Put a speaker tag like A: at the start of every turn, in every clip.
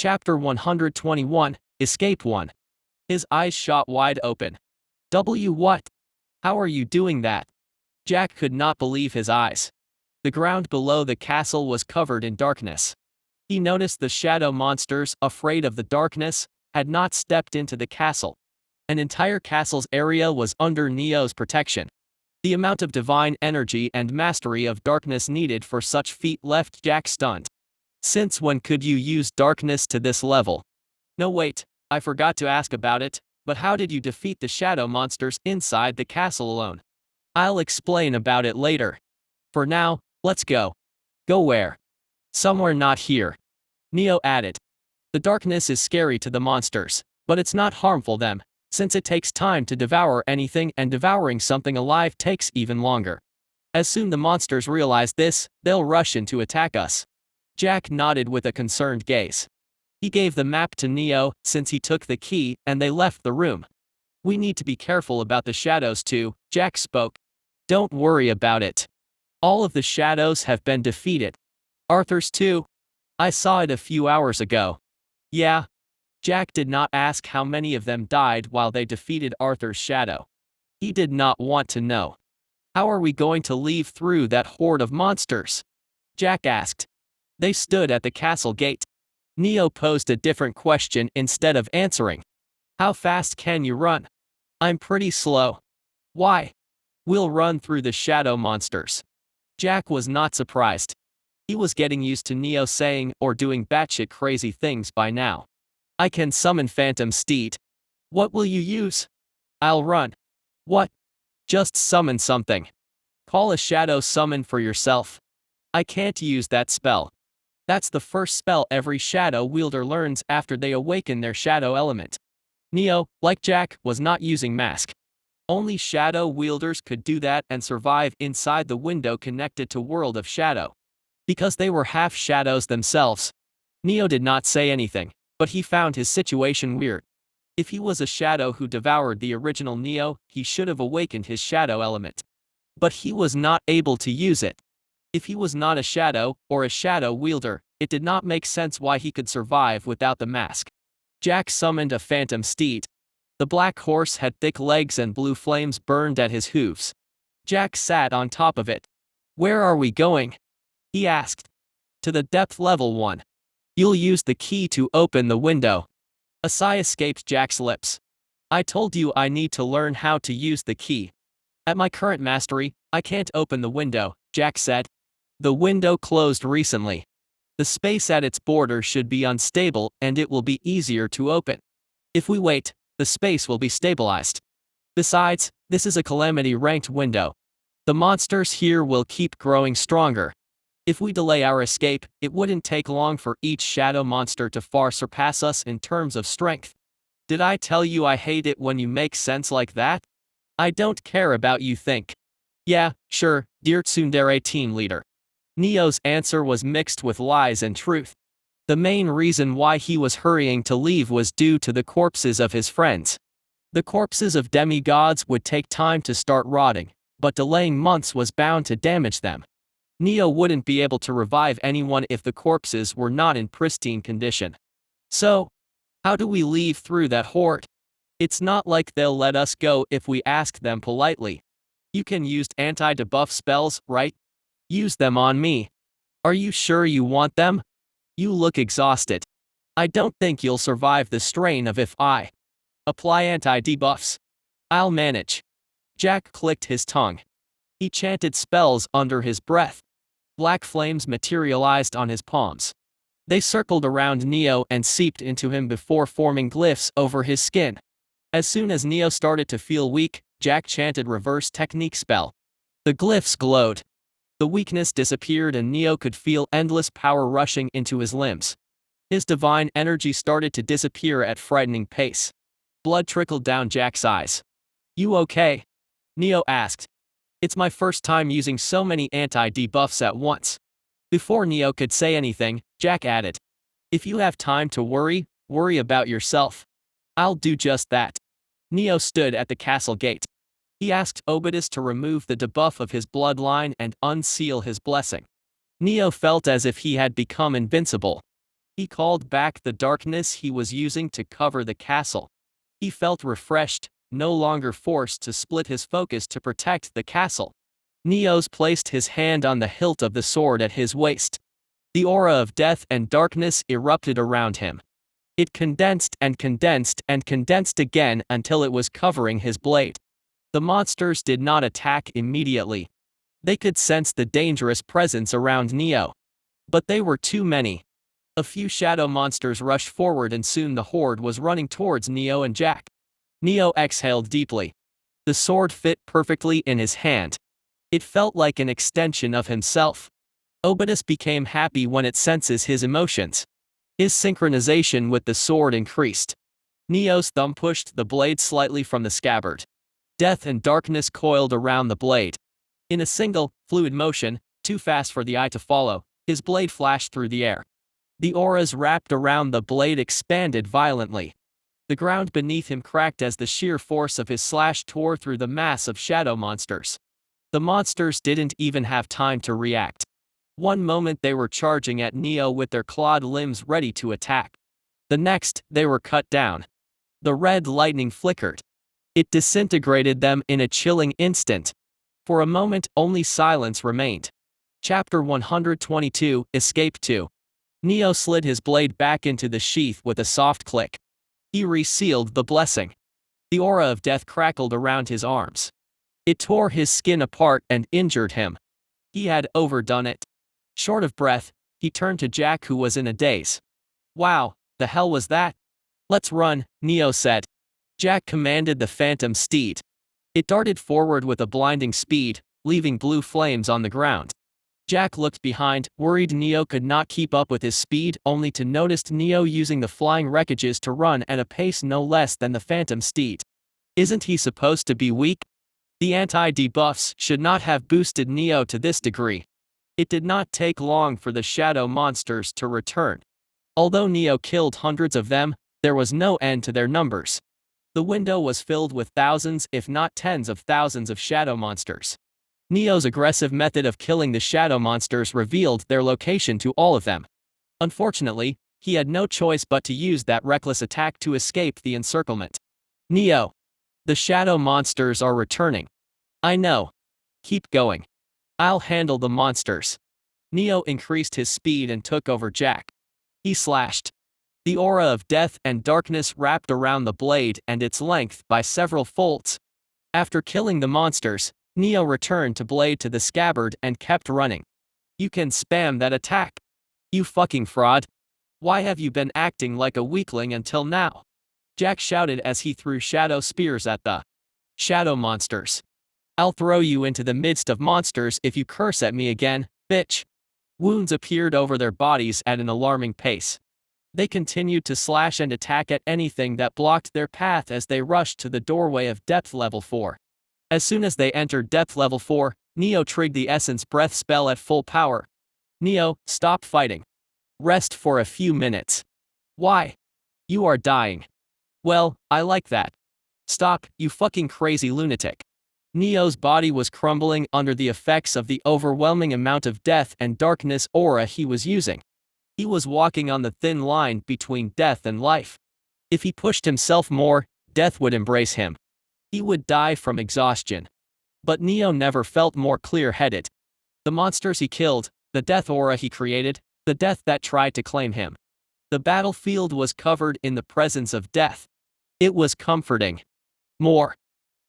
A: Chapter 121, Escape 1. His eyes shot wide open. What? How are you doing that? Jack could not believe his eyes. The ground below the castle was covered in darkness. He noticed the shadow monsters, afraid of the darkness, had not stepped into the castle. An entire castle's area was under Neo's protection. The amount of divine energy and mastery of darkness needed for such feat left Jack stunned. Since when could you use darkness to this level? No, wait, I forgot to ask about it, but how did you defeat the shadow monsters inside the castle alone? I'll explain about it later. For now, let's go. Go where? Somewhere not here. Neo added. The darkness is scary to the monsters, but it's not harmful them, since it takes time to devour anything and devouring something alive takes even longer. As soon the monsters realize this, they'll rush in to attack us. Jack nodded with a concerned gaze. He gave the map to Neo, since he took the key, and they left the room. We need to be careful about the shadows too, Jack spoke. Don't worry about it. All of the shadows have been defeated. Arthur's too? I saw it a few hours ago. Yeah. Jack did not ask how many of them died while they defeated Arthur's shadow. He did not want to know. How are we going to leave through that horde of monsters? Jack asked. They stood at the castle gate. Neo posed a different question instead of answering. How fast can you run? I'm pretty slow. Why? We'll run through the shadow monsters. Jack was not surprised. He was getting used to Neo saying or doing batshit crazy things by now. I can summon Phantom Steed. What will you use? I'll run. What? Just summon something. Call a shadow summon for yourself. I can't use that spell. That's the first spell every shadow wielder learns after they awaken their shadow element. Neo, like Jack, was not using mask. Only shadow wielders could do that and survive inside the window connected to World of Shadow. Because they were half shadows themselves. Neo did not say anything, but he found his situation weird. If he was a shadow who devoured the original Neo, he should have awakened his shadow element. But he was not able to use it. If he was not a shadow, or a shadow wielder, it did not make sense why he could survive without the mask. Jack summoned a phantom steed. The black horse had thick legs and blue flames burned at his hooves. Jack sat on top of it. Where are we going? He asked. To the depth level 1. You'll use the key to open the window. A sigh escaped Jack's lips. I told you I need to learn how to use the key. At my current mastery, I can't open the window, Jack said. The window closed recently. The space at its border should be unstable and it will be easier to open. If we wait, the space will be stabilized. Besides, this is a calamity-ranked window. The monsters here will keep growing stronger. If we delay our escape, it wouldn't take long for each shadow monster to far surpass us in terms of strength. Did I tell you I hate it when you make sense like that? I don't care about you think. Yeah, sure, dear tsundere team leader. Neo's answer was mixed with lies and truth. The main reason why he was hurrying to leave was due to the corpses of his friends. The corpses of demigods would take time to start rotting, but delaying months was bound to damage them. Neo wouldn't be able to revive anyone if the corpses were not in pristine condition. So, how do we leave through that horde? It's not like they'll let us go if we ask them politely. You can use anti-debuff spells, right? Use them on me. Are you sure you want them? You look exhausted. I don't think you'll survive the strain of if I apply anti-debuffs. I'll manage. Jack clicked his tongue. He chanted spells under his breath. Black flames materialized on his palms. They circled around Neo and seeped into him before forming glyphs over his skin. As soon as Neo started to feel weak, Jack chanted reverse technique spell. The glyphs glowed. The weakness disappeared and Neo could feel endless power rushing into his limbs. His divine energy started to disappear at frightening pace. Blood trickled down Jack's eyes. You okay? Neo asked. It's my first time using so many anti-debuffs at once. Before Neo could say anything, Jack added. If you have time to worry, worry about yourself. I'll do just that. Neo stood at the castle gate. He asked Obidus to remove the debuff of his bloodline and unseal his blessing. Neo felt as if he had become invincible. He called back the darkness he was using to cover the castle. He felt refreshed, no longer forced to split his focus to protect the castle. Neos placed his hand on the hilt of the sword at his waist. The aura of death and darkness erupted around him. It condensed and condensed and condensed again until it was covering his blade. The monsters did not attack immediately. They could sense the dangerous presence around Neo. But they were too many. A few shadow monsters rushed forward and soon the horde was running towards Neo and Jack. Neo exhaled deeply. The sword fit perfectly in his hand. It felt like an extension of himself. Obidus became happy when it senses his emotions. His synchronization with the sword increased. Neo's thumb pushed the blade slightly from the scabbard. Death and darkness coiled around the blade. In a single, fluid motion, too fast for the eye to follow, his blade flashed through the air. The auras wrapped around the blade expanded violently. The ground beneath him cracked as the sheer force of his slash tore through the mass of shadow monsters. The monsters didn't even have time to react. One moment they were charging at Neo with their clawed limbs ready to attack. The next, they were cut down. The red lightning flickered. It disintegrated them in a chilling instant. For a moment, only silence remained. Chapter 122, Escape 2. Neo slid his blade back into the sheath with a soft click. He resealed the blessing. The aura of death crackled around his arms. It tore his skin apart and injured him. He had overdone it. Short of breath, he turned to Jack, who was in a daze. "Wow, the hell was that?" "Let's run," Neo said. Jack commanded the phantom steed. It darted forward with a blinding speed, leaving blue flames on the ground. Jack looked behind, worried Neo could not keep up with his speed, only to notice Neo using the flying wreckages to run at a pace no less than the phantom steed. Isn't he supposed to be weak? The anti-debuffs should not have boosted Neo to this degree. It did not take long for the shadow monsters to return. Although Neo killed hundreds of them, there was no end to their numbers. The window was filled with thousands, if not tens of thousands of shadow monsters. Neo's aggressive method of killing the shadow monsters revealed their location to all of them. Unfortunately, he had no choice but to use that reckless attack to escape the encirclement. "Neo, the shadow monsters are returning." "I know. Keep going. I'll handle the monsters." Neo increased his speed and took over Jack. He slashed. The aura of death and darkness wrapped around the blade and its length by several folds. After killing the monsters, Neo returned to blade to the scabbard and kept running. "You can spam that attack. You fucking fraud. Why have you been acting like a weakling until now?" Jack shouted as he threw shadow spears at the shadow monsters. "I'll throw you into the midst of monsters if you curse at me again, bitch." Wounds appeared over their bodies at an alarming pace. They continued to slash and attack at anything that blocked their path as they rushed to the doorway of depth level 4. As soon as they entered depth level 4, Neo triggered the essence breath spell at full power. "Neo, stop fighting. Rest for a few minutes." "Why? You are dying." "Well, I like that." "Stop, you fucking crazy lunatic." Neo's body was crumbling under the effects of the overwhelming amount of death and darkness aura he was using. He was walking on the thin line between death and life. If he pushed himself more, death would embrace him. He would die from exhaustion. But Neo never felt more clear-headed. The monsters he killed, the death aura he created, the death that tried to claim him. The battlefield was covered in the presence of death. It was comforting. More.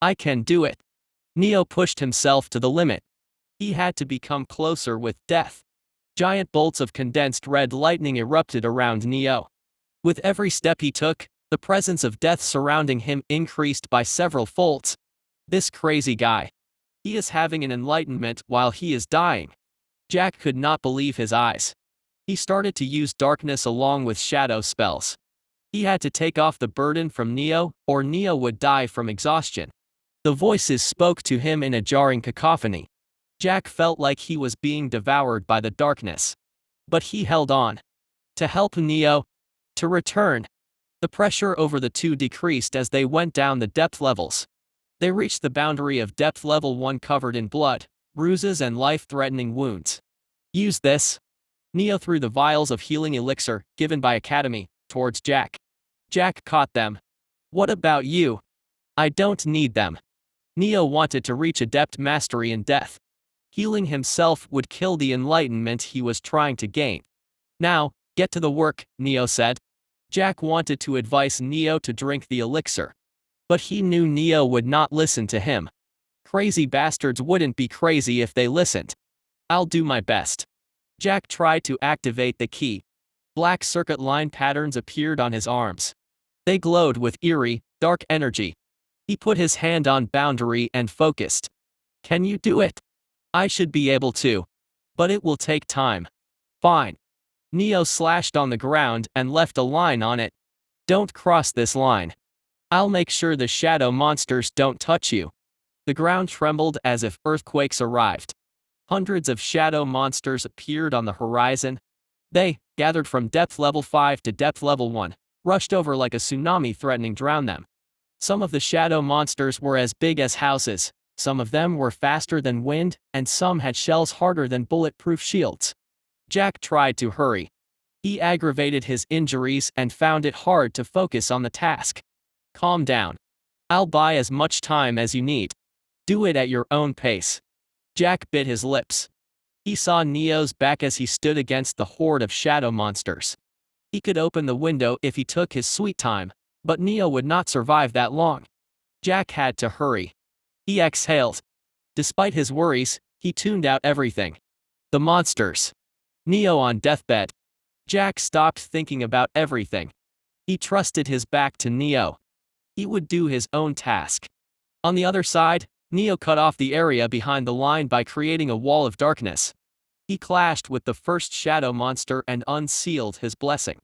A: I can do it. Neo pushed himself to the limit. He had to become closer with death. Giant bolts of condensed red lightning erupted around Neo. With every step he took, the presence of death surrounding him increased by several folds. This crazy guy. He is having an enlightenment while he is dying. Jack could not believe his eyes. He started to use darkness along with shadow spells. He had to take off the burden from Neo, or Neo would die from exhaustion. The voices spoke to him in a jarring cacophony. Jack felt like he was being devoured by the darkness. But he held on. To help Neo. To return. The pressure over the two decreased as they went down the depth levels. They reached the boundary of depth level 1 covered in blood, bruises and life-threatening wounds. "Use this." Neo threw the vials of healing elixir, given by Academy, towards Jack. Jack caught them. What about you? I don't need them. Neo wanted to reach adept mastery in death. Healing himself would kill the enlightenment he was trying to gain. Now, get to the work, Neo said. Jack wanted to advise Neo to drink the elixir. But he knew Neo would not listen to him. Crazy bastards wouldn't be crazy if they listened. I'll do my best. Jack tried to activate the key. Black circuit line patterns appeared on his arms. They glowed with eerie, dark energy. He put his hand on boundary and focused. Can you do it? I should be able to. But it will take time. Fine. Neo slashed on the ground and left a line on it. Don't cross this line. I'll make sure the shadow monsters don't touch you. The ground trembled as if earthquakes arrived. Hundreds of shadow monsters appeared on the horizon. They, gathered from depth level 5 to depth level 1, rushed over like a tsunami threatening to drown them. Some of the shadow monsters were as big as houses, some of them were faster than wind, and some had shells harder than bulletproof shields. Jack tried to hurry. He aggravated his injuries and found it hard to focus on the task. Calm down. I'll buy as much time as you need. Do it at your own pace. Jack bit his lips. He saw Neo's back as he stood against the horde of shadow monsters. He could open the window if he took his sweet time, but Neo would not survive that long. Jack had to hurry. He exhaled. Despite his worries, he tuned out everything. The monsters. Neo on deathbed. Jack stopped thinking about everything. He trusted his back to Neo. He would do his own task. On the other side, Neo cut off the area behind the line by creating a wall of darkness. He clashed with the first shadow monster and unsealed his blessing.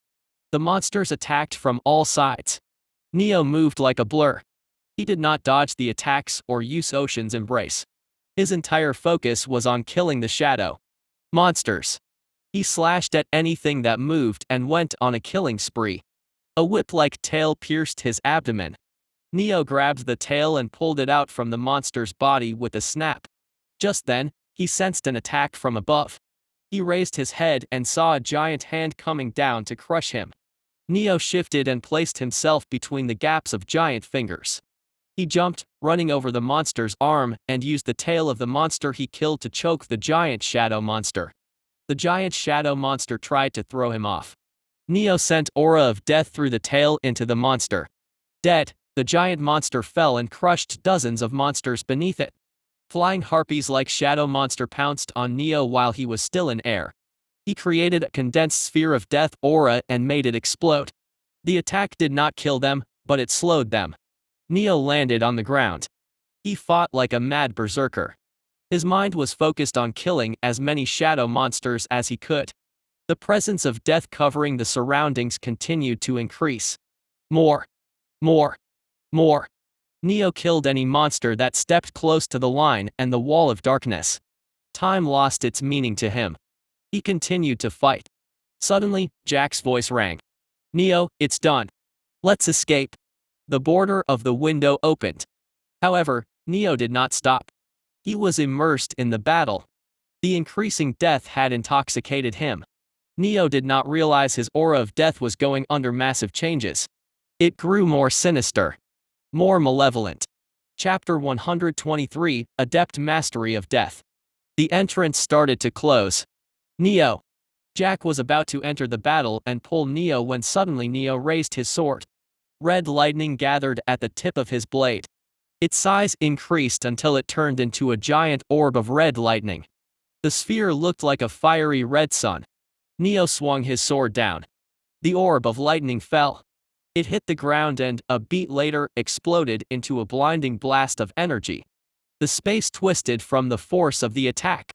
A: The monsters attacked from all sides. Neo moved like a blur. He did not dodge the attacks or use Ocean's embrace. His entire focus was on killing the shadow monsters. He slashed at anything that moved and went on a killing spree. A whip-like tail pierced his abdomen. Neo grabbed the tail and pulled it out from the monster's body with a snap. Just then, he sensed an attack from above. He raised his head and saw a giant hand coming down to crush him. Neo shifted and placed himself between the gaps of giant fingers. He jumped, running over the monster's arm, and used the tail of the monster he killed to choke the giant shadow monster. The giant shadow monster tried to throw him off. Neo sent aura of death through the tail into the monster. Dead, the giant monster fell and crushed dozens of monsters beneath it. Flying harpies like shadow monster pounced on Neo while he was still in air. He created a condensed sphere of death aura and made it explode. The attack did not kill them, but it slowed them. Neo landed on the ground. He fought like a mad berserker. His mind was focused on killing as many shadow monsters as he could. The presence of death covering the surroundings continued to increase. More. Neo killed any monster that stepped close to the line and the wall of darkness. Time lost its meaning to him. He continued to fight. Suddenly, Jack's voice rang. Neo, it's done. Let's escape. The border of the window opened. However, Neo did not stop. He was immersed in the battle. The increasing death had intoxicated him. Neo did not realize his aura of death was going under massive changes. It grew more sinister. More malevolent. Chapter 123, Adept Mastery of Death. The entrance started to close. Neo. Jack was about to enter the battle and pull Neo when suddenly Neo raised his sword. Red lightning gathered at the tip of his blade. Its size increased until it turned into a giant orb of red lightning. The sphere looked like a fiery red sun. Neo swung his sword down. The orb of lightning fell. It hit the ground and, a beat later, exploded into a blinding blast of energy. The space twisted from the force of the attack.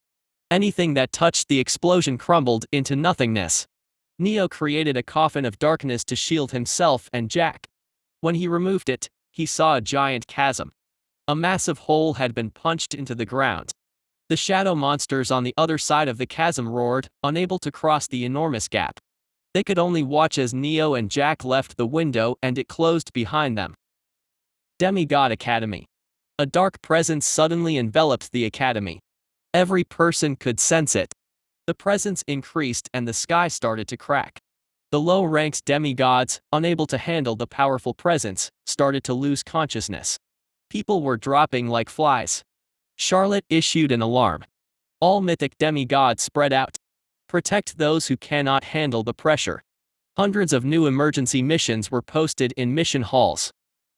A: Anything that touched the explosion crumbled into nothingness. Neo created a coffin of darkness to shield himself and Jack. When he removed it, he saw a giant chasm. A massive hole had been punched into the ground. The shadow monsters on the other side of the chasm roared, unable to cross the enormous gap. They could only watch as Neo and Jack left the window and it closed behind them. Demigod Academy. A dark presence suddenly enveloped the academy. Every person could sense it. The presence increased and the sky started to crack. The low-ranked demigods, unable to handle the powerful presence, started to lose consciousness. People were dropping like flies. Charlotte issued an alarm. All mythic demigods spread out. Protect those who cannot handle the pressure. Hundreds of new emergency missions were posted in mission halls.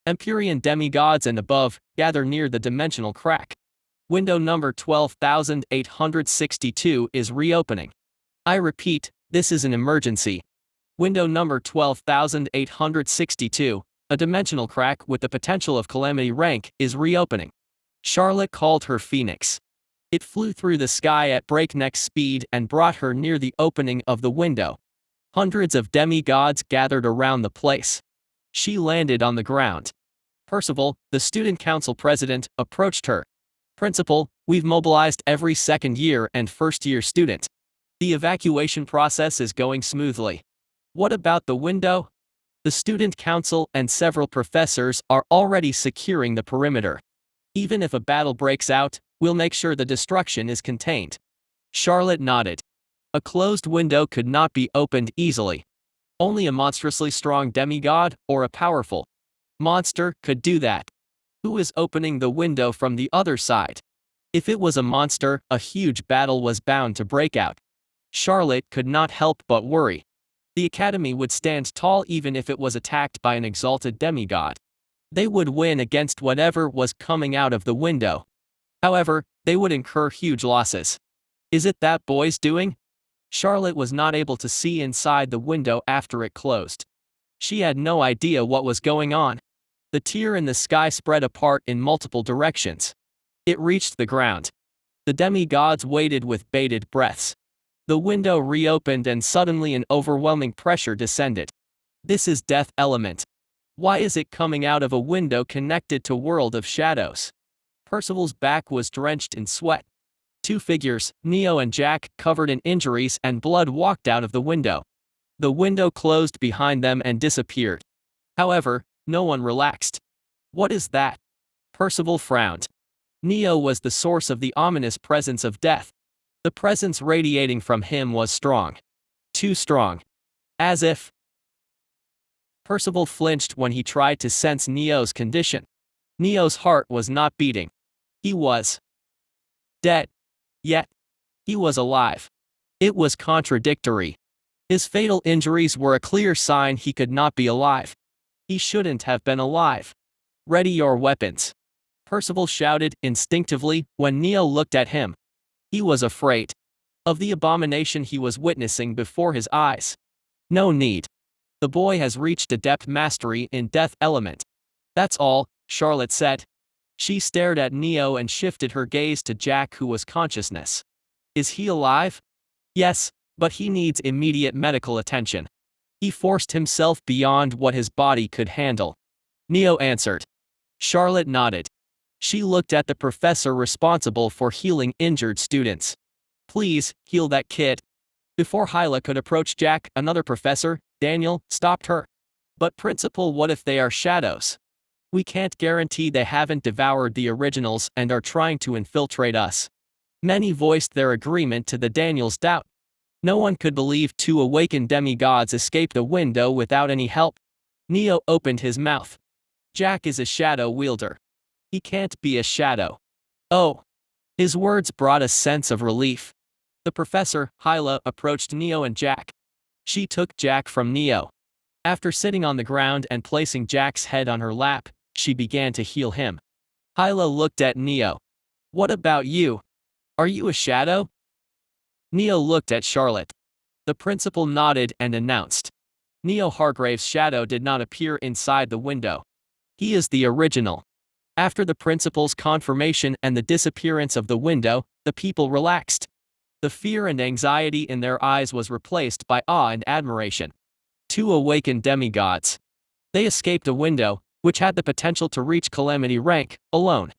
A: Empyrean demigods and above gather near the dimensional crack. Window number 12,862 is reopening. I repeat, this is an emergency. Window number 12,862, a dimensional crack with the potential of calamity rank, is reopening. Charlotte called her Phoenix. It flew through the sky at breakneck speed and brought her near the opening of the window. Hundreds of demigods gathered around the place. She landed on the ground. Percival, the student council president, approached her. Principal, we've mobilized every second year and first year student. The evacuation process is going smoothly. What about the window? The student council and several professors are already securing the perimeter. Even if a battle breaks out, we'll make sure the destruction is contained. Charlotte nodded. A closed window could not be opened easily. Only a monstrously strong demigod or a powerful monster could do that. Who is opening the window from the other side? If it was a monster, a huge battle was bound to break out. Charlotte could not help but worry. The academy would stand tall even if it was attacked by an exalted demigod. They would win against whatever was coming out of the window. However, they would incur huge losses. Is it that boy's doing? Charlotte was not able to see inside the window after it closed. She had no idea what was going on. The tier in the sky spread apart in multiple directions. It reached the ground. The demigods waited with bated breaths. The window reopened and suddenly an overwhelming pressure descended. This is death element. Why is it coming out of a window connected to World of Shadows? Percival's back was drenched in sweat. Two figures, Neo and Jack, covered in injuries and blood, walked out of the window. The window closed behind them and disappeared. However, no one relaxed. What is that? Percival frowned. Neo was the source of the ominous presence of death. The presence radiating from him was strong. Too strong. As if. Percival flinched when he tried to sense Neo's condition. Neo's heart was not beating. He was dead. Yet, he was alive. It was contradictory. His fatal injuries were a clear sign he could not be alive. He shouldn't have been alive. Ready your weapons. Percival shouted instinctively when Neo looked at him. He was afraid of the abomination he was witnessing before his eyes. No need. The boy has reached adept mastery in death element. That's all, Charlotte said. She stared at Neo and shifted her gaze to Jack, who was consciousness. Is he alive? Yes, but he needs immediate medical attention. He forced himself beyond what his body could handle. Neo answered. Charlotte nodded. She looked at the professor responsible for healing injured students. Please, heal that kid. Before Hyla could approach Jack, another professor, Daniel, stopped her. But Principal, what if they are shadows? We can't guarantee they haven't devoured the originals and are trying to infiltrate us. Many voiced their agreement to the Daniel's doubt. No one could believe two awakened demigods escaped a window without any help. Neo opened his mouth. Jack is a shadow wielder. He can't be a shadow. Oh. His words brought a sense of relief. The professor, Hyla, approached Neo and Jack. She took Jack from Neo. After sitting on the ground and placing Jack's head on her lap, she began to heal him. Hyla looked at Neo. What about you? Are you a shadow? Neo looked at Charlotte. The principal nodded and announced. Neo Hargrave's shadow did not appear inside the window. He is the original. After the principal's confirmation and the disappearance of the window, the people relaxed. The fear and anxiety in their eyes was replaced by awe and admiration. Two awakened demigods. They escaped a window, which had the potential to reach calamity rank, alone.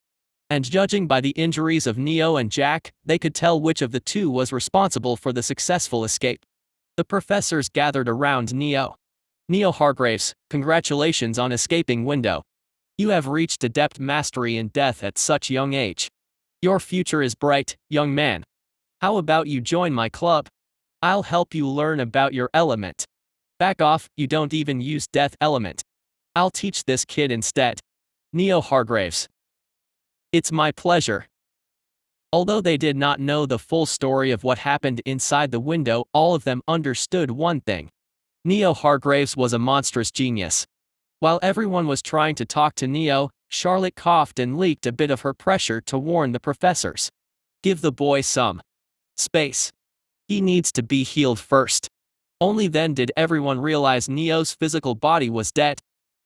A: And judging by the injuries of Neo and Jack, they could tell which of the two was responsible for the successful escape. The professors gathered around Neo. Neo Hargraves, congratulations on escaping window. You have reached adept mastery in death at such young age. Your future is bright, young man. How about you join my club? I'll help you learn about your element. Back off, you don't even use death element. I'll teach this kid instead. Neo Hargraves. It's my pleasure. Although they did not know the full story of what happened inside the window, all of them understood one thing. Neo Hargraves was a monstrous genius. While everyone was trying to talk to Neo, Charlotte coughed and leaked a bit of her pressure to warn the professors. Give the boy some space. He needs to be healed first. Only then did everyone realize Neo's physical body was dead.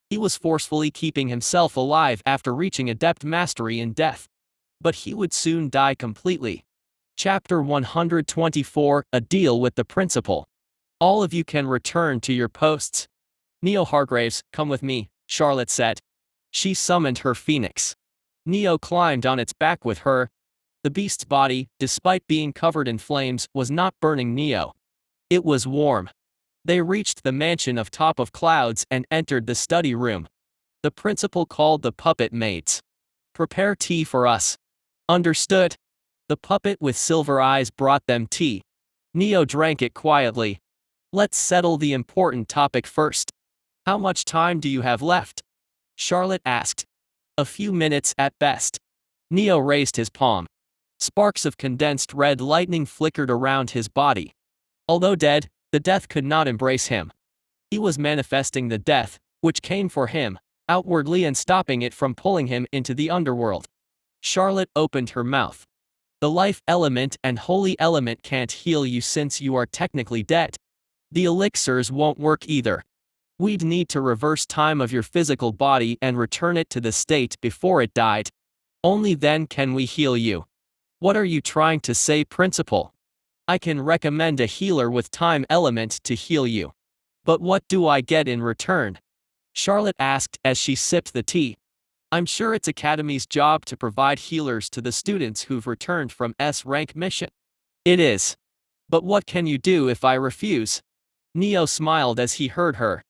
A: He was forcefully keeping himself alive after reaching adept mastery in death. But he would soon die completely. Chapter 124, A Deal with the Principal. All of you can return to your posts. Neo Hargraves, come with me, Charlotte said. She summoned her phoenix. Neo climbed on its back with her. The beast's body, despite being covered in flames, was not burning Neo. It was warm. They reached the mansion of Top of Clouds and entered the study room. The principal called the puppet maids. Prepare tea for us. Understood. The puppet with silver eyes brought them tea. Neo drank it quietly. Let's settle the important topic first. How much time do you have left? Charlotte asked. A few minutes at best. Neo raised his palm. Sparks of condensed red lightning flickered around his body. Although dead, the death could not embrace him. He was manifesting the death, which came for him, outwardly and stopping it from pulling him into the underworld. Charlotte opened her mouth. The life element and holy element can't heal you since you are technically dead. The elixirs won't work either. We'd need to reverse time of your physical body and return it to the state before it died. Only then can we heal you. What are you trying to say, Principal? I can recommend a healer with time element to heal you. But what do I get in return? Charlotte asked as she sipped the tea. I'm sure it's Academy's job to provide healers to the students who've returned from S-rank mission. It is. But what can you do if I refuse? Neo smiled as he heard her.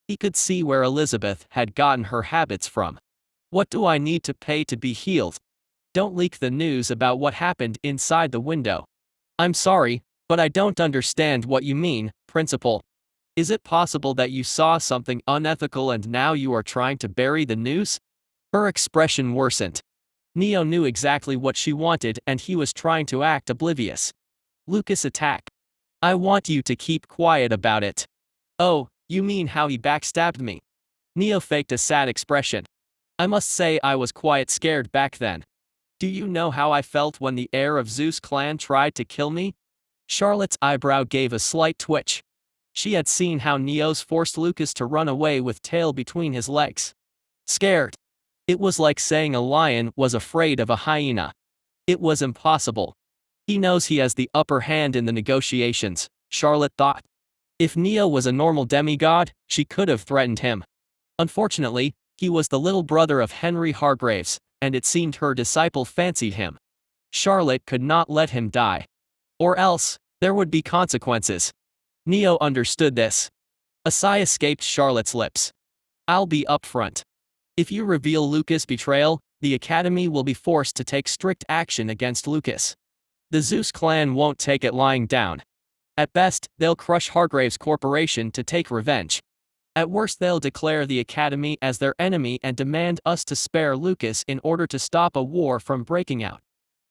A: He could see where Elizabeth had gotten her habits from. What do I need to pay to be healed? Don't leak the news about what happened inside the window. I'm sorry, but I don't understand what you mean, Principal. Is it possible that you saw something unethical and now you are trying to bury the news? Her expression worsened. Neo knew exactly what she wanted and he was trying to act oblivious. Lucas attacked. I want you to keep quiet about it. Oh, you mean how he backstabbed me? Neo faked a sad expression. I must say I was quite scared back then. Do you know how I felt when the heir of Zeus clan tried to kill me? Charlotte's eyebrow gave a slight twitch. She had seen how Neos forced Lucas to run away with tail between his legs. Scared. It was like saying a lion was afraid of a hyena. It was impossible. He knows he has the upper hand in the negotiations, Charlotte thought. If Neo was a normal demigod, she could have threatened him. Unfortunately, he was the little brother of Henry Hargraves, and it seemed her disciple fancied him. Charlotte could not let him die. Or else, there would be consequences. Neo understood this. A sigh escaped Charlotte's lips. I'll be upfront. If you reveal Lucas' betrayal, the Academy will be forced to take strict action against Lucas. The Zeus clan won't take it lying down. At best, they'll crush Hargraves Corporation to take revenge. At worst, they'll declare the Academy as their enemy and demand us to spare Lucas in order to stop a war from breaking out.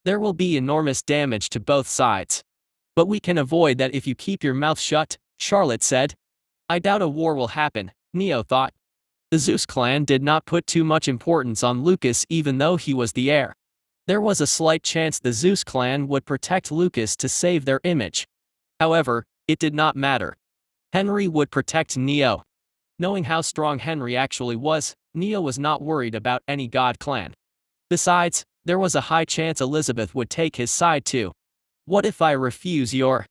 A: There will be enormous damage to both sides. But we can avoid that if you keep your mouth shut, Charlotte said. I doubt a war will happen, Neo thought. The Zeus clan did not put too much importance on Lucas even though he was the heir. There was a slight chance the Zeus clan would protect Lucas to save their image. However, it did not matter. Henry would protect Neo. Knowing how strong Henry actually was, Neo was not worried about any god clan. Besides, there was a high chance Elizabeth would take his side too. What if I refuse your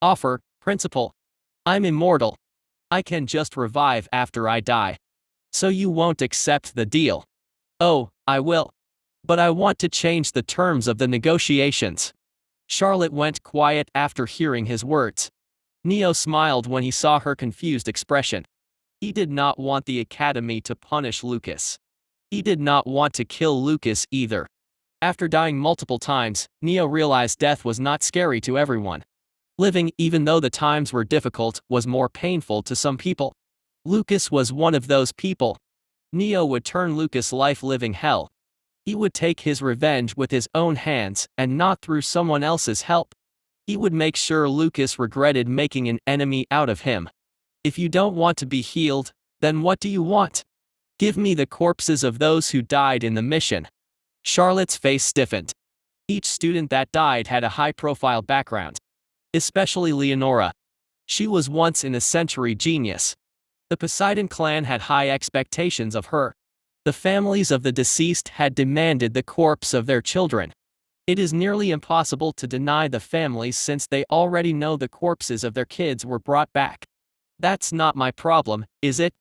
A: offer, Principal? I'm immortal. I can just revive after I die. So you won't accept the deal? Oh, I will. But I want to change the terms of the negotiations. Charlotte went quiet after hearing his words. Neo smiled when he saw her confused expression. He did not want the Academy to punish Lucas. He did not want to kill Lucas either. After dying multiple times, Neo realized death was not scary to everyone. Living, even though the times were difficult, was more painful to some people. Lucas was one of those people. Neo would turn Lucas' life living hell. He would take his revenge with his own hands and not through someone else's help. He would make sure Lucas regretted making an enemy out of him. If you don't want to be healed, then what do you want? Give me the corpses of those who died in the mission. Charlotte's face stiffened. Each student that died had a high-profile background. Especially Leonora. She was once-in-a-century genius. The Poseidon clan had high expectations of her. The families of the deceased had demanded the corpse of their children. It is nearly impossible to deny the families since they already know the corpses of their kids were brought back. That's not my problem, is it?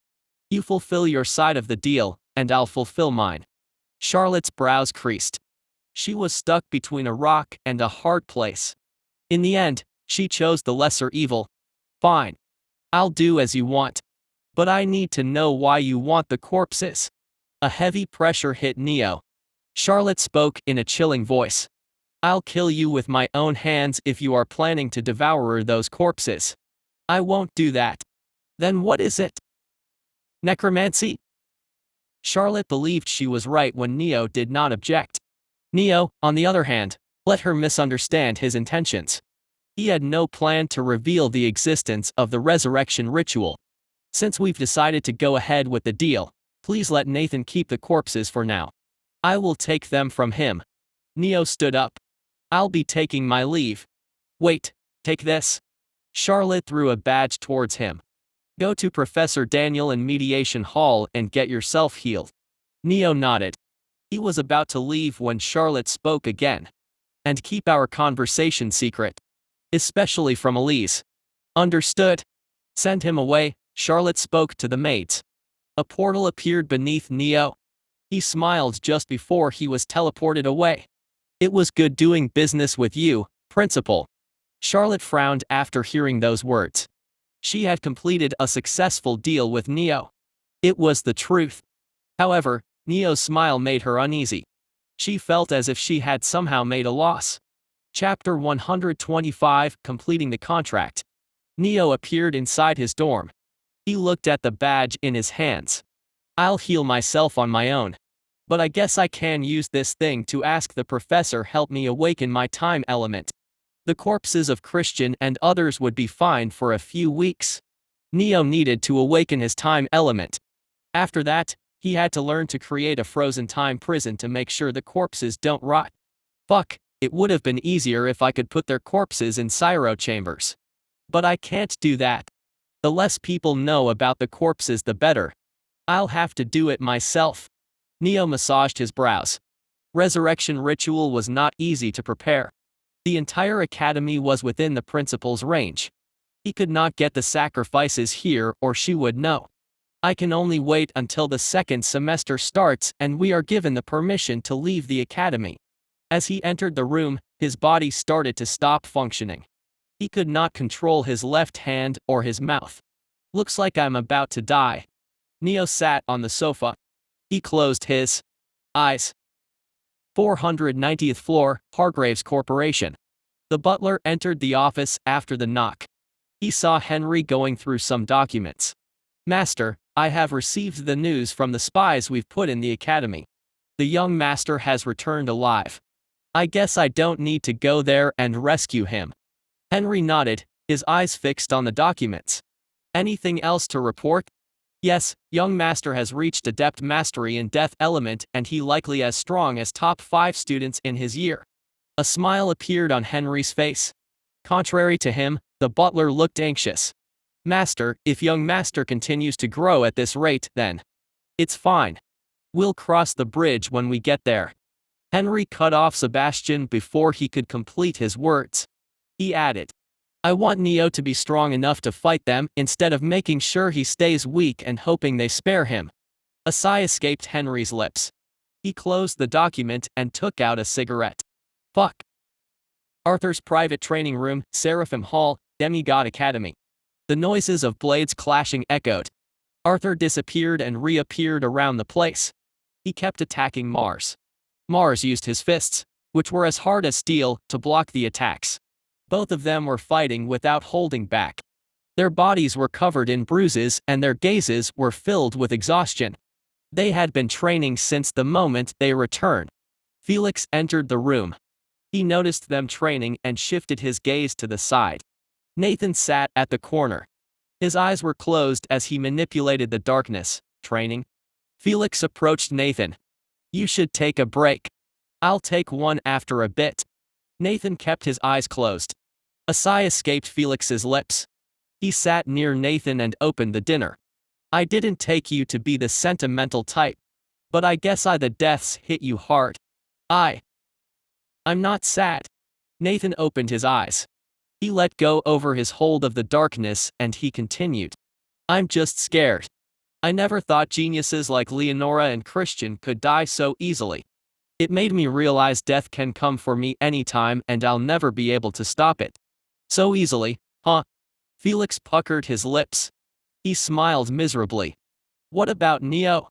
A: You fulfill your side of the deal, and I'll fulfill mine. Charlotte's brows creased. She was stuck between a rock and a hard place. In the end, she chose the lesser evil. Fine. I'll do as you want. But I need to know why you want the corpses. A heavy pressure hit Neo. Charlotte spoke in a chilling voice. I'll kill you with my own hands if you are planning to devour those corpses. I won't do that. Then what is it? Necromancy? Charlotte believed she was right when Neo did not object. Neo, on the other hand, let her misunderstand his intentions. He had no plan to reveal the existence of the resurrection ritual. Since we've decided to go ahead with the deal, please let Nathan keep the corpses for now. I will take them from him. Neo stood up. I'll be taking my leave. Wait, take this. Charlotte threw a badge towards him. Go to Professor Daniel in Mediation Hall and get yourself healed. Neo nodded. He was about to leave when Charlotte spoke again. And keep our conversation secret. Especially from Elise. Understood. Send him away, Charlotte spoke to the maids. A portal appeared beneath Neo. He smiled just before he was teleported away. It was good doing business with you, Principal. Charlotte frowned after hearing those words. She had completed a successful deal with Neo. It was the truth. However, Neo's smile made her uneasy. She felt as if she had somehow made a loss. Chapter 125, Completing the Contract. Neo appeared inside his dorm. He looked at the badge in his hands. I'll heal myself on my own. But I guess I can use this thing to ask the professor help me awaken my time element. The corpses of Christian and others would be fine for a few weeks. Neo needed to awaken his time element. After that, he had to learn to create a frozen time prison to make sure the corpses don't rot. Fuck, it would have been easier if I could put their corpses in Syro chambers. But I can't do that. The less people know about the corpses the better. I'll have to do it myself. Neo massaged his brows. Resurrection ritual was not easy to prepare. The entire academy was within the principal's range. He could not get the sacrifices here or she would know. I can only wait until the second semester starts and we are given the permission to leave the academy. As he entered the room, his body started to stop functioning. He could not control his left hand or his mouth. Looks like I'm about to die. Neo sat on the sofa. He closed his eyes. 490th floor, Hargraves Corporation. The butler entered the office after the knock. He saw Henry going through some documents. Master, I have received the news from the spies we've put in the academy. The young master has returned alive. I guess I don't need to go there and rescue him. Henry nodded, his eyes fixed on the documents. Anything else to report? Yes, young master has reached adept mastery in death element and he likely as strong as top 5 students in his year. A smile appeared on Henry's face. Contrary to him, the butler looked anxious. Master, if young master continues to grow at this rate, then it's fine. We'll cross the bridge when we get there. Henry cut off Sebastian before he could complete his words. He added, I want Neo to be strong enough to fight them instead of making sure he stays weak and hoping they spare him. A sigh escaped Henry's lips. He closed the document and took out a cigarette. Fuck. Arthur's private training room, Seraphim Hall, Demigod Academy. The noises of blades clashing echoed. Arthur disappeared and reappeared around the place. He kept attacking Mars. Mars used his fists, which were as hard as steel, to block the attacks. Both of them were fighting without holding back. Their bodies were covered in bruises and their gazes were filled with exhaustion. They had been training since the moment they returned. Felix entered the room. He noticed them training and shifted his gaze to the side. Nathan sat at the corner. His eyes were closed as he manipulated the darkness. Training? Felix approached Nathan. You should take a break. I'll take one after a bit. Nathan kept his eyes closed. A sigh escaped Felix's lips. He sat near Nathan and opened the dinner. I didn't take you to be the sentimental type. But I guess the deaths hit you hard. I'm not sad. Nathan opened his eyes. He let go over his hold of the darkness and he continued. I'm just scared. I never thought geniuses like Leonora and Christian could die so easily. It made me realize death can come for me anytime and I'll never be able to stop it. So easily, huh? Felix puckered his lips. He smiled miserably. What about Neo?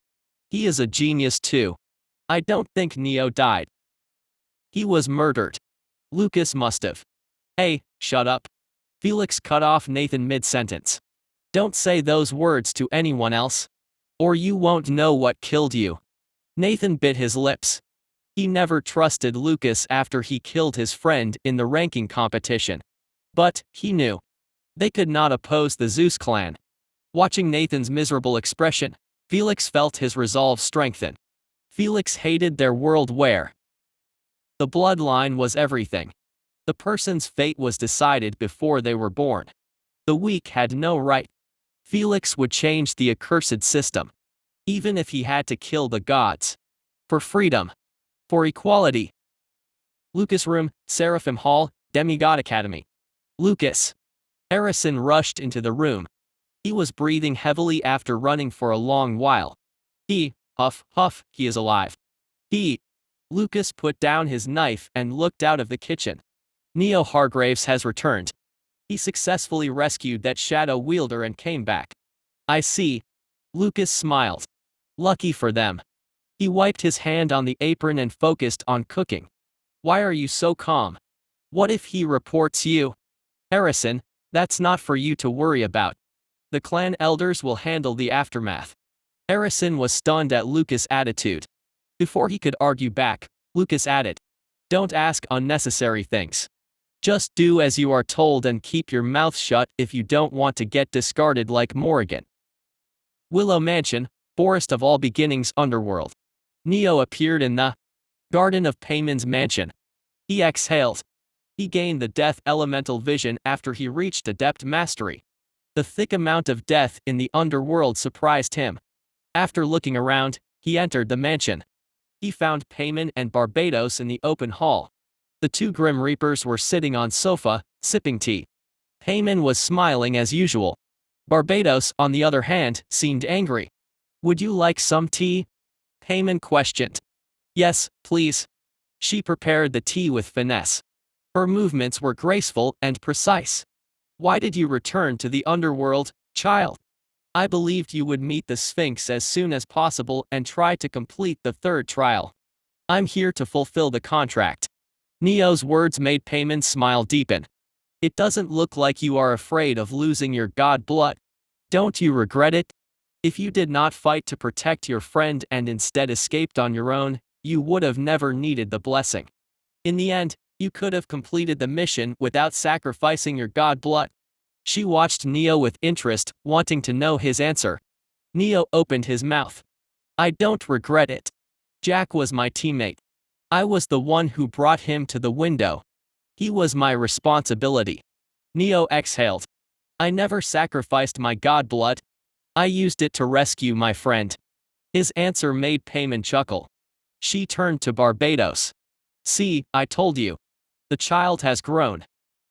A: He is a genius too. I don't think Neo died. He was murdered. Lucas must have. Hey, shut up. Felix cut off Nathan mid-sentence. Don't say those words to anyone else. Or you won't know what killed you. Nathan bit his lips. He never trusted Lucas after he killed his friend in the ranking competition. But, he knew. They could not oppose the Zeus clan. Watching Nathan's miserable expression, Felix felt his resolve strengthen. Felix hated their world where the bloodline was everything. The person's fate was decided before they were born. The weak had no right. Felix would change the accursed system. Even if he had to kill the gods. For freedom. For equality. Lucas Room, Seraphim Hall, Demigod Academy. Lucas. Harrison rushed into the room. He was breathing heavily after running for a long while. Huff, he is alive. Lucas put down his knife and looked out of the kitchen. Neo Hargraves has returned. He successfully rescued that shadow wielder and came back. I see. Lucas smiled. Lucky for them. He wiped his hand on the apron and focused on cooking. Why are you so calm? What if he reports you? Harrison, that's not for you to worry about. The clan elders will handle the aftermath. Harrison was stunned at Lucas' attitude. Before he could argue back, Lucas added, don't ask unnecessary things. Just do as you are told and keep your mouth shut if you don't want to get discarded like Morrigan. Willow Mansion, Forest of All Beginnings Underworld. Neo appeared in the Garden of Payman's mansion. He exhaled. He gained the death elemental vision after he reached adept mastery. The thick amount of death in the underworld surprised him. After looking around, he entered the mansion. He found Payman and Barbados in the open hall. The two Grim Reapers were sitting on sofa, sipping tea. Payman was smiling as usual. Barbados, on the other hand, seemed angry. Would you like some tea? Payman questioned. Yes, please. She prepared the tea with finesse. Her movements were graceful and precise. Why did you return to the underworld, child? I believed you would meet the Sphinx as soon as possible and try to complete the third trial. I'm here to fulfill the contract. Neo's words made Payman smile deepen. It doesn't look like you are afraid of losing your god blood. Don't you regret it? If you did not fight to protect your friend and instead escaped on your own, you would have never needed the blessing. In the end, you could have completed the mission without sacrificing your god blood. She watched Neo with interest, wanting to know his answer. Neo opened his mouth. I don't regret it. Jack was my teammate. I was the one who brought him to the window. He was my responsibility. Neo exhaled. I never sacrificed my god blood. I used it to rescue my friend. His answer made Payman chuckle. She turned to Barbados. See, I told you. The child has grown.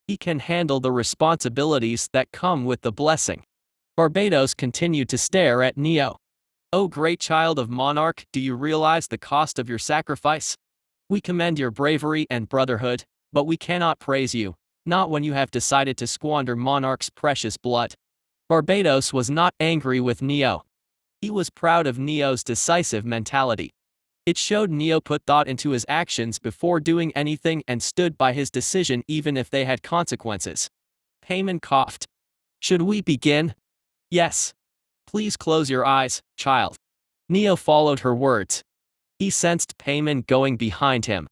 A: He can handle the responsibilities that come with the blessing. Barbados continued to stare at Neo. Oh great child of Monarch, do you realize the cost of your sacrifice? We commend your bravery and brotherhood, but we cannot praise you, not when you have decided to squander Monarch's precious blood. Barbados was not angry with Neo. He was proud of Neo's decisive mentality. It showed Neo put thought into his actions before doing anything and stood by his decision even if they had consequences. Payman coughed. Should we begin? Yes. Please close your eyes, child. Neo followed her words. He sensed Payman going behind him.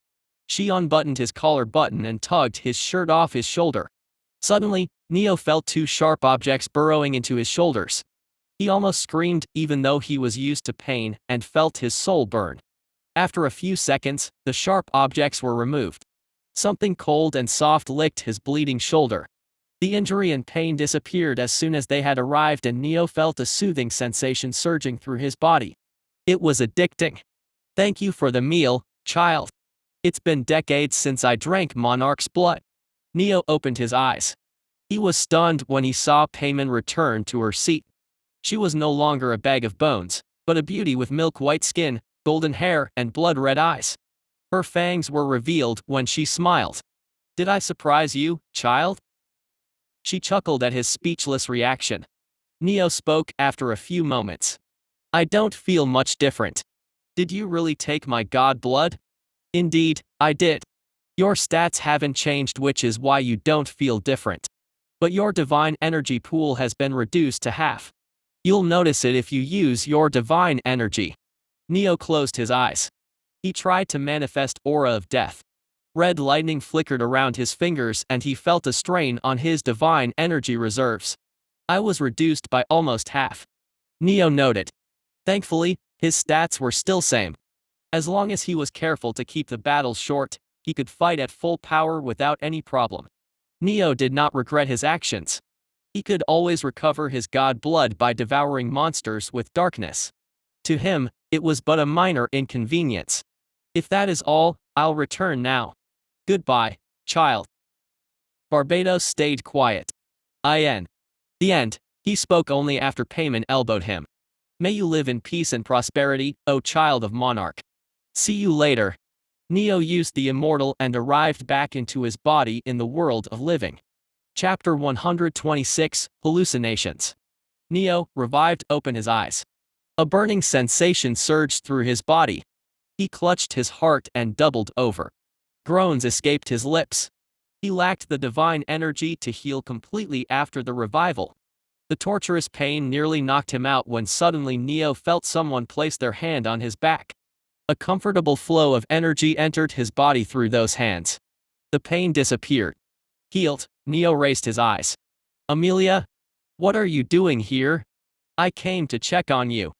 A: She unbuttoned his collar button and tugged his shirt off his shoulder. Suddenly, Neo felt two sharp objects burrowing into his shoulders. He almost screamed even though he was used to pain and felt his soul burn. After a few seconds, the sharp objects were removed. Something cold and soft licked his bleeding shoulder. The injury and pain disappeared as soon as they had arrived and Neo felt a soothing sensation surging through his body. It was addicting. Thank you for the meal, child. It's been decades since I drank Monarch's blood. Neo opened his eyes. He was stunned when he saw Payman return to her seat. She was no longer a bag of bones, but a beauty with milk-white skin, golden hair, and blood-red eyes. Her fangs were revealed when she smiled. Did I surprise you, child? She chuckled at his speechless reaction. Neo spoke after a few moments. I don't feel much different. Did you really take my god blood? Indeed, I did. Your stats haven't changed, which is why you don't feel different. But your divine energy pool has been reduced to half. You'll notice it if you use your divine energy. Neo closed his eyes. He tried to manifest aura of death. Red lightning flickered around his fingers and he felt a strain on his divine energy reserves. I was reduced by almost half. Neo noted. Thankfully, his stats were still same. As long as he was careful to keep the battles short, he could fight at full power without any problem. Neo did not regret his actions. He could always recover his god blood by devouring monsters with darkness. To him, it was but a minor inconvenience. If that is all, I'll return now. Goodbye, child. Barbados stayed quiet. The end. He spoke only after Payman elbowed him. May you live in peace and prosperity, O child of Monarch. See you later. Neo used the immortal and arrived back into his body in the world of living. Chapter 126, Hallucinations. Neo, revived, opened his eyes. A burning sensation surged through his body. He clutched his heart and doubled over. Groans escaped his lips. He lacked the divine energy to heal completely after the revival. The torturous pain nearly knocked him out when suddenly Neo felt someone place their hand on his back. A comfortable flow of energy entered his body through those hands. The pain disappeared. Healed, Neo raised his eyes. Amelia? What are you doing here? I came to check on you.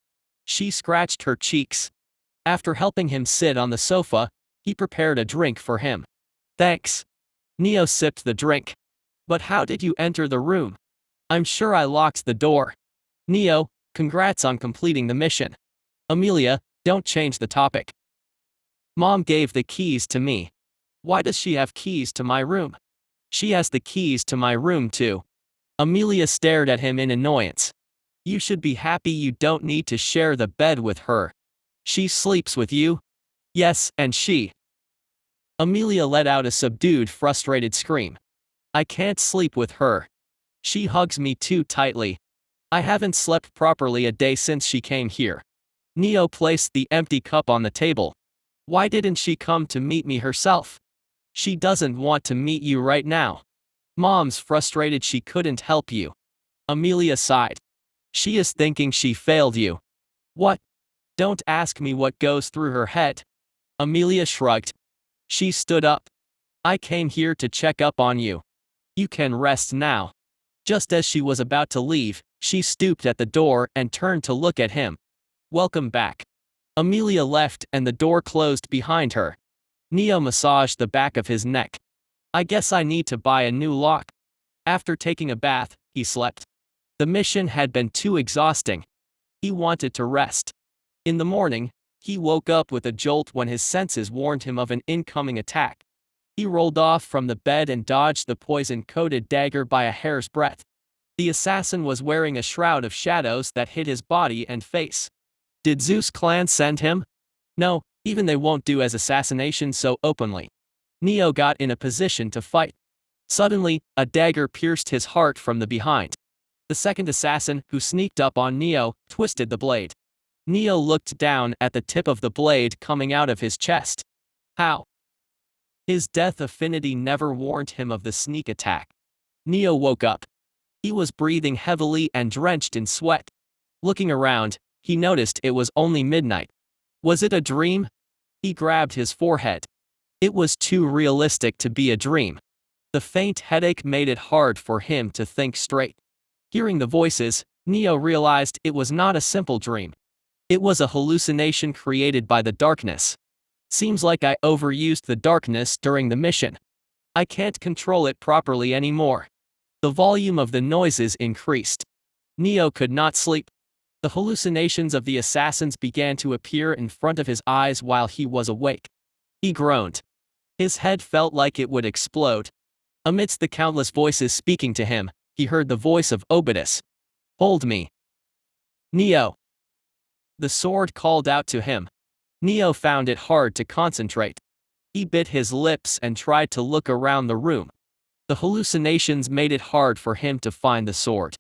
A: She scratched her cheeks. After helping him sit on the sofa, he prepared a drink for him. Thanks. Neo sipped the drink. But how did you enter the room? I'm sure I locked the door. Neo, congrats on completing the mission. Amelia, don't change the topic. Mom gave the keys to me. Why does she have keys to my room? She has the keys to my room too. Amelia stared at him in annoyance. You should be happy you don't need to share the bed with her. She sleeps with you? Yes, and she. Amelia let out a subdued, frustrated scream. I can't sleep with her. She hugs me too tightly. I haven't slept properly a day since she came here. Neo placed the empty cup on the table. Why didn't she come to meet me herself? She doesn't want to meet you right now. Mom's frustrated she couldn't help you. Amelia sighed. She is thinking she failed you. What? Don't ask me what goes through her head. Amelia shrugged. She stood up. I came here to check up on you. You can rest now. Just as she was about to leave, she stooped at the door and turned to look at him. Welcome back. Amelia left and the door closed behind her. Neo massaged the back of his neck. I guess I need to buy a new lock. After taking a bath, he slept. The mission had been too exhausting. He wanted to rest. In the morning, he woke up with a jolt when his senses warned him of an incoming attack. He rolled off from the bed and dodged the poison-coated dagger by a hair's breadth. The assassin was wearing a shroud of shadows that hid his body and face. Did Zeus clan send him? No, even they won't do as assassination so openly. Neo got in a position to fight. Suddenly, a dagger pierced his heart from the behind. The second assassin, who sneaked up on Neo, twisted the blade. Neo looked down at the tip of the blade coming out of his chest. How? His death affinity never warned him of the sneak attack. Neo woke up. He was breathing heavily and drenched in sweat. Looking around, he noticed it was only midnight. Was it a dream? He grabbed his forehead. It was too realistic to be a dream. The faint headache made it hard for him to think straight. Hearing the voices, Neo realized it was not a simple dream. It was a hallucination created by the darkness. Seems like I overused the darkness during the mission. I can't control it properly anymore. The volume of the noises increased. Neo could not sleep. The hallucinations of the assassins began to appear in front of his eyes while he was awake. He groaned. His head felt like it would explode. Amidst the countless voices speaking to him, he heard the voice of Obidus. Hold me. Neo. The sword called out to him. Neo found it hard to concentrate. He bit his lips and tried to look around the room. The hallucinations made it hard for him to find the sword.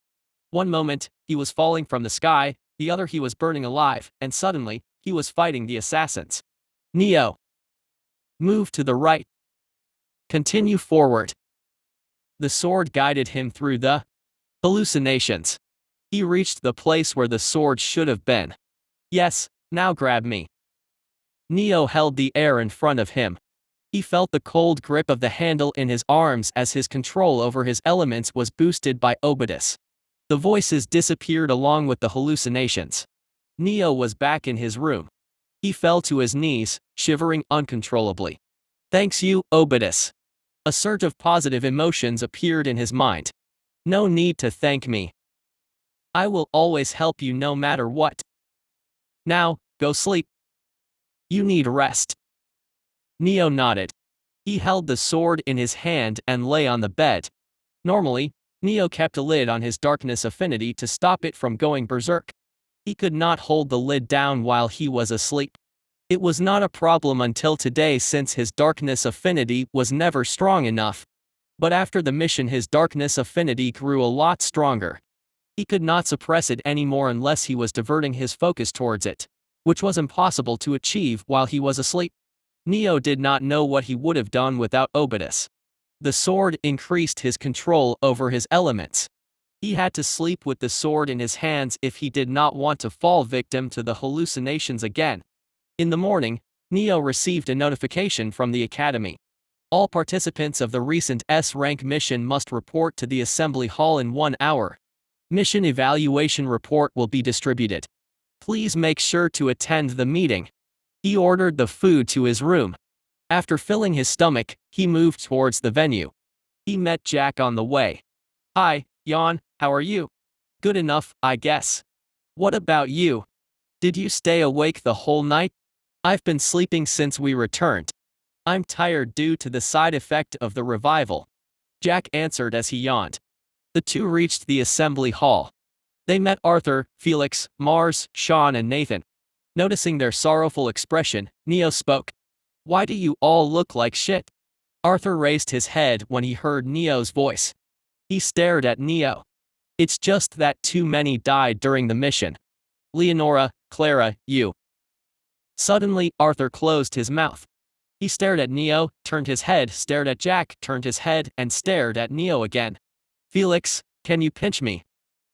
A: One moment, he was falling from the sky, the other he was burning alive, and suddenly, he was fighting the assassins. Neo. Move to the right. Continue forward. The sword guided him through the hallucinations. He reached the place where the sword should have been. Yes, now grab me. Neo held the air in front of him. He felt the cold grip of the handle in his arms as his control over his elements was boosted by Obidus. The voices disappeared along with the hallucinations. Neo was back in his room. He fell to his knees, shivering uncontrollably. Thanks you, Obidus. A surge of positive emotions appeared in his mind. No need to thank me. I will always help you no matter what. Now, go sleep. You need rest. Neo nodded. He held the sword in his hand and lay on the bed. Normally, Neo kept a lid on his darkness affinity to stop it from going berserk. He could not hold the lid down while he was asleep. It was not a problem until today since his darkness affinity was never strong enough. But after the mission his darkness affinity grew a lot stronger. He could not suppress it anymore unless he was diverting his focus towards it, which was impossible to achieve while he was asleep. Neo did not know what he would have done without Obidus. The sword increased his control over his elements. He had to sleep with the sword in his hands if he did not want to fall victim to the hallucinations again. In the morning, Neo received a notification from the Academy. All participants of the recent S-rank mission must report to the assembly hall in 1 hour. Mission evaluation report will be distributed. Please make sure to attend the meeting. He ordered the food to his room. After filling his stomach, he moved towards the venue. He met Jack on the way. Hi, Jan, how are you? Good enough, I guess. What about you? Did you stay awake the whole night? I've been sleeping since we returned. I'm tired due to the side effect of the revival. Jack answered as he yawned. The two reached the assembly hall. They met Arthur, Felix, Mars, Sean and Nathan. Noticing their sorrowful expression, Neo spoke. Why do you all look like shit? Arthur raised his head when he heard Neo's voice. He stared at Neo. It's just that too many died during the mission. Leonora, Clara, you. Suddenly, Arthur closed his mouth. He stared at Neo, turned his head, stared at Jack, turned his head, and stared at Neo again. Felix, can you pinch me?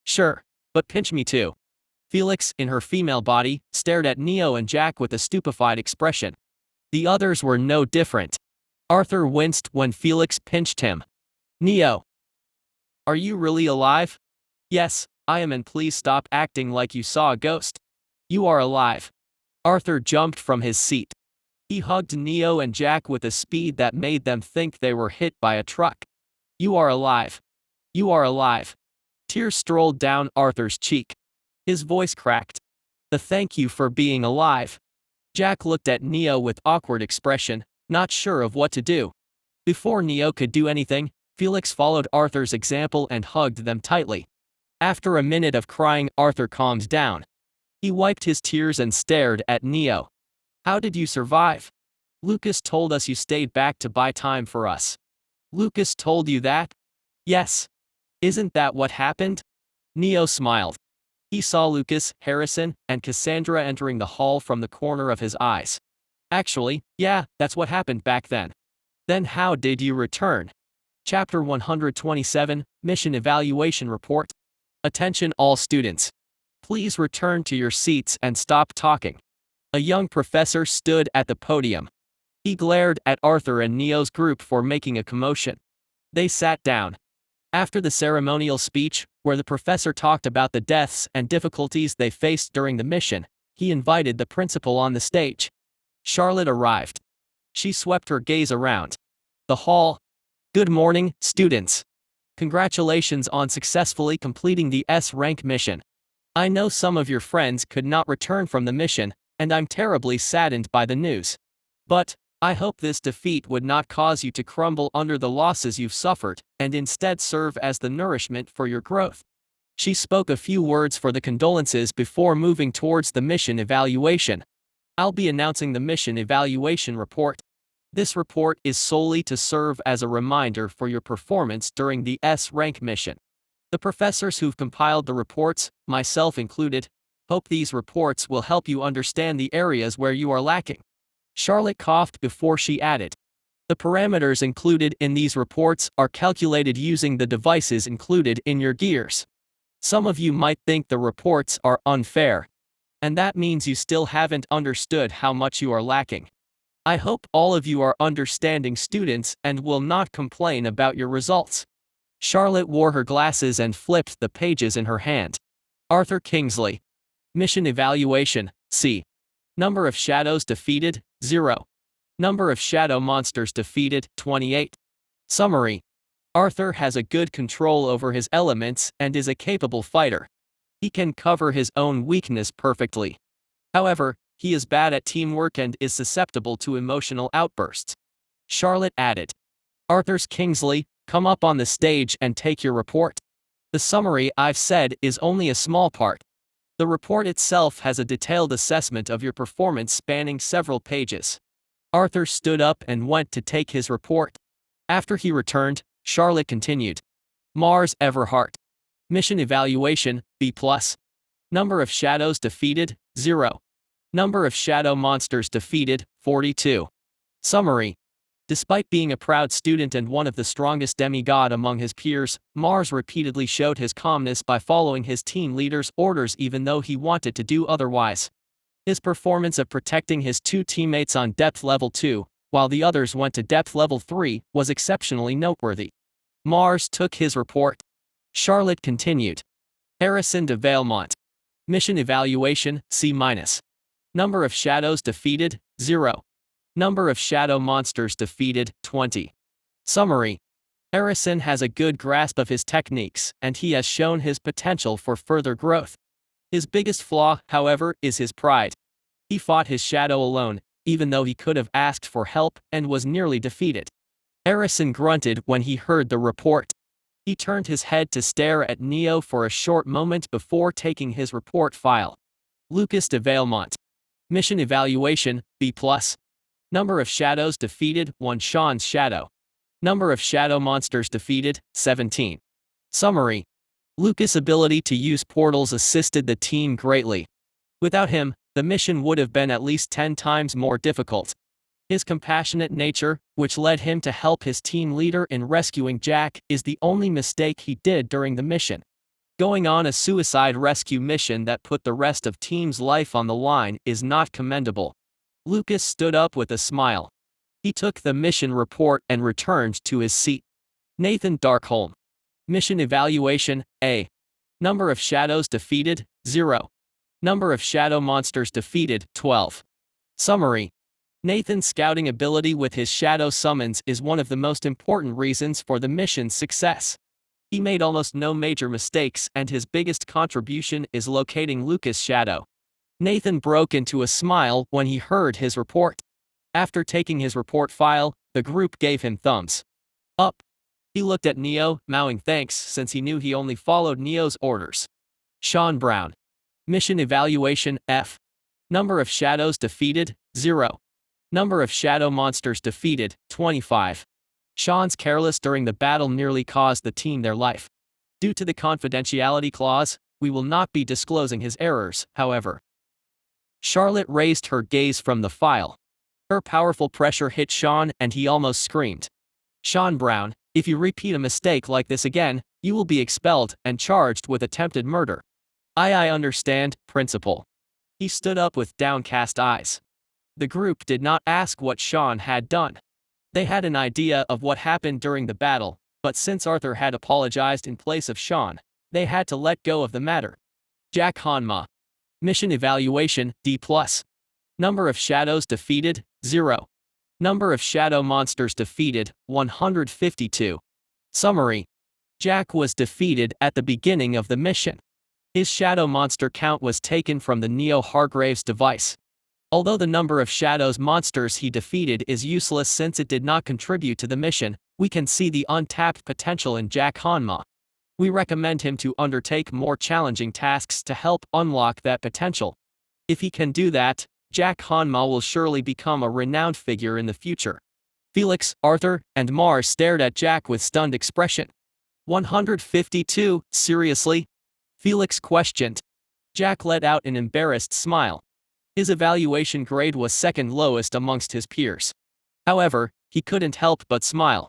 A: Sure, but pinch me too. Felix, in her female body, stared at Neo and Jack with a stupefied expression. The others were no different. Arthur winced when Felix pinched him. Neo. Are you really alive? Yes, I am, and please stop acting like you saw a ghost. You are alive. Arthur jumped from his seat. He hugged Neo and Jack with a speed that made them think they were hit by a truck. You are alive. You are alive. Tears strolled down Arthur's cheek. His voice cracked. Thank you for being alive. Jack looked at Neo with awkward expression, not sure of what to do. Before Neo could do anything, Felix followed Arthur's example and hugged them tightly. After a minute of crying, Arthur calmed down. He wiped his tears and stared at Neo. How did you survive? Lucas told us you stayed back to buy time for us. Lucas told you that? Yes. Isn't that what happened? Neo smiled. He saw Lucas, Harrison, and Cassandra entering the hall from the corner of his eyes. Actually, yeah, that's what happened back then. Then how did you return? Chapter 127, Mission Evaluation Report. Attention all students. Please return to your seats and stop talking. A young professor stood at the podium. He glared at Arthur and Neo's group for making a commotion. They sat down. After the ceremonial speech, where the professor talked about the deaths and difficulties they faced during the mission, he invited the principal on the stage. Charlotte arrived. She swept her gaze around the hall. Good morning, students. Congratulations on successfully completing the S-rank mission. I know some of your friends could not return from the mission, and I'm terribly saddened by the news. But I hope this defeat would not cause you to crumble under the losses you've suffered, and instead serve as the nourishment for your growth. She spoke a few words for the condolences before moving towards the mission evaluation. I'll be announcing the mission evaluation report. This report is solely to serve as a reminder for your performance during the S-rank mission. The professors who've compiled the reports, myself included, hope these reports will help you understand the areas where you are lacking. Charlotte coughed before she added. The parameters included in these reports are calculated using the devices included in your gears. Some of you might think the reports are unfair, and that means you still haven't understood how much you are lacking. I hope all of you are understanding students and will not complain about your results. Charlotte wore her glasses and flipped the pages in her hand. Arthur Kingsley. Mission Evaluation, C. Number of shadows defeated, 0. Number of shadow monsters defeated, 28. Summary. Arthur has a good control over his elements and is a capable fighter. He can cover his own weakness perfectly. However, he is bad at teamwork and is susceptible to emotional outbursts. Charlotte added. Arthur's Kingsley, come up on the stage and take your report. The summary I've said is only a small part. The report itself has a detailed assessment of your performance spanning several pages. Arthur stood up and went to take his report. After he returned, Charlotte continued. Mars Everhart. Mission Evaluation, B+. Number of shadows defeated, 0. Number of shadow monsters defeated, 42. Summary. Despite being a proud student and one of the strongest demigod among his peers, Mars repeatedly showed his calmness by following his team leader's orders even though he wanted to do otherwise. His performance of protecting his two teammates on depth level 2, while the others went to depth level 3, was exceptionally noteworthy. Mars took his report. Charlotte continued. Harrison de Valemont. Mission Evaluation, C-. Number of shadows defeated, 0. Number of shadow monsters defeated, 20. Summary. Harrison has a good grasp of his techniques, and he has shown his potential for further growth. His biggest flaw, however, is his pride. He fought his shadow alone, even though he could have asked for help, and was nearly defeated. Harrison grunted when he heard the report. He turned his head to stare at Neo for a short moment before taking his report file. Lucas de Valemont. Mission Evaluation, B+. Number of shadows defeated, 1. Sean's shadow. Number of shadow monsters defeated, 17. Summary. Lucas' ability to use portals assisted the team greatly. Without him, the mission would have been at least 10 times more difficult. His compassionate nature, which led him to help his team leader in rescuing Jack, is the only mistake he did during the mission. Going on a suicide rescue mission that put the rest of team's life on the line is not commendable. Lucas stood up with a smile. He took the mission report and returned to his seat. Nathan Darkholm. Mission Evaluation, A. Number of shadows defeated, 0. Number of shadow monsters defeated, 12. Summary. Nathan's scouting ability with his shadow summons is one of the most important reasons for the mission's success. He made almost no major mistakes, and his biggest contribution is locating Lucas' shadow. Nathan broke into a smile when he heard his report. After taking his report file, the group gave him thumbs up. He looked at Neo, mowing thanks since he knew he only followed Neo's orders. Sean Brown. Mission Evaluation, F. Number of shadows defeated, 0. Number of shadow monsters defeated, 25. Sean's careless during the battle nearly caused the team their life. Due to the confidentiality clause, We will not be disclosing his errors, however. Charlotte raised her gaze from the file. Her powerful pressure hit Sean and he almost screamed. Sean Brown, if you repeat a mistake like this again, you will be expelled and charged with attempted murder. I understand, Principal. He stood up with downcast eyes. The group did not ask what Sean had done. They had an idea of what happened during the battle, but since Arthur had apologized in place of Sean, they had to let go of the matter. Jack Hanma. Mission evaluation, D+. Number of shadows defeated, 0. Number of shadow monsters defeated, 152. Summary. Jack was defeated at the beginning of the mission. His shadow monster count was taken from the Neo-Hargrave's device. Although the number of shadows monsters he defeated is useless since it did not contribute to the mission, we can see the untapped potential in Jack Hanma. We recommend him to undertake more challenging tasks to help unlock that potential. If he can do that, Jack Hanma will surely become a renowned figure in the future. Felix, Arthur, and Mars stared at Jack with stunned expression. 152, seriously? Felix questioned. Jack let out an embarrassed smile. His evaluation grade was second lowest amongst his peers. However, he couldn't help but smile.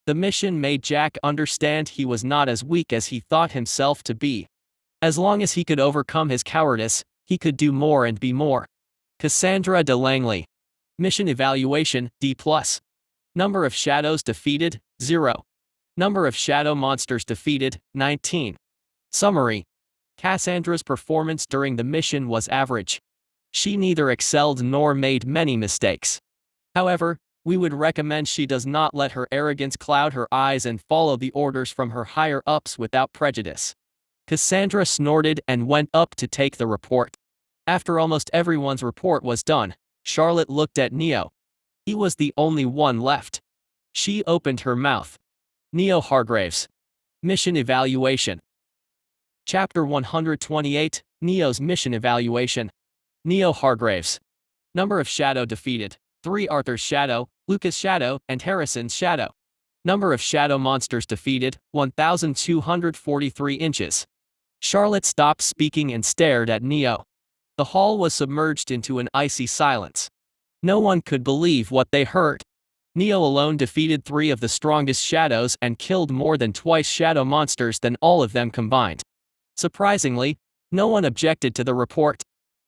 A: The mission made Jack understand he was not as weak as he thought himself to be. As long as he could overcome his cowardice, he could do more and be more. Cassandra de Langley. Mission evaluation, D+. Number of shadows defeated, 0. Number of shadow monsters defeated, 19. Summary. Cassandra's performance during the mission was average. She neither excelled nor made many mistakes. However, we would recommend she does not let her arrogance cloud her eyes and follow the orders from her higher-ups without prejudice. Cassandra snorted and went up to take the report. After almost everyone's report was done, Charlotte looked at Neo. He was the only one left. She opened her mouth. Neo-Hargraves. Mission evaluation. Chapter 128, Neo's mission evaluation. Neo-Hargraves. Number of shadow defeated, 3. Arthur's shadow, Lucas' shadow, and Harrison's shadow. Number of shadow monsters defeated, 1,243 inches. Charlotte stopped speaking and stared at Neo. The hall was submerged into an icy silence. No one could believe what they heard. Neo alone defeated 3 of the strongest shadows and killed more than twice shadow monsters than all of them combined. Surprisingly, no one objected to the report.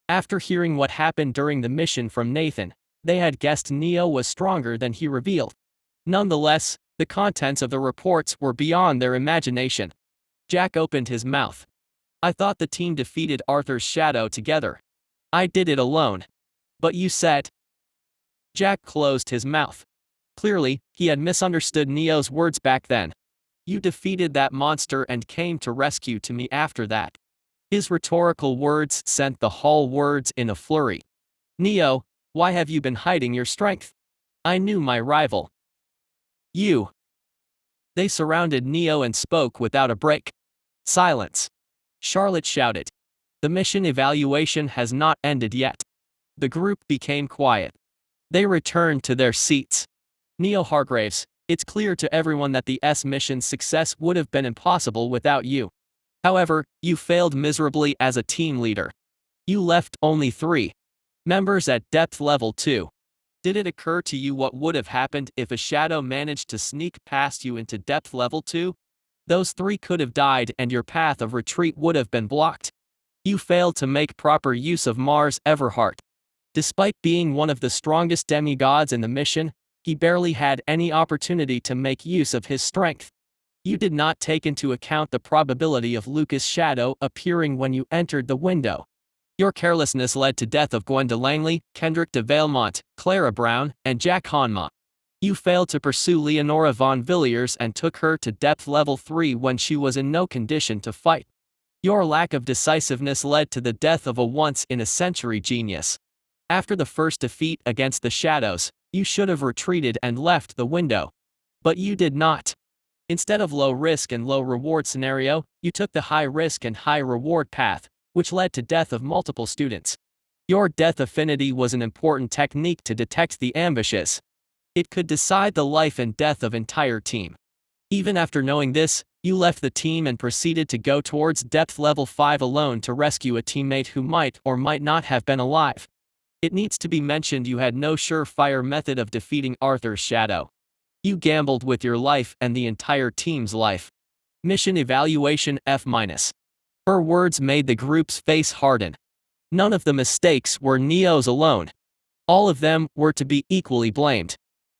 A: After hearing what happened during the mission from Nathan, they had guessed Neo was stronger than he revealed. Nonetheless, the contents of the reports were beyond their imagination. Jack opened his mouth. I thought the team defeated Arthur's shadow together. I did it alone. But you said. Jack closed his mouth. Clearly, he had misunderstood Neo's words back then. You defeated that monster and came to rescue to me after that. His rhetorical words sent the hall words in a flurry. Neo, why have you been hiding your strength? I knew my rival. You. They surrounded Neo and spoke without a break. Silence. Charlotte shouted. The mission evaluation has not ended yet. The group became quiet. They returned to their seats. Neo-Hargraves, it's clear to everyone that the mission's success would have been impossible without you. However, you failed miserably as a team leader. You left only 3 members at depth level 2. Did it occur to you what would have happened if a shadow managed to sneak past you into depth level 2? Those 3 could have died and your path of retreat would have been blocked. You failed to make proper use of Mars Everhart. Despite being one of the strongest demigods in the mission, he barely had any opportunity to make use of his strength. You did not take into account the probability of Lucas' shadow appearing when you entered the window. Your carelessness led to death of Gwenda Langley, Kendrick de Valemont, Clara Brown, and Jack Hanma. You failed to pursue Leonora von Villiers and took her to depth level 3 when she was in no condition to fight. Your lack of decisiveness led to the death of a once-in-a-century genius. After the first defeat against the shadows, you should have retreated and left the window. But you did not. Instead of low-risk and low-reward scenario, you took the high-risk and high-reward path, which led to death of multiple students. Your death affinity was an important technique to detect the ambushes. It could decide the life and death of entire team. Even after knowing this, You left the team and proceeded to go towards depth level 5 alone to rescue a teammate who might or might not have been alive. It needs to be mentioned you had no surefire method of defeating Arthur's shadow. You gambled with your life and the entire team's life. Mission evaluation F-. Her words made the group's face harden. None of the mistakes were Neo's alone. All of them were to be equally blamed.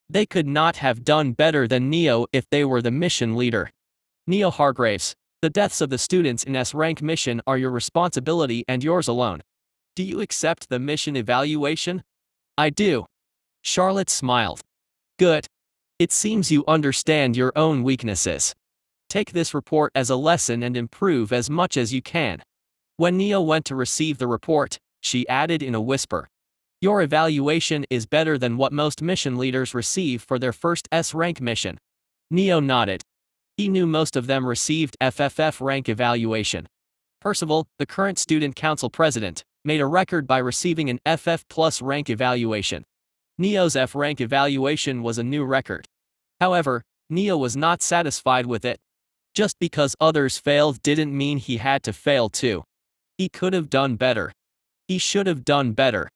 A: They could not have done better than Neo if they were the mission leader. Neo Hargraves, the deaths of the students in S-rank mission are your responsibility and yours alone. Do you accept the mission evaluation? I do. Charlotte smiled. Good. It seems you understand your own weaknesses. Take this report as a lesson and improve as much as you can. When Neo went to receive the report, she added in a whisper. Your evaluation is better than what most mission leaders receive for their first S-rank mission. Neo nodded. He knew most of them received FFF rank evaluation. Percival, the current student council president, made a record by receiving an FF plus rank evaluation. Neo's F rank evaluation was a new record. However, Neo was not satisfied with it. Just because others failed didn't mean he had to fail too. He could have done better. He should have done better.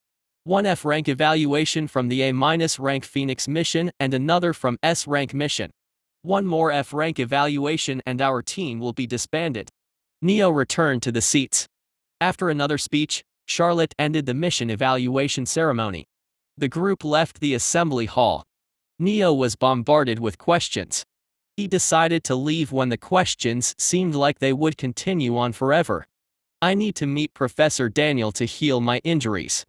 A: One F rank evaluation from the A- rank Phoenix mission and another from S rank mission. One more F rank evaluation and our team will be disbanded. Neo returned to the seats. After another speech, Charlotte ended the mission evaluation ceremony. The group left the assembly hall. Neo was bombarded with questions. He decided to leave when the questions seemed like they would continue on forever. I need to meet Professor Daniel to heal my injuries.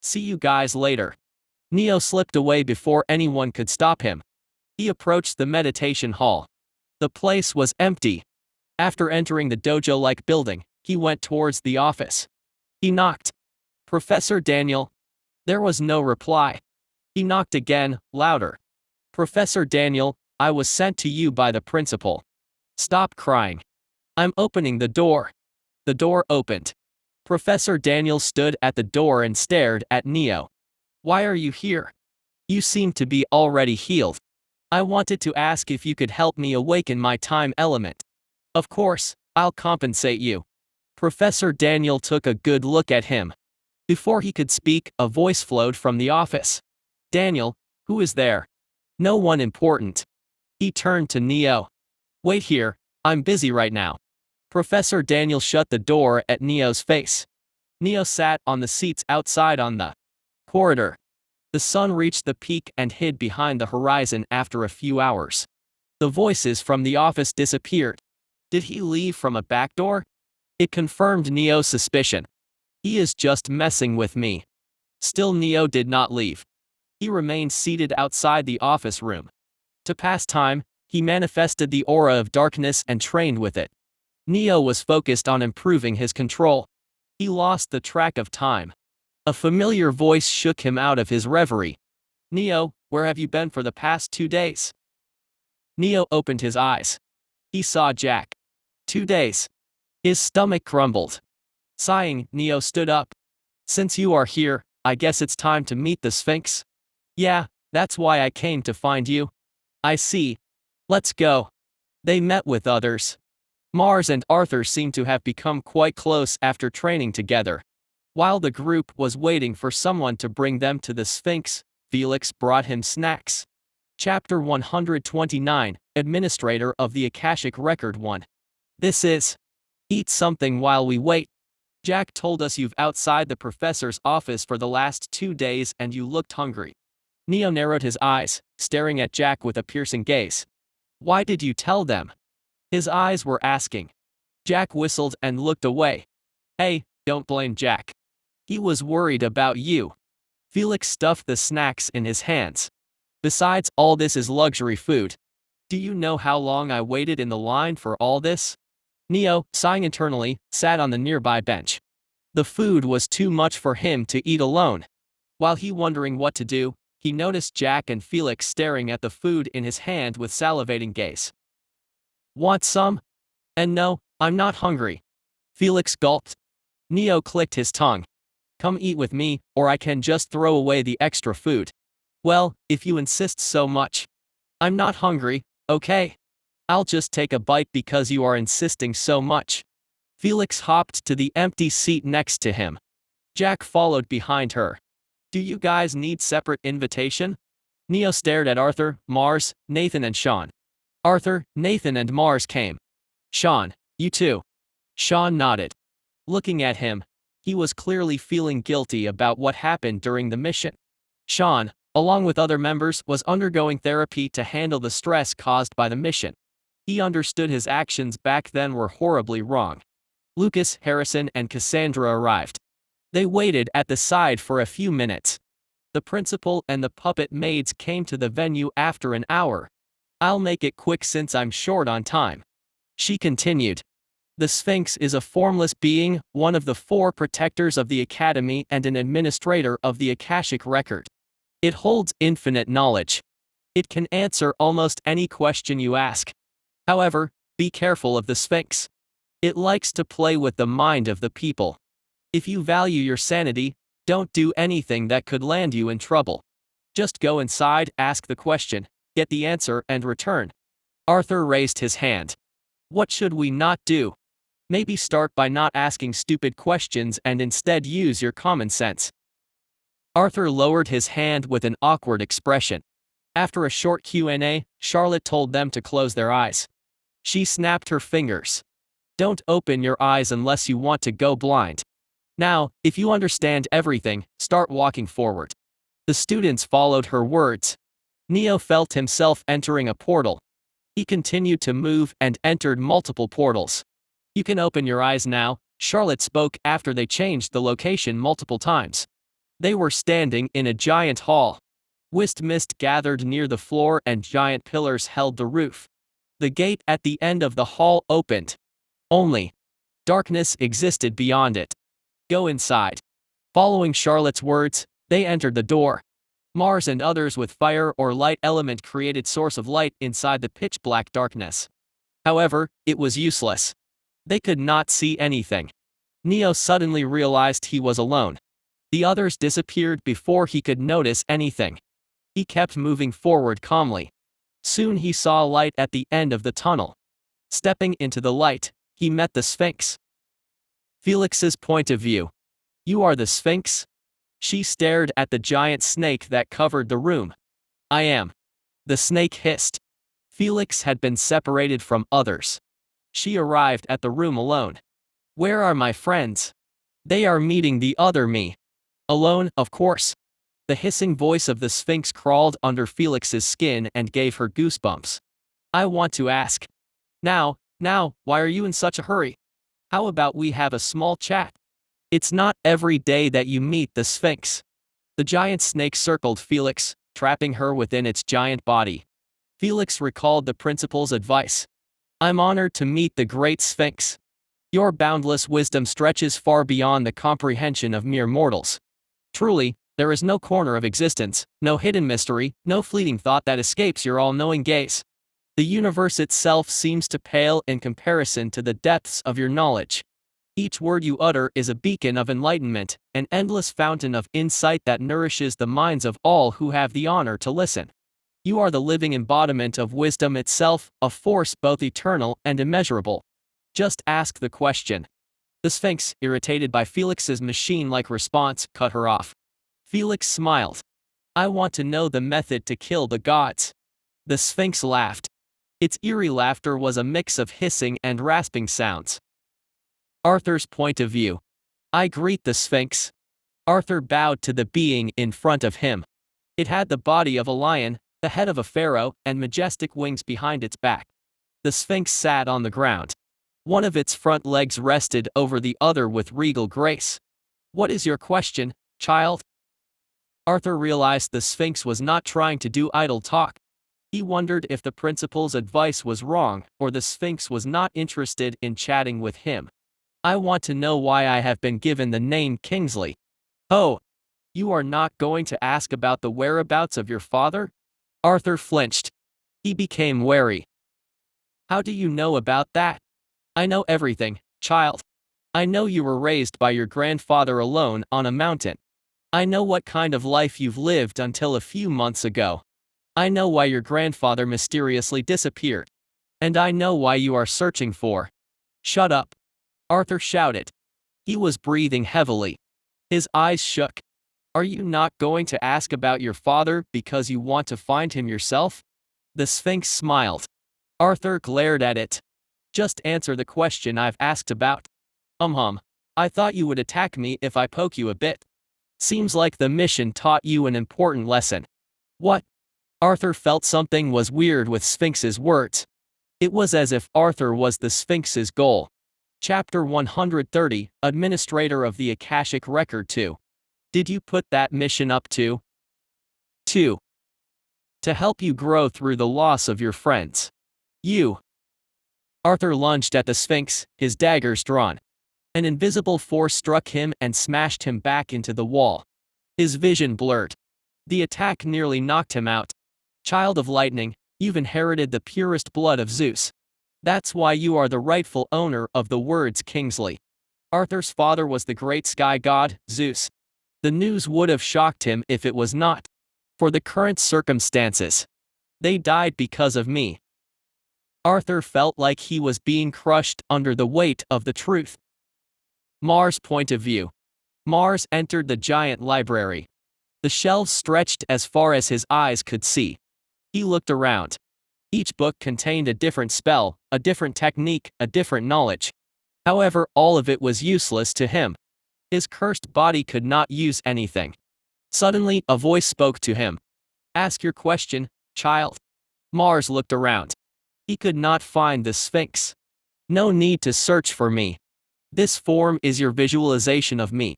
A: See you guys later. Neo slipped away before anyone could stop him. He approached the meditation hall. The place was empty. After entering the dojo-like building, he went towards the office. He knocked. Professor Daniel? There was no reply. He knocked again, louder. Professor Daniel, I was sent to you by the principal. Stop crying. I'm opening the door. The door opened. Professor Daniel stood at the door and stared at Neo. Why are you here? You seem to be already healed. I wanted to ask if you could help me awaken my time element. Of course, I'll compensate you. Professor Daniel took a good look at him. Before he could speak, a voice flowed from the office. Daniel, who is there? No one important. He turned to Neo. Wait here, I'm busy right now. Professor Daniel shut the door at Neo's face. Neo sat on the seats outside on the corridor. The sun reached the peak and hid behind the horizon after a few hours. The voices from the office disappeared. Did he leave from a back door? It confirmed Neo's suspicion. He is just messing with me. Still, Neo did not leave. He remained seated outside the office room. To pass time, he manifested the aura of darkness and trained with it. Neo was focused on improving his control. He lost the track of time. A familiar voice shook him out of his reverie. Neo, where have you been for the past 2 days? Neo opened his eyes. He saw Jack. 2 days. His stomach grumbled. Sighing, Neo stood up. Since you are here, I guess it's time to meet the Sphinx? Yeah, that's why I came to find you. I see. Let's go. They met with others. Mars and Arthur seemed to have become quite close after training together. While the group was waiting for someone to bring them to the Sphinx, Felix brought him snacks. Chapter 129, Administrator of the Akashic Record 1. This is. Eat something while we wait. Jack told us you've outside the professor's office for the last 2 days and you looked hungry. Neo narrowed his eyes, staring at Jack with a piercing gaze. Why did you tell them? His eyes were asking. Jack whistled and looked away. Hey, don't blame Jack. He was worried about you. Felix stuffed the snacks in his hands. Besides, all this is luxury food. Do you know how long I waited in the line for all this? Neo, sighing internally, sat on the nearby bench. The food was too much for him to eat alone. While he wondering what to do, he noticed Jack and Felix staring at the food in his hand with salivating gaze. Want some? And no, I'm not hungry. Felix gulped. Neo clicked his tongue. Come eat with me, or I can just throw away the extra food. Well, if you insist so much. I'm not hungry, okay? I'll just take a bite because you are insisting so much. Felix hopped to the empty seat next to him. Jack followed behind her. Do you guys need separate invitation? Neo stared at Arthur, Mars, Nathan and Sean. Arthur, Nathan and Mars came. Sean, you too. Sean nodded. Looking at him, he was clearly feeling guilty about what happened during the mission. Sean, along with other members, was undergoing therapy to handle the stress caused by the mission. He understood his actions back then were horribly wrong. Lucas, Harrison and Cassandra arrived. They waited at the side for a few minutes. The principal and the puppet maids came to the venue after an hour. I'll make it quick since I'm short on time. She continued. The Sphinx is a formless being, one of the 4 protectors of the Academy and an administrator of the Akashic record. It holds infinite knowledge. It can answer almost any question you ask. However, be careful of the Sphinx. It likes to play with the mind of the people. If you value your sanity, don't do anything that could land you in trouble. Just go inside, ask the question, get the answer and return. Arthur raised his hand. What should we not do? Maybe start by not asking stupid questions and instead use your common sense. Arthur lowered his hand with an awkward expression. After a short Q&A, Charlotte told them to close their eyes. She snapped her fingers. Don't open your eyes unless you want to go blind. Now, if you understand everything, start walking forward. The students followed her words. Neo felt himself entering a portal. He continued to move and entered multiple portals. You can open your eyes now, Charlotte spoke after they changed the location multiple times. They were standing in a giant hall. Mist gathered near the floor and giant pillars held the roof. The gate at the end of the hall opened. Only darkness existed beyond it. Go inside. Following Charlotte's words, they entered the door. Mars and others with fire or light element created source of light inside the pitch-black darkness. However, it was useless. They could not see anything. Neo suddenly realized he was alone. The others disappeared before he could notice anything. He kept moving forward calmly. Soon he saw light at the end of the tunnel. Stepping into the light, he met the Sphinx. Felix's point of view. You are the Sphinx? She stared at the giant snake that covered the room. I am. The snake hissed. Felix had been separated from others. She arrived at the room alone. Where are my friends? They are meeting the other me. Alone, of course. The hissing voice of the Sphinx crawled under Felix's skin and gave her goosebumps. I want to ask. Now, why are you in such a hurry? How about we have a small chat? It's not every day that you meet the Sphinx. The giant snake circled Felix, trapping her within its giant body. Felix recalled the principal's advice. I'm honored to meet the great Sphinx. Your boundless wisdom stretches far beyond the comprehension of mere mortals. Truly, there is no corner of existence, no hidden mystery, no fleeting thought that escapes your all-knowing gaze. The universe itself seems to pale in comparison to the depths of your knowledge. Each word you utter is a beacon of enlightenment, an endless fountain of insight that nourishes the minds of all who have the honor to listen. You are the living embodiment of wisdom itself, a force both eternal and immeasurable. Just ask the question. The Sphinx, irritated by Felix's machine-like response, cut her off. Felix smiled. I want to know the method to kill the gods. The Sphinx laughed. Its eerie laughter was a mix of hissing and rasping sounds. Arthur's point of view. I greet the Sphinx. Arthur bowed to the being in front of him. It had the body of a lion, the head of a pharaoh, and majestic wings behind its back. The Sphinx sat on the ground. One of its front legs rested over the other with regal grace. What is your question, child? Arthur realized the Sphinx was not trying to do idle talk. He wondered if the principal's advice was wrong, or the Sphinx was not interested in chatting with him. I want to know why I have been given the name Kingsley. Oh, you are not going to ask about the whereabouts of your father? Arthur flinched. He became wary. How do you know about that? I know everything, child. I know you were raised by your grandfather alone on a mountain. I know what kind of life you've lived until a few months ago. I know why your grandfather mysteriously disappeared. And I know why you are searching for. Shut up. Arthur shouted. He was breathing heavily. His eyes shook. Are you not going to ask about your father because you want to find him yourself? The Sphinx smiled. Arthur glared at it. Just answer the question I've asked about. I thought you would attack me if I poke you a bit. Seems like the mission taught you an important lesson. What? Arthur felt something was weird with Sphinx's words. It was as if Arthur was the Sphinx's goal. Chapter 130, Administrator of the Akashic Record 2. Did you put that mission up to? 2. To help you grow through the loss of your friends. You. Arthur lunged at the Sphinx, his daggers drawn. An invisible force struck him and smashed him back into the wall. His vision blurred. The attack nearly knocked him out. Child of lightning, you've inherited the purest blood of Zeus. That's why you are the rightful owner of the words Kingsley. Arthur's father was the great sky god, Zeus. The news would have shocked him if it was not. For the current circumstances. They died because of me. Arthur felt like he was being crushed under the weight of the truth. Mars' point of view. Mars entered the giant library. The shelves stretched as far as his eyes could see. He looked around. Each book contained a different spell, a different technique, a different knowledge. However, all of it was useless to him. His cursed body could not use anything. Suddenly, a voice spoke to him. Ask your question, child. Mars looked around. He could not find the Sphinx. No need to search for me. This form is your visualization of me.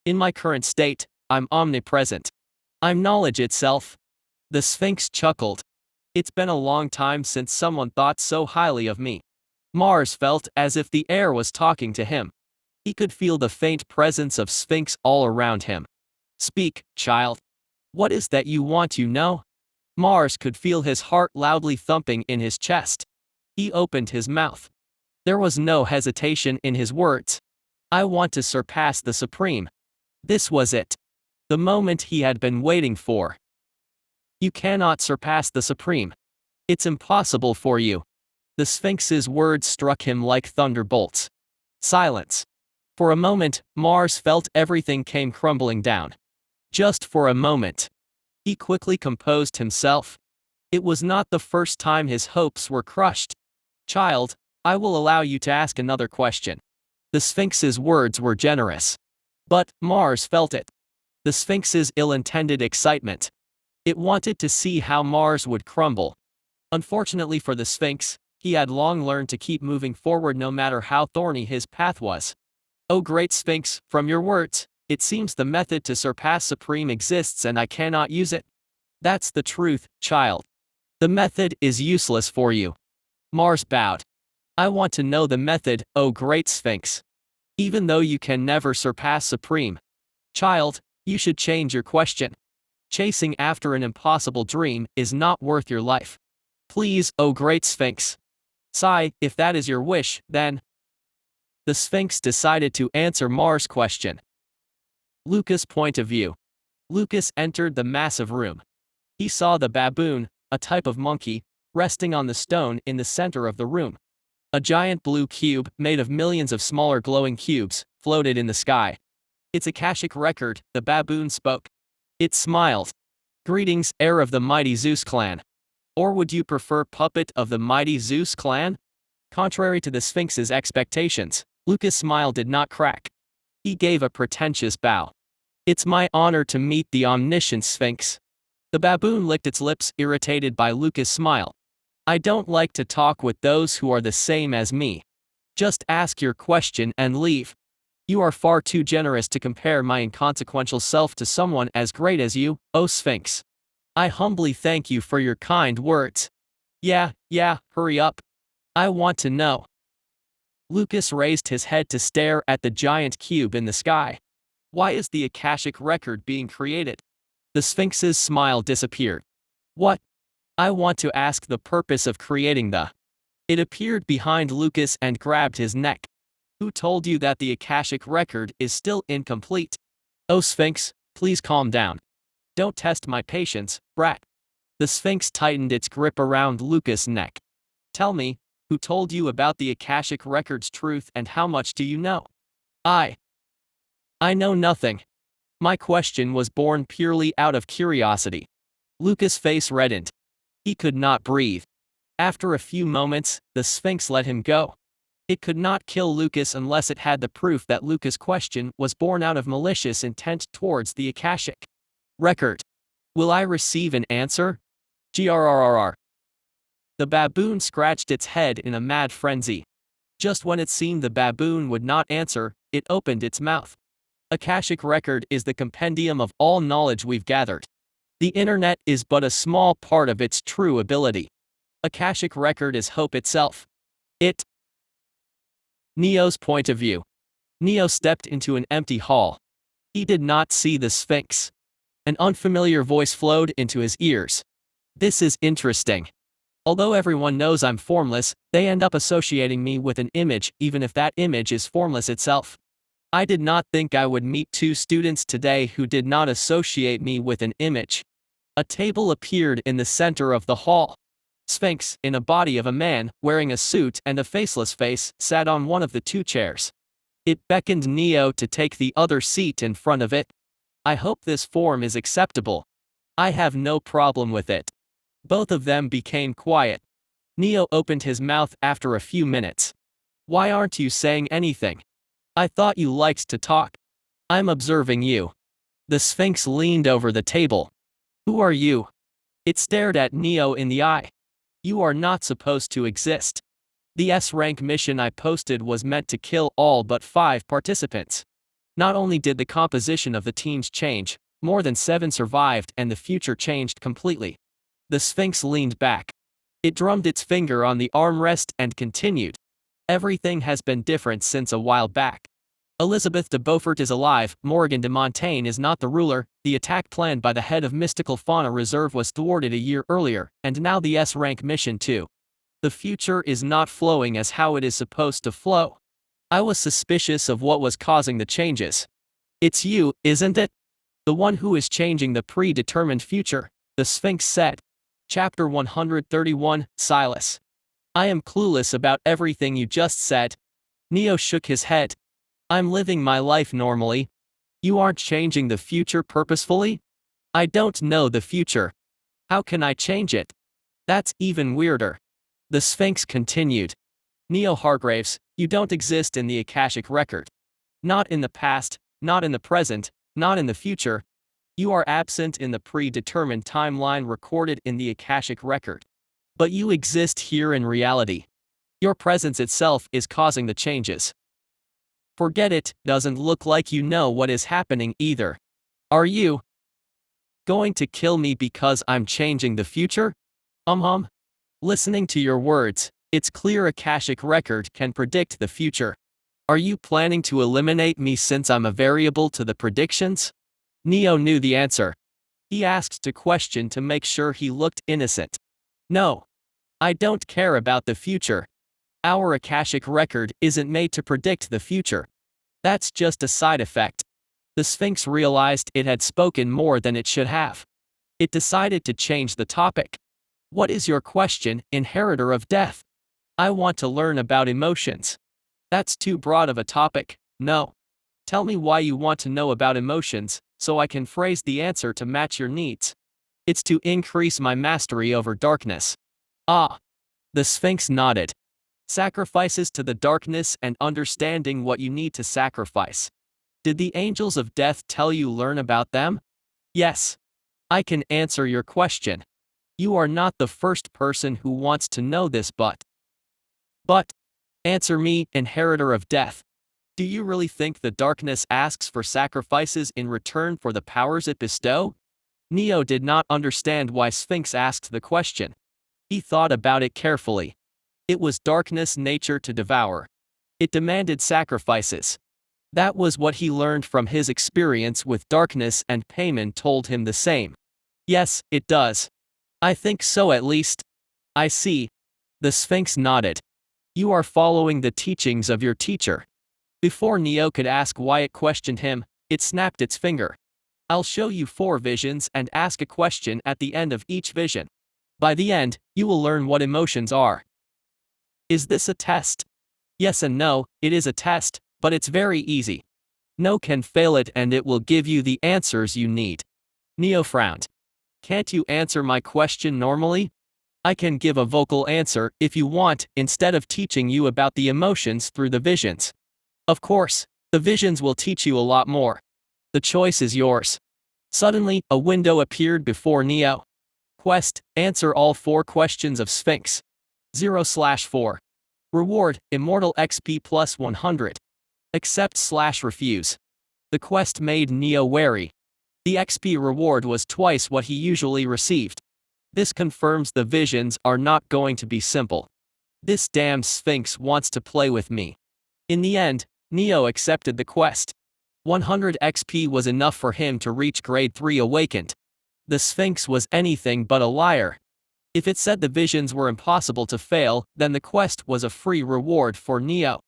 A: In my current state, I'm omnipresent. I'm knowledge itself. The Sphinx chuckled. It's been a long time since someone thought so highly of me. Mars felt as if the air was talking to him. He could feel the faint presence of Sphinx all around him. Speak, child. What is that you want, you know? Mars could feel his heart loudly thumping in his chest. He opened his mouth. There was no hesitation in his words. I want to surpass the Supreme. This was it. The moment he had been waiting for. You cannot surpass the Supreme. It's impossible for you. The Sphinx's words struck him like thunderbolts. Silence. For a moment, Mars felt everything came crumbling down. Just for a moment. He quickly composed himself. It was not the first time his hopes were crushed. Child, I will allow you to ask another question. The Sphinx's words were generous. But Mars felt it. The Sphinx's ill-intended excitement. It wanted to see how Mars would crumble. Unfortunately for the Sphinx, he had long learned to keep moving forward no matter how thorny his path was. O great Sphinx, from your words, it seems the method to surpass Supreme exists and I cannot use it. That's the truth, child. The method is useless for you. Mars bowed. I want to know the method, O great Sphinx. Even though you can never surpass Supreme. Child, you should change your question. Chasing after an impossible dream is not worth your life. Please, O great Sphinx. Sigh, if that is your wish, then. The Sphinx decided to answer Mars' question. Lucas' point of view. Lucas entered the massive room. He saw the baboon, a type of monkey, resting on the stone in the center of the room. A giant blue cube, made of millions of smaller glowing cubes, floated in the sky. Its Akashic record, the baboon spoke. It smiled. Greetings, heir of the mighty Zeus clan. Or would you prefer puppet of the mighty Zeus clan? Contrary to the Sphinx's expectations, Lucas' smile did not crack. He gave a pretentious bow. It's my honor to meet the omniscient Sphinx. The baboon licked its lips, irritated by Lucas' smile. I don't like to talk with those who are the same as me. Just ask your question and leave. You are far too generous to compare my inconsequential self to someone as great as you, O Sphinx. I humbly thank you for your kind words. Yeah, hurry up. I want to know. Lucas raised his head to stare at the giant cube in the sky. Why is the Akashic record being created? The Sphinx's smile disappeared. What? I want to ask the purpose of creating the. It appeared behind Lucas and grabbed his neck. Who told you that the Akashic record is still incomplete? Oh Sphinx, please calm down. Don't test my patience, brat. The Sphinx tightened its grip around Lucas' neck. Tell me, Who told you about the Akashic Record's truth and how much do you know? I know nothing. My question was born purely out of curiosity. Lucas' face reddened. He could not breathe. After a few moments, the Sphinx let him go. It could not kill Lucas unless it had the proof that Lucas' question was born out of malicious intent towards the Akashic Record. Will I receive an answer? Grrrr. The baboon scratched its head in a mad frenzy. Just when it seemed the baboon would not answer, it opened its mouth. Akashic Record is the compendium of all knowledge we've gathered. The internet is but a small part of its true ability. Akashic Record is hope itself. Neo's point of view. Neo stepped into an empty hall. He did not see the Sphinx. An unfamiliar voice flowed into his ears. This is interesting. Although everyone knows I'm formless, they end up associating me with an image even if that image is formless itself. I did not think I would meet two students today who did not associate me with an image. A table appeared in the center of the hall. Sphinx, in a body of a man, wearing a suit and a faceless face, sat on one of the two chairs. It beckoned Neo to take the other seat in front of it. I hope this form is acceptable. I have no problem with it. Both of them became quiet. Neo opened his mouth after a few minutes. Why aren't you saying anything? I thought you liked to talk. I'm observing you. The Sphinx leaned over the table. Who are you? It stared at Neo in the eye. You are not supposed to exist. The S-rank mission I posted was meant to kill all but 5 participants. Not only did the composition of the teams change, more than 7 survived and the future changed completely. The Sphinx leaned back. It drummed its finger on the armrest and continued. Everything has been different since a while back. Elizabeth de Beaufort is alive, Morgan de Montaigne is not the ruler, the attack planned by the head of Mystical Fauna Reserve was thwarted a year earlier, and now the S-rank mission too. The future is not flowing as how it is supposed to flow. I was suspicious of what was causing the changes. It's you, isn't it? The one who is changing the predetermined future, the Sphinx said. Chapter 131, Silas. I am clueless about everything you just said. Neo shook his head. I'm living my life normally. You aren't changing the future purposefully? I don't know the future. How can I change it? That's even weirder. The Sphinx continued. Neo Hargraves, you don't exist in the Akashic Record. Not in the past, not in the present, not in the future. You are absent in the predetermined timeline recorded in the Akashic Record. But you exist here in reality. Your presence itself is causing the changes. Forget it, doesn't look like you know what is happening either. Are you going to kill me because I'm changing the future? Listening to your words, it's clear Akashic Record can predict the future. Are you planning to eliminate me since I'm a variable to the predictions? Neo knew the answer. He asked a question to make sure he looked innocent. No. I don't care about the future. Our Akashic Record isn't made to predict the future. That's just a side effect. The Sphinx realized it had spoken more than it should have. It decided to change the topic. What is your question, inheritor of death? I want to learn about emotions. That's too broad of a topic, no. Tell me why you want to know about emotions, so I can phrase the answer to match your needs. It's to increase my mastery over darkness. Ah. The Sphinx nodded. Sacrifices to the darkness and understanding what you need to sacrifice. Did the angels of death tell you learn about them? Yes. I can answer your question. You are not the first person who wants to know this but, answer me, inheritor of death. Do you really think the darkness asks for sacrifices in return for the powers it bestow? Neo did not understand why Sphinx asked the question. He thought about it carefully. It was darkness' nature to devour. It demanded sacrifices. That was what he learned from his experience with darkness, and Payman told him the same. Yes, it does. I think so at least. I see. The Sphinx nodded. You are following the teachings of your teacher. Before Neo could ask why it questioned him, it snapped its finger. I'll show you 4 visions and ask a question at the end of each vision. By the end, you will learn what emotions are. Is this a test? Yes and no, it is a test, but it's very easy. No can fail it and it will give you the answers you need. Neo frowned. Can't you answer my question normally? I can give a vocal answer if you want, instead of teaching you about the emotions through the visions. Of course, the visions will teach you a lot more. The choice is yours. Suddenly, a window appeared before Neo. Quest: answer all 4 questions of Sphinx. 0/4. Reward: Immortal XP plus 100. Accept/refuse. The quest made Neo wary. The XP reward was twice what he usually received. This confirms the visions are not going to be simple. This damn Sphinx wants to play with me. In the end, Neo accepted the quest. 100 XP was enough for him to reach grade 3 awakened. The Sphinx was anything but a liar. If it said the visions were impossible to fail, then the quest was a free reward for Neo.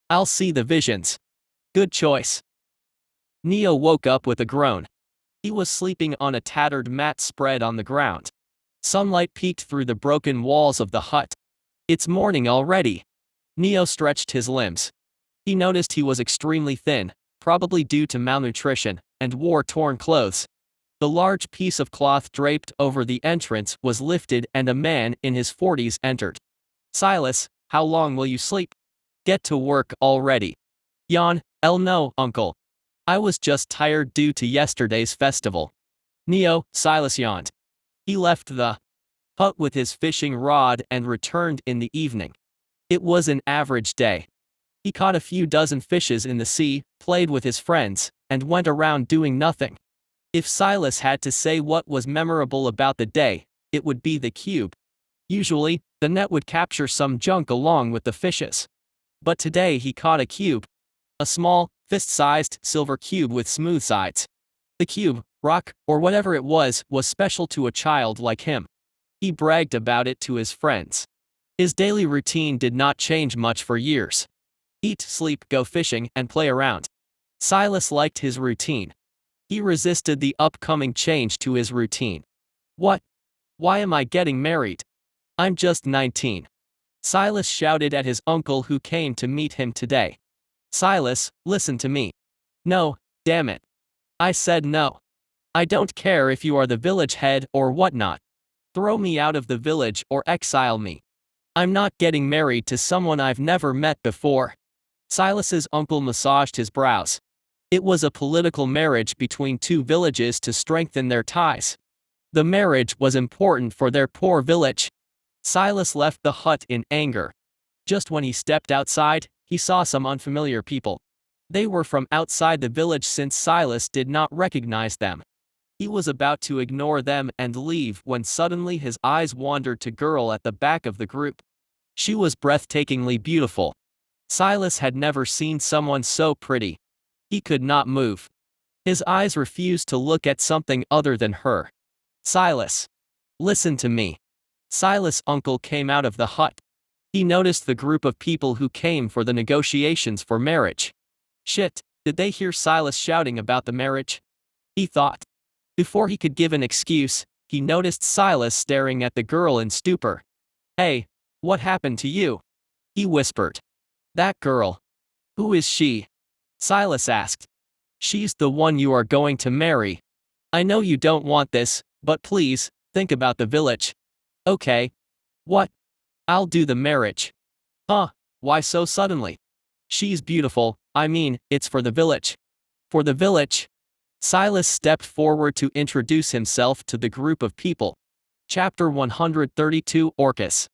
A: I'll see the visions. Good choice. Neo woke up with a groan. He was sleeping on a tattered mat spread on the ground. Sunlight peeked through the broken walls of the hut. It's morning already. Neo stretched his limbs. He noticed he was extremely thin, probably due to malnutrition, and wore torn clothes. The large piece of cloth draped over the entrance was lifted and a man in his 40s entered. Silas, how long will you sleep? Get to work already. Yawn, no, uncle. I was just tired due to yesterday's festival. Neo, Silas yawned. He left the hut with his fishing rod and returned in the evening. It was an average day. He caught a few dozen fishes in the sea, played with his friends, and went around doing nothing. If Silas had to say what was memorable about the day, it would be the cube. Usually, the net would capture some junk along with the fishes. But today he caught a cube. A small, fist-sized silver cube with smooth sides. The cube, rock, or whatever it was special to a child like him. He bragged about it to his friends. His daily routine did not change much for years. Eat, sleep, go fishing, and play around. Silas liked his routine. He resisted the upcoming change to his routine. What? Why am I getting married? I'm just 19. Silas shouted at his uncle who came to meet him today. Silas, listen to me. No, damn it. I said no. I don't care if you are the village head or whatnot. Throw me out of the village or exile me. I'm not getting married to someone I've never met before. Silas's uncle massaged his brows. It was a political marriage between 2 villages to strengthen their ties. The marriage was important for their poor village. Silas left the hut in anger. Just when he stepped outside, he saw some unfamiliar people. They were from outside the village since Silas did not recognize them. He was about to ignore them and leave when suddenly his eyes wandered to a girl at the back of the group. She was breathtakingly beautiful. Silas had never seen someone so pretty. He could not move. His eyes refused to look at something other than her. Silas. Listen to me. Silas' uncle came out of the hut. He noticed the group of people who came for the negotiations for marriage. Shit, did they hear Silas shouting about the marriage? He thought. Before he could give an excuse, he noticed Silas staring at the girl in stupor. Hey, what happened to you? He whispered. That girl. Who is she? Silas asked. She's the one you are going to marry. I know you don't want this, but please, think about the village. Okay. What? I'll do the marriage. Huh, why so suddenly? She's beautiful, I mean, it's for the village. For the village? Silas stepped forward to introduce himself to the group of people. Chapter 132 Orcus.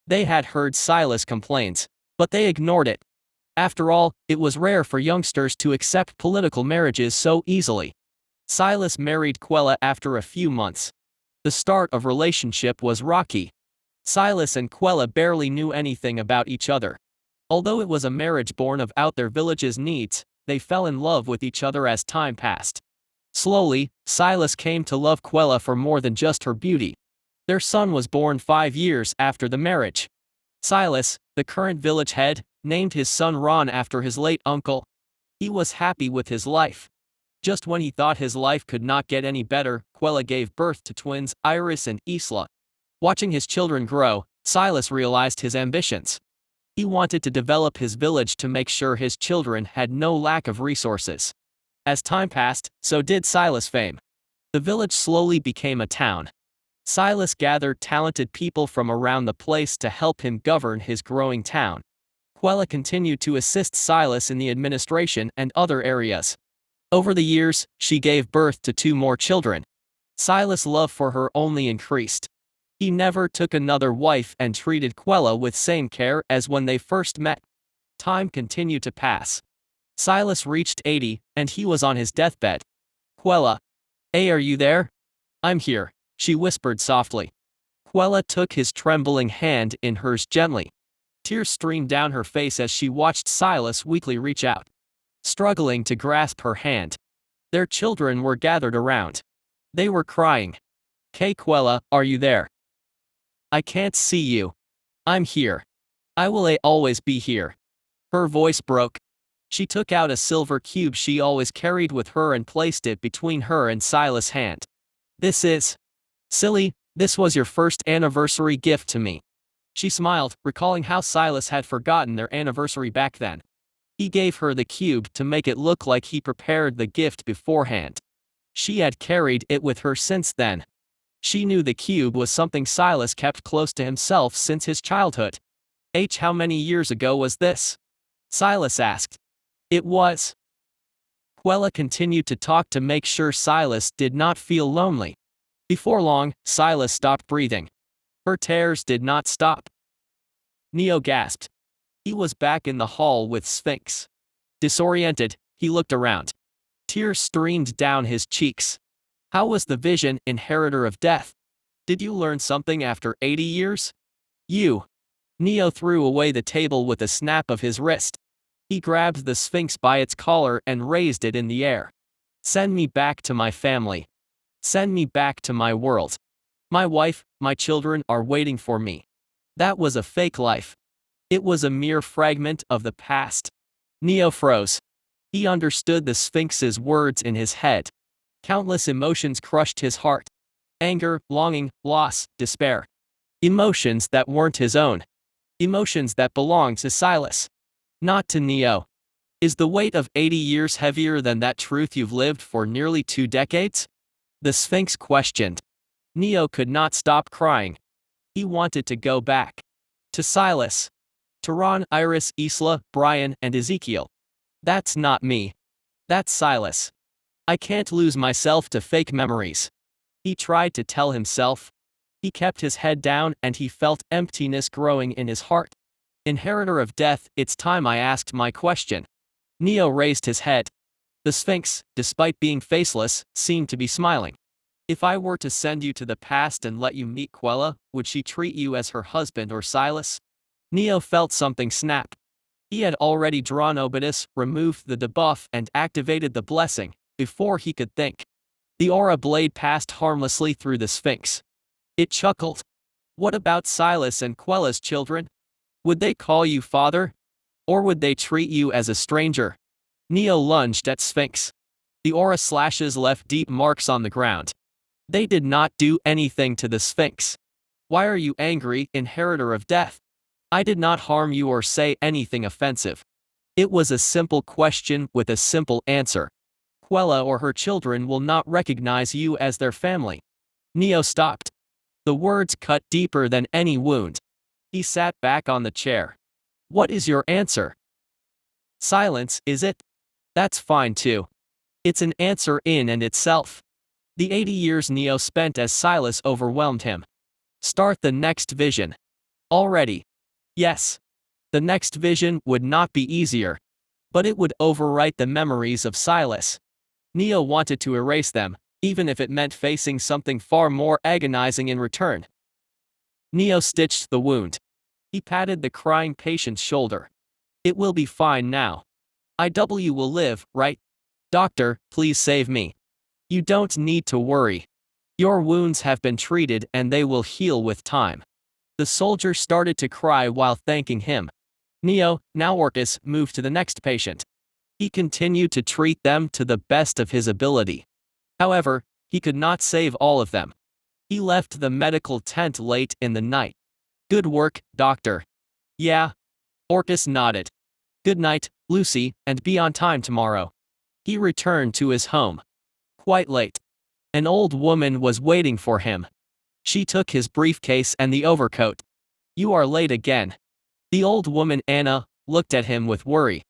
A: They had heard Silas' complaints, but they ignored it. After all, it was rare for youngsters to accept political marriages so easily. Silas married Quella after a few months. The start of relationship was rocky. Silas and Quella barely knew anything about each other. Although it was a marriage born of out their village's needs, they fell in love with each other as time passed. Slowly, Silas came to love Quella for more than just her beauty. Their son was born 5 years after the marriage. Silas, the current village head, named his son Ron after his late uncle. He was happy with his life. Just when he thought his life could not get any better, Quella gave birth to twins Iris and Isla. Watching his children grow, Silas realized his ambitions. He wanted to develop his village to make sure his children had no lack of resources. As time passed, so did Silas' fame. The village slowly became a town. Silas gathered talented people from around the place to help him govern his growing town. Quella continued to assist Silas in the administration and other areas. Over the years, she gave birth to 2 more children. Silas' love for her only increased. He never took another wife and treated Quella with same care as when they first met. Time continued to pass. Silas reached 80, and he was on his deathbed. Quella. Hey, are you there? I'm here, she whispered softly. Quella took his trembling hand in hers gently. Tears streamed down her face as she watched Silas weakly reach out, struggling to grasp her hand. Their children were gathered around. They were crying. "Kay, Quella, are you there? I can't see you. I'm here. I will always be here." Her voice broke. She took out a silver cube she always carried with her and placed it between her and Silas' hand. "This is silly, this was your first anniversary gift to me." She smiled, recalling how Silas had forgotten their anniversary back then. He gave her the cube to make it look like he prepared the gift beforehand. She had carried it with her since then. She knew the cube was something Silas kept close to himself since his childhood. How many years ago was this? Silas asked. It was. Quella continued to talk to make sure Silas did not feel lonely. Before long, Silas stopped breathing. Her tears did not stop. Neo gasped. He was back in the hall with Sphinx. Disoriented, he looked around. Tears streamed down his cheeks. How was the vision, inheritor of death? Did you learn something after 80 years? You. Neo threw away the table with a snap of his wrist. He grabbed the Sphinx by its collar and raised it in the air. Send me back to my family. Send me back to my world. My wife, my children are waiting for me. That was a fake life. It was a mere fragment of the past. Neo froze. He understood the Sphinx's words in his head. Countless emotions crushed his heart. Anger, longing, loss, despair. Emotions that weren't his own. Emotions that belonged to Silas. Not to Neo. Is the weight of 80 years heavier than that truth you've lived for nearly 2 decades? The Sphinx questioned. Neo could not stop crying. He wanted to go back. To Silas. To Ron, Iris, Isla, Brian, and Ezekiel. That's not me. That's Silas. I can't lose myself to fake memories. He tried to tell himself. He kept his head down and he felt emptiness growing in his heart. Inheritor of death, it's time I asked my question. Neo raised his head. The Sphinx, despite being faceless, seemed to be smiling. If I were to send you to the past and let you meet Quella, would she treat you as her husband or Silas? Neo felt something snap. He had already drawn Obidus, removed the debuff and activated the blessing, before he could think. The aura blade passed harmlessly through the Sphinx. It chuckled. What about Silas and Quella's children? Would they call you father? Or would they treat you as a stranger? Neo lunged at Sphinx. The aura slashes left deep marks on the ground. They did not do anything to the Sphinx. Why are you angry, inheritor of death? I did not harm you or say anything offensive. It was a simple question with a simple answer. Quella or her children will not recognize you as their family. Neo stopped. The words cut deeper than any wound. He sat back on the chair. What is your answer? Silence, is it? That's fine too. It's an answer in and itself. The 80 years Neo spent as Silas overwhelmed him. Start the next vision. Already. Yes. The next vision would not be easier. But it would overwrite the memories of Silas. Neo wanted to erase them, even if it meant facing something far more agonizing in return. Neo stitched the wound. He patted the crying patient's shoulder. It will be fine now. IW will live, right? Doctor, please save me. You don't need to worry. Your wounds have been treated and they will heal with time. The soldier started to cry while thanking him. Neo, now Orcus, moved to the next patient. He continued to treat them to the best of his ability. However, he could not save all of them. He left the medical tent late in the night. Good work, doctor. Yeah. Orcus nodded. Good night, Lucy, and be on time tomorrow. He returned to his home. Quite late. An old woman was waiting for him. She took his briefcase and the overcoat. You are late again. The old woman Anna looked at him with worry.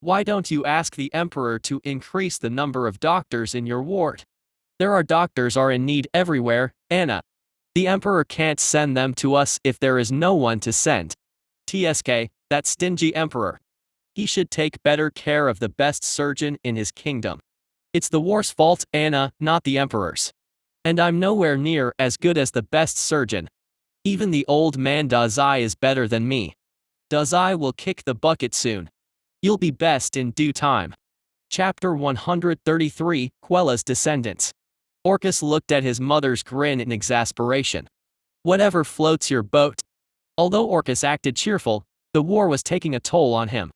A: Why don't you ask the emperor to increase the number of doctors in your ward? There are doctors are in need everywhere, Anna. The emperor can't send them to us if there is no one to send. TSK, that stingy emperor. He should take better care of the best surgeon in his kingdom. It's the war's fault, Anna, not the emperor's. And I'm nowhere near as good as the best surgeon. Even the old man Dazai is better than me. Dazai will kick the bucket soon. You'll be best in due time. Chapter 133, Quella's Descendants. Orcus looked at his mother's grin in exasperation. Whatever floats your boat. Although Orcus acted cheerful, the war was taking a toll on him.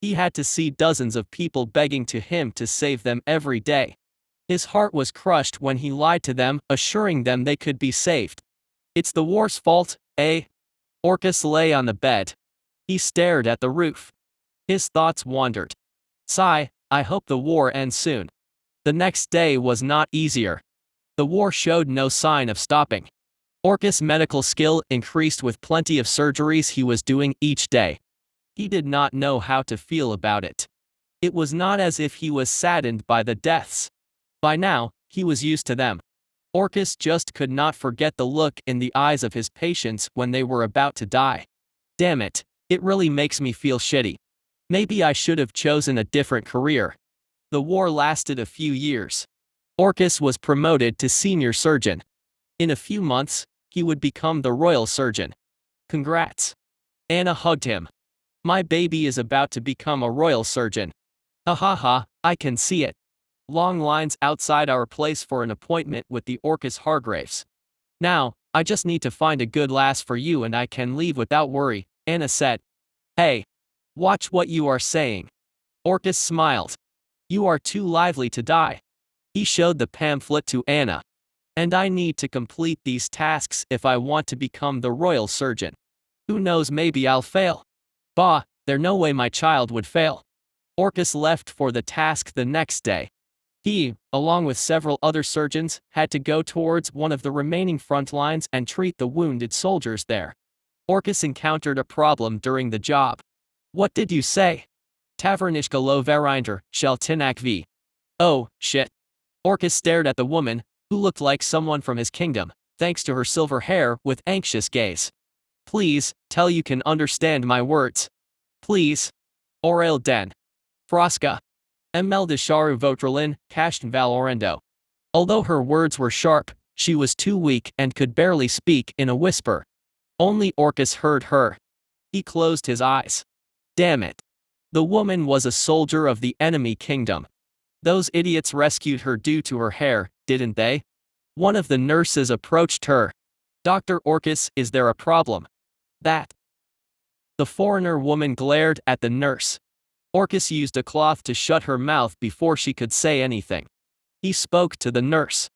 A: He had to see dozens of people begging to him to save them every day. His heart was crushed when he lied to them, assuring them they could be saved. It's the war's fault, eh? Orcus lay on the bed. He stared at the roof. His thoughts wandered. Sigh, I hope the war ends soon. The next day was not easier. The war showed no sign of stopping. Orcus' medical skill increased with plenty of surgeries he was doing each day. He did not know how to feel about it. It was not as if he was saddened by the deaths. By now, he was used to them. Orcus just could not forget the look in the eyes of his patients when they were about to die. Damn it, it really makes me feel shitty. Maybe I should have chosen a different career. The war lasted a few years. Orcus was promoted to senior surgeon. In a few months, he would become the royal surgeon. Congrats. Anna hugged him. My baby is about to become a royal surgeon. Ha ha ha, I can see it. Long lines outside our place for an appointment with the Orcus Hargraves. Now, I just need to find a good lass for you and I can leave without worry, Anna said. Hey. Watch what you are saying. Orcus smiled. You are too lively to die. He showed the pamphlet to Anna. And I need to complete these tasks if I want to become the royal surgeon. Who knows, maybe I'll fail. Bah, there's no way my child would fail. Orcus left for the task the next day. He, along with several other surgeons, had to go towards one of the remaining front lines and treat the wounded soldiers there. Orcus encountered a problem during the job. What did you say? Tavernishka lo verinder, shall tinak v. Oh, shit. Orcus stared at the woman, who looked like someone from his kingdom, thanks to her silver hair, with anxious gaze. Please, tell you can understand my words. Please. Orail den. Frosca. Emel de charu votrelin, cashed valorendo. Although her words were sharp, she was too weak and could barely speak in a whisper. Only Orcus heard her. He closed his eyes. Damn it. The woman was a soldier of the enemy kingdom. Those idiots rescued her due to her hair, didn't they? One of the nurses approached her. Dr. Orcus, is there a problem? That. The foreigner woman glared at the nurse. Orcus used a cloth to shut her mouth before she could say anything. He spoke to the nurse.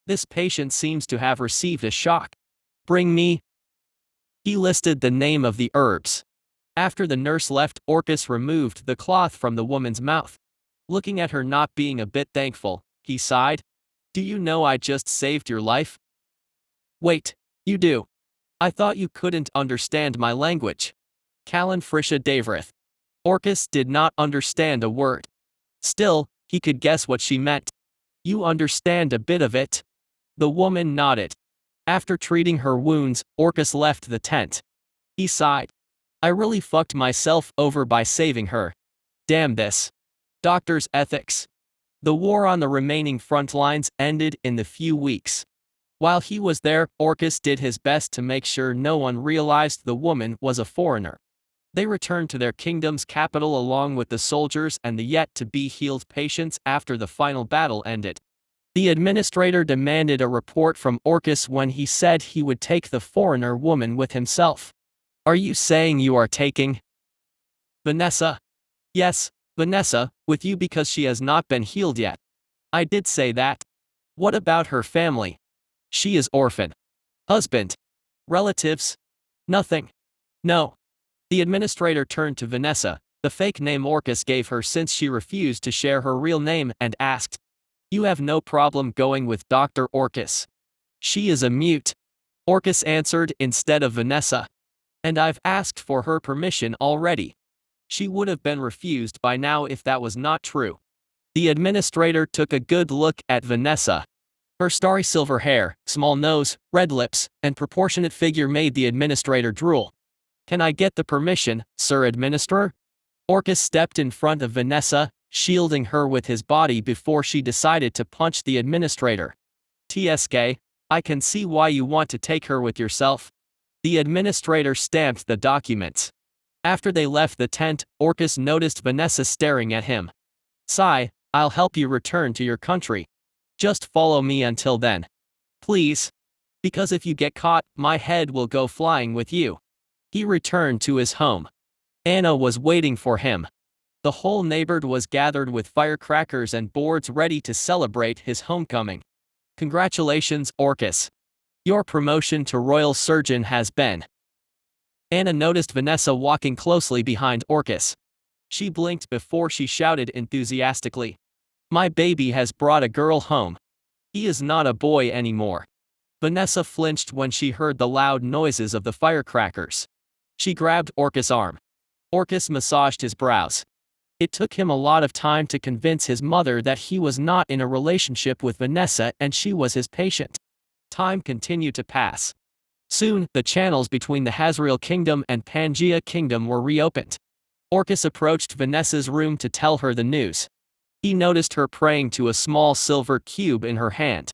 A: This patient seems to have received a shock. Bring me. He listed the name of the herbs. After the nurse left, Orcus removed the cloth from the woman's mouth. Looking at her not being a bit thankful, he sighed. Do you know I just saved your life? Wait, you do. I thought you couldn't understand my language. Callan Frisha Davrith. Orcus did not understand a word. Still, he could guess what she meant. You understand a bit of it? The woman nodded. After treating her wounds, Orcus left the tent. He sighed. I really fucked myself over by saving her. Damn this. Doctor's ethics. The war on the remaining front lines ended in the few weeks. While he was there, Orcus did his best to make sure no one realized the woman was a foreigner. They returned to their kingdom's capital along with the soldiers and the yet-to-be-healed patients after the final battle ended. The administrator demanded a report from Orcus when he said he would take the foreigner woman with himself. Are you saying you are taking Vanessa? Yes, Vanessa, with you because she has not been healed yet. I did say that. What about her family? She is orphan. Husband? Relatives? Nothing. No. The administrator turned to Vanessa, the fake name Orcus gave her since she refused to share her real name, and asked, "You have no problem going with Dr. Orcus? She is a mute," Orcus answered instead of Vanessa. "And I've asked for her permission already. She would have been refused by now if that was not true." The administrator took a good look at Vanessa. Her starry silver hair, small nose, red lips, and proportionate figure made the administrator drool. "Can I get the permission, Sir Administrator?" Orcus stepped in front of Vanessa, shielding her with his body before she decided to punch the administrator. "TSK, I can see why you want to take her with yourself." The administrator stamped the documents. After they left the tent, Orcus noticed Vanessa staring at him. "Sigh, I'll help you return to your country. Just follow me until then. Please. Because if you get caught, my head will go flying with you." He returned to his home. Anna was waiting for him. The whole neighborhood was gathered with firecrackers and boards ready to celebrate his homecoming. "Congratulations, Orcus. Your promotion to royal surgeon has been." Anna noticed Vanessa walking closely behind Orcus. She blinked before she shouted enthusiastically, "My baby has brought a girl home. He is not a boy anymore." Vanessa flinched when she heard the loud noises of the firecrackers. She grabbed Orcus' arm. Orcus massaged his brows. It took him a lot of time to convince his mother that he was not in a relationship with Vanessa and she was his patient. Time continued to pass. Soon, the channels between the Hazriel Kingdom and Pangaea Kingdom were reopened. Orcus approached Vanessa's room to tell her the news. He noticed her praying to a small silver cube in her hand.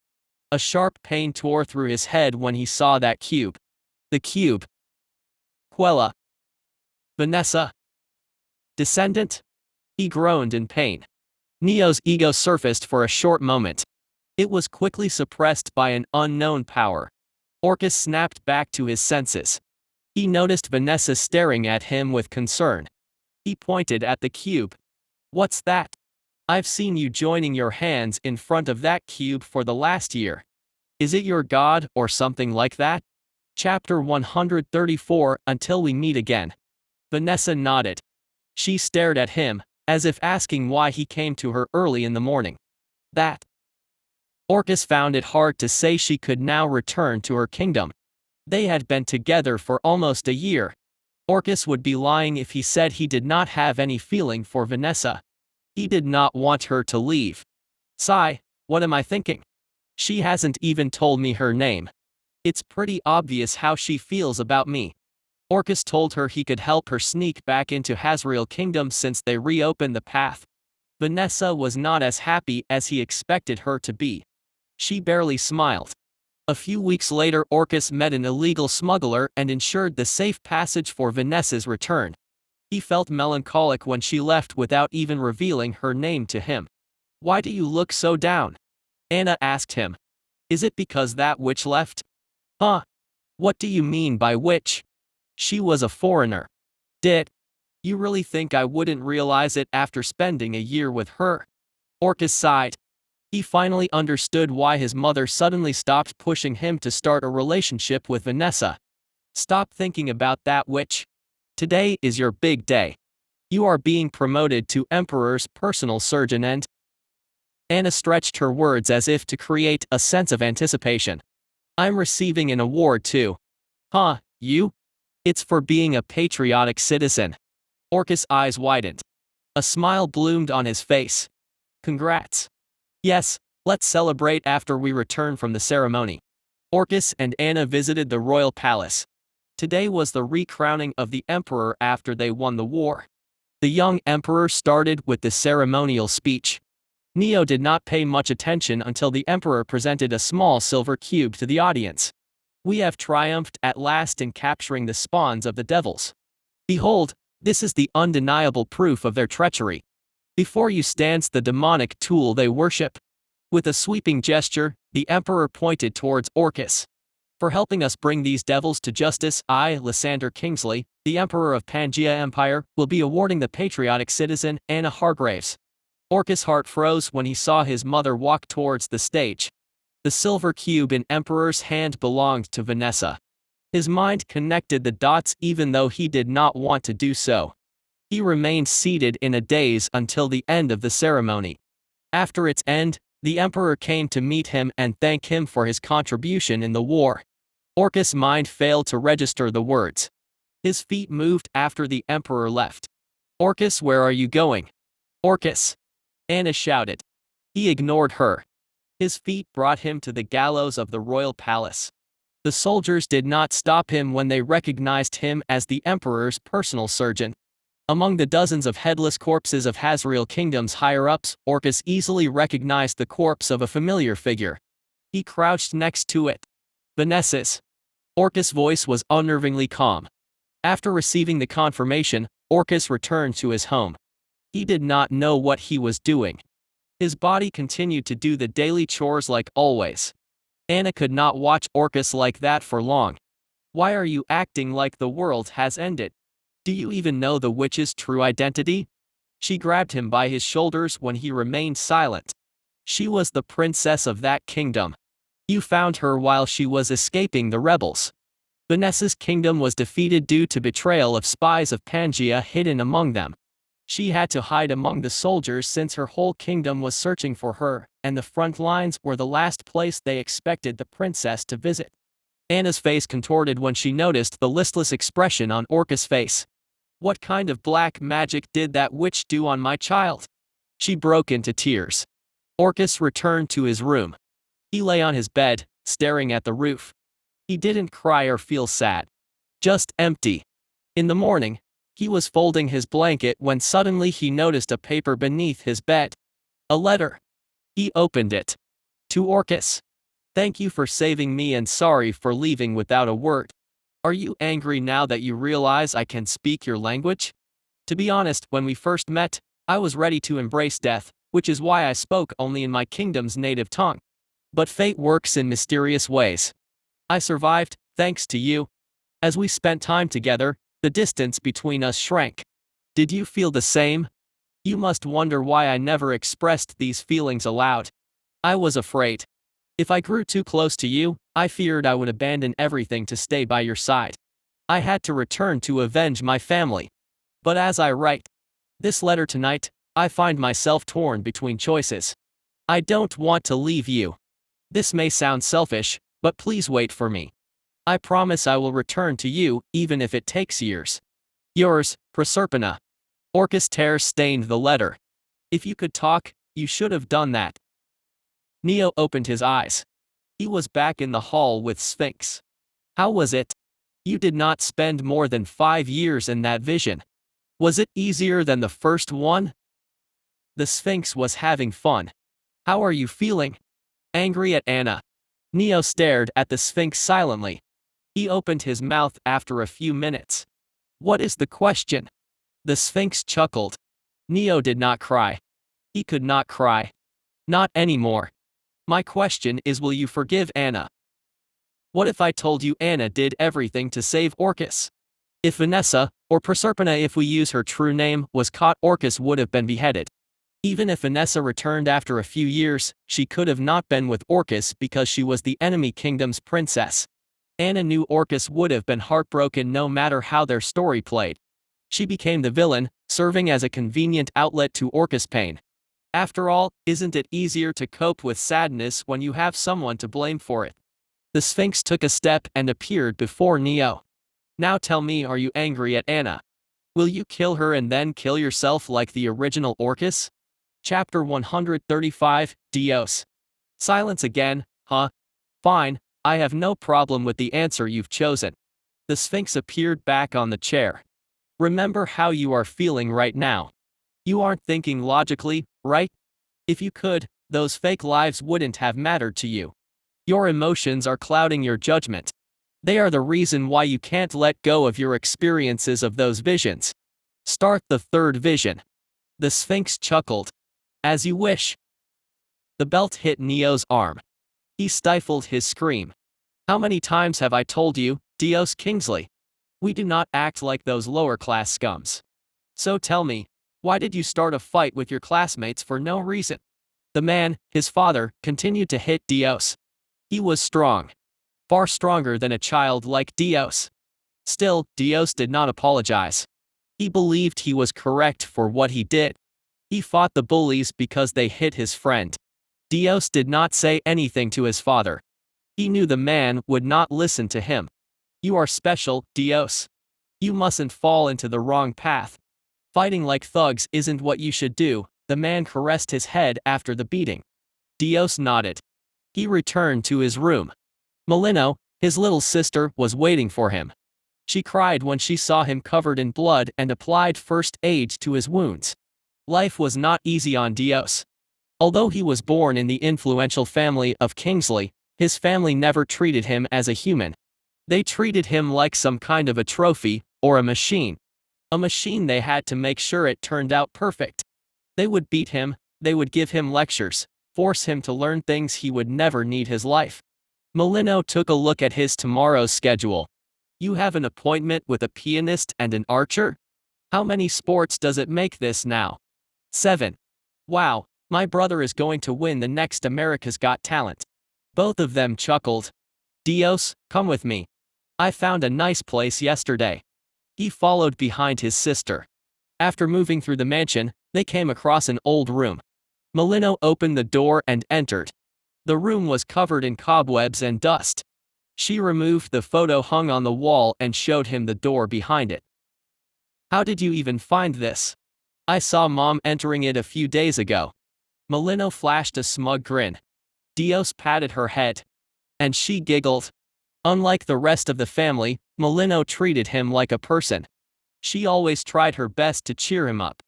A: A sharp pain tore through his head when he saw that cube. The cube. Quella. Vanessa. Descendant? He groaned in pain. Neo's ego surfaced for a short moment. It was quickly suppressed by an unknown power. Orcus snapped back to his senses. He noticed Vanessa staring at him with concern. He pointed at the cube. "What's that? I've seen you joining your hands in front of that cube for the last year. Is it your god or something like that?" Chapter 134, Until We Meet Again. Vanessa nodded. She stared at him, as if asking why he came to her early in the morning. That. Orcus found it hard to say she could now return to her kingdom. They had been together for almost a year. Orcus would be lying if he said he did not have any feeling for Vanessa. He did not want her to leave. Sigh, what am I thinking? She hasn't even told me her name. It's pretty obvious how she feels about me. Orcus told her he could help her sneak back into Hazriel Kingdom since they reopened the path. Vanessa was not as happy as he expected her to be. She barely smiled. A few weeks later, Orcus met an illegal smuggler and ensured the safe passage for Vanessa's return. He felt melancholic when she left without even revealing her name to him. "Why do you look so down?" Anna asked him. "Is it because that witch left?" "Huh? What do you mean by witch? She was a foreigner." "Did you really think I wouldn't realize it after spending a year with her?" Orcus sighed. He finally understood why his mother suddenly stopped pushing him to start a relationship with Vanessa. "Stop thinking about that witch. Today is your big day. You are being promoted to Emperor's personal surgeon and—" Anna stretched her words as if to create a sense of anticipation. "I'm receiving an award too." "Huh, you? It's for being a patriotic citizen." Orcus' eyes widened. A smile bloomed on his face. "Congrats." "Yes, let's celebrate after we return from the ceremony." Orcus and Anna visited the royal palace. Today was the recrowning of the emperor after they won the war. The young emperor started with the ceremonial speech. Neo did not pay much attention until the emperor presented a small silver cube to the audience. "We have triumphed at last in capturing the spawns of the devils. Behold, this is the undeniable proof of their treachery. Before you stands the demonic tool they worship." With a sweeping gesture, the emperor pointed towards Orcus. "For helping us bring these devils to justice, I, Lysander Kingsley, the emperor of Pangaea Empire, will be awarding the patriotic citizen, Anna Hargraves." Orcus' heart froze when he saw his mother walk towards the stage. The silver cube in Emperor's hand belonged to Vanessa. His mind connected the dots even though he did not want to do so. He remained seated in a daze until the end of the ceremony. After its end, the emperor came to meet him and thank him for his contribution in the war. Orcus' mind failed to register the words. His feet moved after the emperor left. Orcus, where are you going? Orcus! Anna shouted. He ignored her. His feet brought him to the gallows of the royal palace. The soldiers did not stop him when they recognized him as the emperor's personal surgeon. Among the dozens of headless corpses of Hazriel Kingdom's higher-ups, Orcus easily recognized the corpse of a familiar figure. He crouched next to it. Vanessa's. Orcus' voice was unnervingly calm. After receiving the confirmation, Orcus returned to his home. He did not know what he was doing. His body continued to do the daily chores like always. Anna could not watch Orcus like that for long. Why are you acting like the world has ended? Do you even know the witch's true identity? She grabbed him by his shoulders when he remained silent. She was the princess of that kingdom. You found her while she was escaping the rebels. Vanessa's kingdom was defeated due to betrayal of spies of Pangaea hidden among them. She had to hide among the soldiers since her whole kingdom was searching for her, and the front lines were the last place they expected the princess to visit. Anna's face contorted when she noticed the listless expression on Orcus' face. What kind of black magic did that witch do on my child? She broke into tears. Orcus returned to his room. He lay on his bed, staring at the roof. He didn't cry or feel sad. Just empty. In the morning, he was folding his blanket when suddenly he noticed a paper beneath his bed. A letter. He opened it. To Orcus. Thank you for saving me and sorry for leaving without a word. Are you angry now that you realize I can speak your language? To be honest, when we first met, I was ready to embrace death, which is why I spoke only in my kingdom's native tongue. But fate works in mysterious ways. I survived, thanks to you. As we spent time together, the distance between us shrank. Did you feel the same? You must wonder why I never expressed these feelings aloud. I was afraid. If I grew too close to you, I feared I would abandon everything to stay by your side. I had to return to avenge my family. But as I write this letter tonight, I find myself torn between choices. I don't want to leave you. This may sound selfish, but please wait for me. I promise I will return to you, even if it takes years. Yours, Proserpina. Orcus' tears stained the letter. If you could talk, you should have done that. Neo opened his eyes. He was back in the hall with Sphinx. How was it? You did not spend more than 5 years in that vision. Was it easier than the first one? The Sphinx was having fun. How are you feeling? Angry at Anna. Neo stared at the Sphinx silently. He opened his mouth after a few minutes. What is the question? The Sphinx chuckled. Neo did not cry. He could not cry. Not anymore. My question is, will you forgive Anna? What if I told you Anna did everything to save Orcus? If Vanessa, or Proserpina if we use her true name, was caught, Orcus would have been beheaded. Even if Vanessa returned after a few years, she could have not been with Orcus because she was the enemy kingdom's princess. Anna knew Orcus would have been heartbroken no matter how their story played. She became the villain, serving as a convenient outlet to Orcus' pain. After all, isn't it easier to cope with sadness when you have someone to blame for it? The Sphinx took a step and appeared before Neo. Now tell me, are you angry at Anna? Will you kill her and then kill yourself like the original Orcus? Chapter 135, Dios. Silence again, huh? Fine, I have no problem with the answer you've chosen. The Sphinx appeared back on the chair. Remember how you are feeling right now. You aren't thinking logically, right? If you could, those fake lives wouldn't have mattered to you. Your emotions are clouding your judgment. They are the reason why you can't let go of your experiences of those visions. Start the third vision. The Sphinx chuckled. As you wish. The belt hit Neo's arm. He stifled his scream. How many times have I told you, Dios Kingsley? We do not act like those lower-class scums. So tell me, why did you start a fight with your classmates for no reason? The man, his father, continued to hit Dios. He was strong. far stronger than a child like Dios. Still, Dios did not apologize. He believed he was correct for what he did. He fought the bullies because they hit his friend. Dios did not say anything to his father. He knew the man would not listen to him. You are special, Dios. You mustn't fall into the wrong path. Fighting like thugs isn't what you should do. The man caressed his head after the beating. Dios nodded. He returned to his room. Molino, his little sister, was waiting for him. She cried when she saw him covered in blood and applied first aid to his wounds. Life was not easy on Dios. Although he was born in the influential family of Kingsley, his family never treated him as a human. They treated him like some kind of a trophy, or a machine. A machine they had to make sure it turned out perfect. They would beat him, they would give him lectures, force him to learn things he would never need his life. Molino took a look at his tomorrow's schedule. You have an appointment with a pianist and an archer? How many sports does it make this now? 7. Wow, my brother is going to win the next America's Got Talent. Both of them chuckled. Dios, come with me. I found a nice place yesterday. He followed behind his sister. After moving through the mansion, they came across an old room. Molino opened the door and entered. The room was covered in cobwebs and dust. She removed the photo hung on the wall and showed him the door behind it. How did you even find this? I saw Mom entering it a few days ago. Molino flashed a smug grin. Dios patted her head. And she giggled. Unlike the rest of the family, Molino treated him like a person. She always tried her best to cheer him up.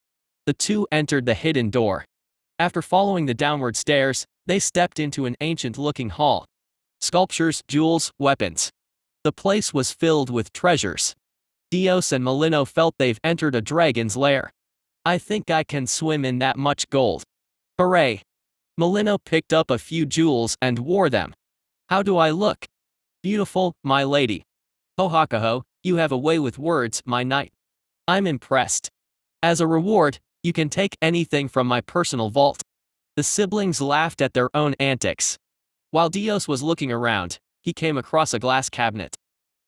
A: The two entered the hidden door. After following the downward stairs, they stepped into an ancient-looking hall. Sculptures, jewels, weapons. The place was filled with treasures. Dios and Molino felt they've entered a dragon's lair. I think I can swim in that much gold. Hooray! Molino picked up a few jewels and wore them. How do I look? Beautiful, my lady. Ho, you have a way with words, my knight. I'm impressed. As a reward, you can take anything from my personal vault. The siblings laughed at their own antics. While Dios was looking around, he came across a glass cabinet.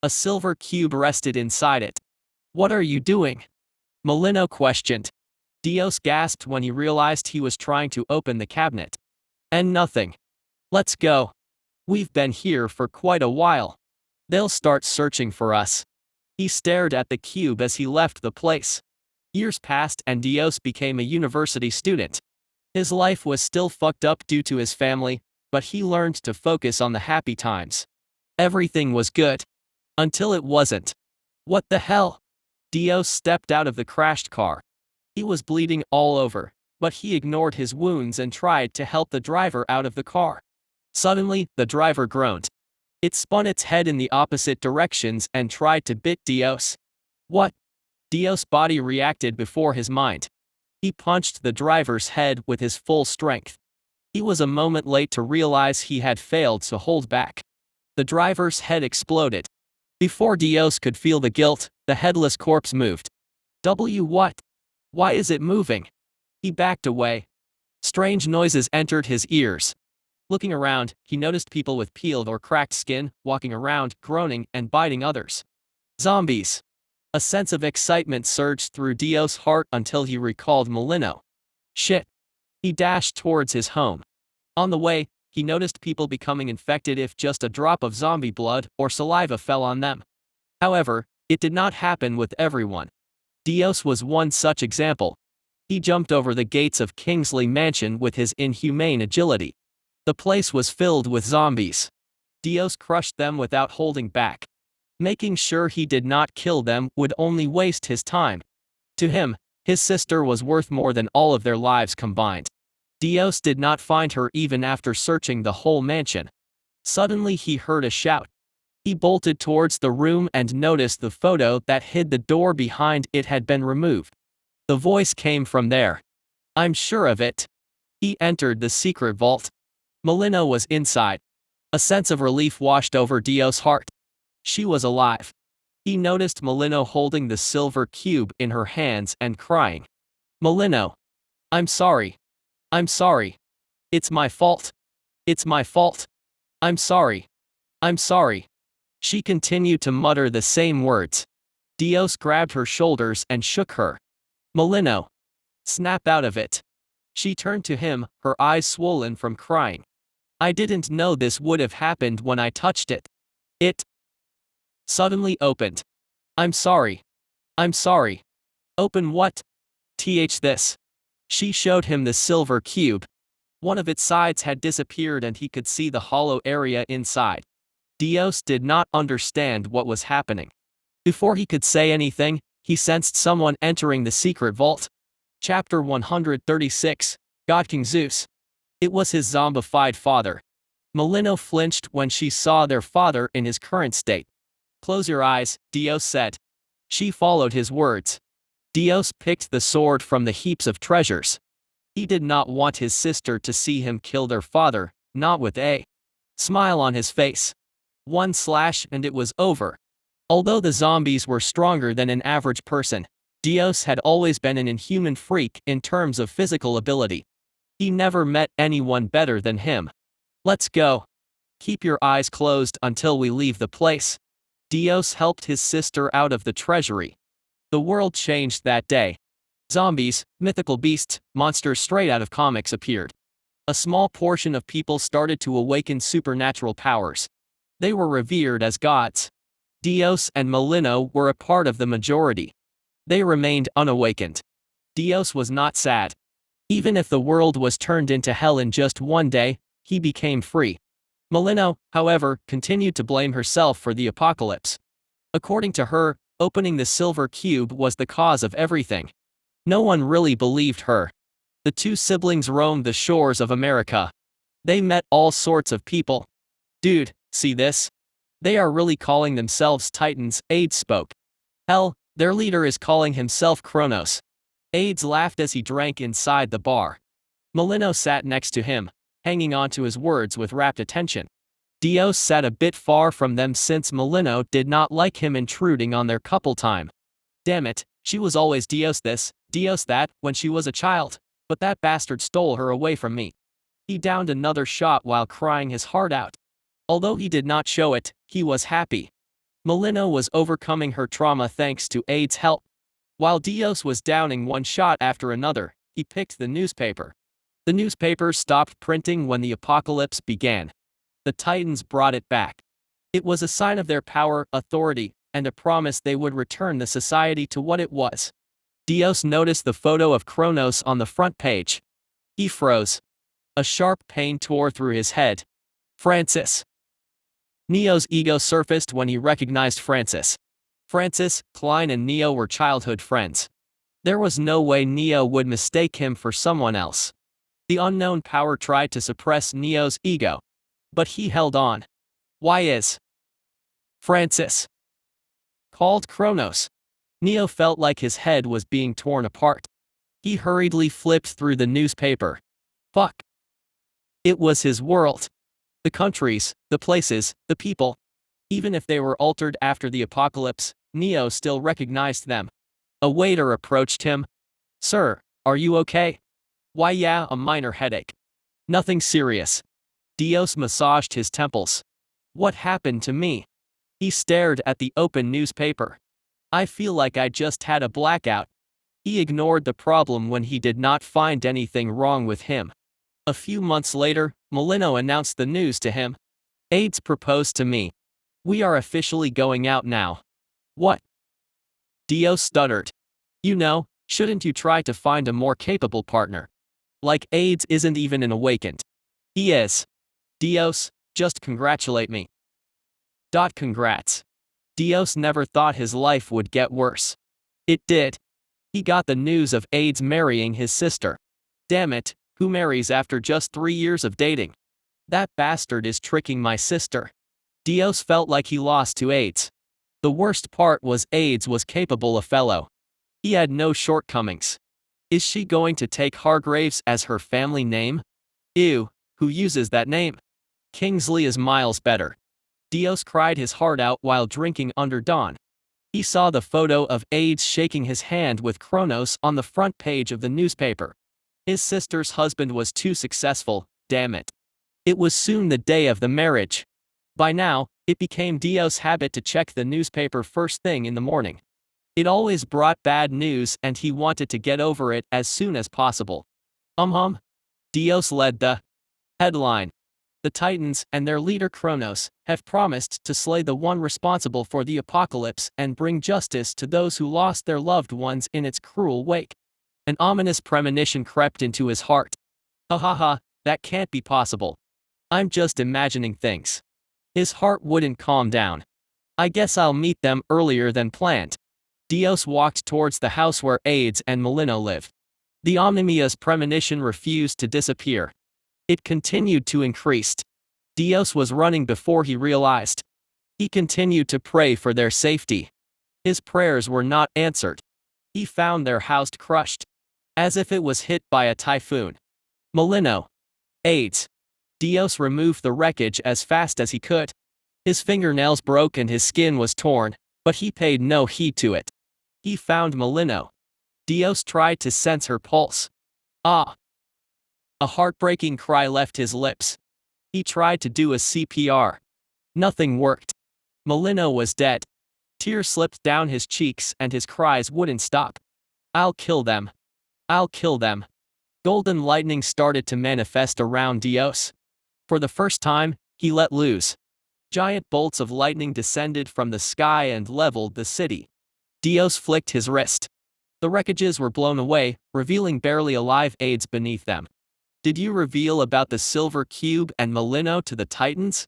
A: A silver cube rested inside it. What are you doing? Molino questioned. Dios gasped when he realized he was trying to open the cabinet. And nothing. Let's go. We've been here for quite a while. They'll start searching for us. He stared at the cube as he left the place. Years passed and Dios became a university student. His life was still fucked up due to his family, but he learned to focus on the happy times. Everything was good. Until it wasn't. What the hell? Dios stepped out of the crashed car. He was bleeding all over, but he ignored his wounds and tried to help the driver out of the car. Suddenly, the driver groaned. It spun its head in the opposite directions and tried to bite Dios. What? Dios' body reacted before his mind. He punched the driver's head with his full strength. He was a moment late to realize he had failed to hold back. The driver's head exploded. Before Dios could feel the guilt, the headless corpse moved. What? Why is it moving? He backed away. Strange noises entered his ears. Looking around, he noticed people with peeled or cracked skin, walking around, groaning, and biting others. Zombies. A sense of excitement surged through Dios' heart until he recalled Molino. Shit. He dashed towards his home. On the way, he noticed people becoming infected if just a drop of zombie blood or saliva fell on them. However, it did not happen with everyone. Dios was one such example. He jumped over the gates of Kingsley Mansion with his inhumane agility. The place was filled with zombies. Dios crushed them without holding back. Making sure he did not kill them would only waste his time. To him, his sister was worth more than all of their lives combined. Dios did not find her even after searching the whole mansion. Suddenly he heard a shout. He bolted towards the room and noticed the photo that hid the door behind it had been removed. The voice came from there. I'm sure of it. He entered the secret vault. Molino was inside. A sense of relief washed over Dios' heart. She was alive. He noticed Molino holding the silver cube in her hands and crying. Molino. I'm sorry. I'm sorry. It's my fault. It's my fault. I'm sorry. I'm sorry. She continued to mutter the same words. Dios grabbed her shoulders and shook her. Molino. Snap out of it. She turned to him, her eyes swollen from crying. I didn't know this would have happened when I touched it. It suddenly opened. I'm sorry. I'm sorry. Open what? This. She showed him the silver cube. One of its sides had disappeared and he could see the hollow area inside. Dios did not understand what was happening. Before he could say anything, he sensed someone entering the secret vault. Chapter 136, God King Zeus. It was his zombified father. Molino flinched when she saw their father in his current state. Close your eyes, Dios said. She followed his words. Dios picked the sword from the heaps of treasures. He did not want his sister to see him kill their father, not with a smile on his face. One slash and it was over. Although the zombies were stronger than an average person, Dios had always been an inhuman freak in terms of physical ability. He never met anyone better than him. Let's go. Keep your eyes closed until we leave the place. Dios helped his sister out of the treasury. The world changed that day. Zombies, mythical beasts, monsters straight out of comics appeared. A small portion of people started to awaken supernatural powers. They were revered as gods. Dios and Molino were a part of the majority. They remained unawakened. Dios was not sad. Even if the world was turned into hell in just one day, he became free. Molino, however, continued to blame herself for the apocalypse. According to her, opening the silver cube was the cause of everything. No one really believed her. The two siblings roamed the shores of America. They met all sorts of people. Dude, see this? They are really calling themselves Titans, Aids spoke. Hell, their leader is calling himself Kronos. Aids laughed as he drank inside the bar. Molino sat next to him, hanging on to his words with rapt attention. Dios sat a bit far from them since Molino did not like him intruding on their couple time. Damn it, she was always Dios this, Dios that, when she was a child, but that bastard stole her away from me. He downed another shot while crying his heart out. Although he did not show it, he was happy. Molino was overcoming her trauma thanks to Aids' help. While Dios was downing one shot after another, he picked the newspaper. The newspaper stopped printing when the apocalypse began. The Titans brought it back. It was a sign of their power, authority, and a promise they would return the society to what it was. Dios noticed the photo of Kronos on the front page. He froze. A sharp pain tore through his head. Francis. Neo's ego surfaced when he recognized Francis. Francis, Klein and Neo were childhood friends. There was no way Neo would mistake him for someone else. The unknown power tried to suppress Neo's ego. But he held on. Why is Francis called Kronos? Neo felt like his head was being torn apart. He hurriedly flipped through the newspaper. Fuck. It was his world. The countries, the places, the people. Even if they were altered after the apocalypse, Neo still recognized them. A waiter approached him. Sir, are you okay? Why yeah, a minor headache. Nothing serious. Dios massaged his temples. What happened to me? He stared at the open newspaper. I feel like I just had a blackout. He ignored the problem when he did not find anything wrong with him. A few months later, Molino announced the news to him. Aids proposed to me. We are officially going out now. What? Dios stuttered. You know, shouldn't you try to find a more capable partner? Like Aids isn't even an awakened. He is. Dios, just congratulate me. Congrats. Dios never thought his life would get worse. It did. He got the news of Aids marrying his sister. Damn it, who marries after just 3 years of dating? That bastard is tricking my sister. Dios felt like he lost to Aids. The worst part was Aids was capable of fellow. He had no shortcomings. Is she going to take Hargraves as her family name? Ew, who uses that name? Kingsley is miles better. Dios cried his heart out while drinking under dawn. He saw the photo of Aids shaking his hand with Kronos on the front page of the newspaper. His sister's husband was too successful, damn it. It was soon the day of the marriage. By now, It became Dio's habit to check the newspaper first thing in the morning. It always brought bad news and he wanted to get over it as soon as possible. Dios led the headline. The Titans and their leader Kronos have promised to slay the one responsible for the apocalypse and bring justice to those who lost their loved ones in its cruel wake. An ominous premonition crept into his heart. Ha ha ha, that can't be possible. I'm just imagining things. His heart wouldn't calm down. I guess I'll meet them earlier than planned. Dios walked towards the house where Aides and Molino lived. The ominous premonition refused to disappear. It continued to increase. Dios was running before he realized. He continued to pray for their safety. His prayers were not answered. He found their house crushed, as if it was hit by a typhoon. Molino. Aides. Dios removed the wreckage as fast as he could. His fingernails broke and his skin was torn, but he paid no heed to it. He found Molino. Dios tried to sense her pulse. Ah! A heartbreaking cry left his lips. He tried to do a CPR. Nothing worked. Molino was dead. Tears slipped down his cheeks and his cries wouldn't stop. I'll kill them. I'll kill them. Golden lightning started to manifest around Dios. For the first time, he let loose. Giant bolts of lightning descended from the sky and leveled the city. Dios flicked his wrist. The wreckages were blown away, revealing barely alive Aides beneath them. Did you reveal about the silver cube and Molino to the Titans?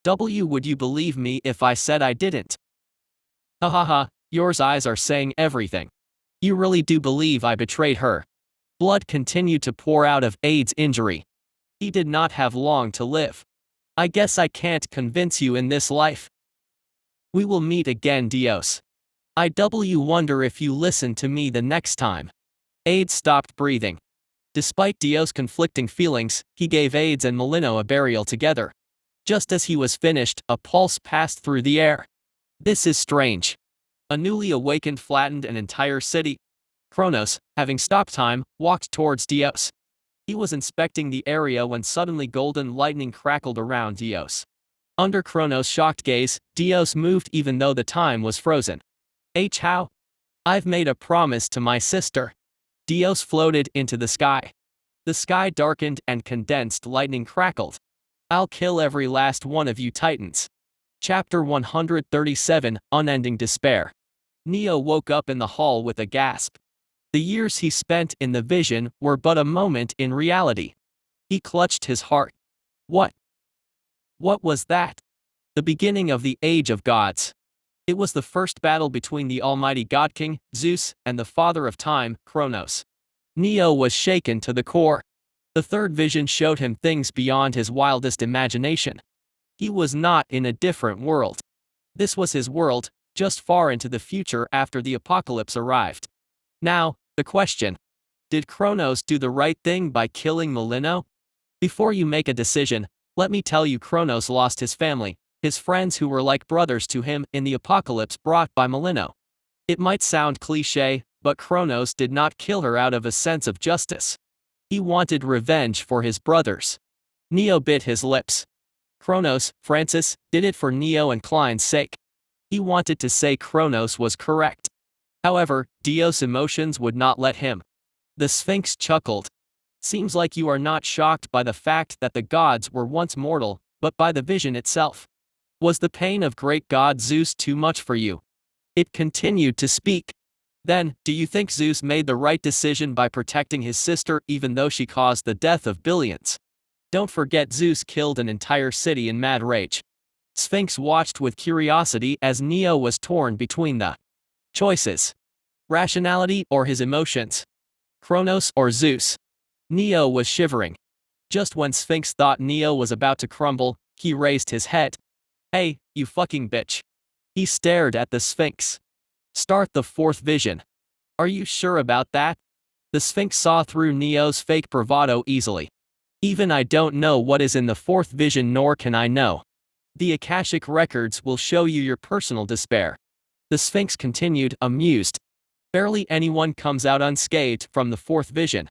A: Would you believe me if I said I didn't? Ha ha ha, your eyes are saying everything. You really do believe I betrayed her. Blood continued to pour out of Aides' injury. He did not have long to live. I guess I can't convince you in this life. We will meet again, Dios. I wonder if you listen to me the next time. Aides stopped breathing. Despite Dios' conflicting feelings, he gave Aides and Molino a burial together. Just as he was finished, a pulse passed through the air. This is strange. A newly awakened flattened an entire city. Kronos, having stopped time, walked towards Dios. He was inspecting the area when suddenly golden lightning crackled around Dios. Under Kronos' shocked gaze, Dios moved even though the time was frozen. How? I've made a promise to my sister. Dios floated into the sky. The sky darkened and condensed lightning crackled. I'll kill every last one of you Titans. Chapter 137, Unending Despair. Neo woke up in the hall with a gasp. The years he spent in the vision were but a moment in reality. He clutched his heart. What? What was that? The beginning of the Age of Gods. It was the first battle between the almighty God King, Zeus, and the Father of Time, Kronos. Neo was shaken to the core. The third vision showed him things beyond his wildest imagination. He was not in a different world. This was his world, just far into the future after the apocalypse arrived. Now, the question. Did Kronos do the right thing by killing Molino? Before you make a decision, let me tell you Kronos lost his family, his friends who were like brothers to him in the apocalypse brought by Molino. It might sound cliché, but Kronos did not kill her out of a sense of justice. He wanted revenge for his brothers. Neo bit his lips. Kronos, Francis, did it for Neo and Klein's sake. He wanted to say Kronos was correct. However, Dios' emotions would not let him. The Sphinx chuckled. Seems like you are not shocked by the fact that the gods were once mortal, but by the vision itself. Was the pain of great god Zeus too much for you? It continued to speak. Then, do you think Zeus made the right decision by protecting his sister even though she caused the death of billions? Don't forget Zeus killed an entire city in mad rage. Sphinx watched with curiosity as Neo was torn between the choices. Rationality or his emotions? Kronos or Zeus? Neo was shivering. Just when Sphinx thought Neo was about to crumble, he raised his head. Hey, you fucking bitch. He stared at the Sphinx. Start the fourth vision. Are you sure about that? The Sphinx saw through Neo's fake bravado easily. Even I don't know what is in the fourth vision, nor can I know. The Akashic records will show you your personal despair. The Sphinx continued, amused. Barely anyone comes out unscathed from the fourth vision.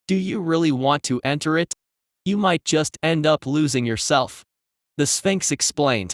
A: Do you really want to enter it? You might just end up losing yourself. The Sphinx explained.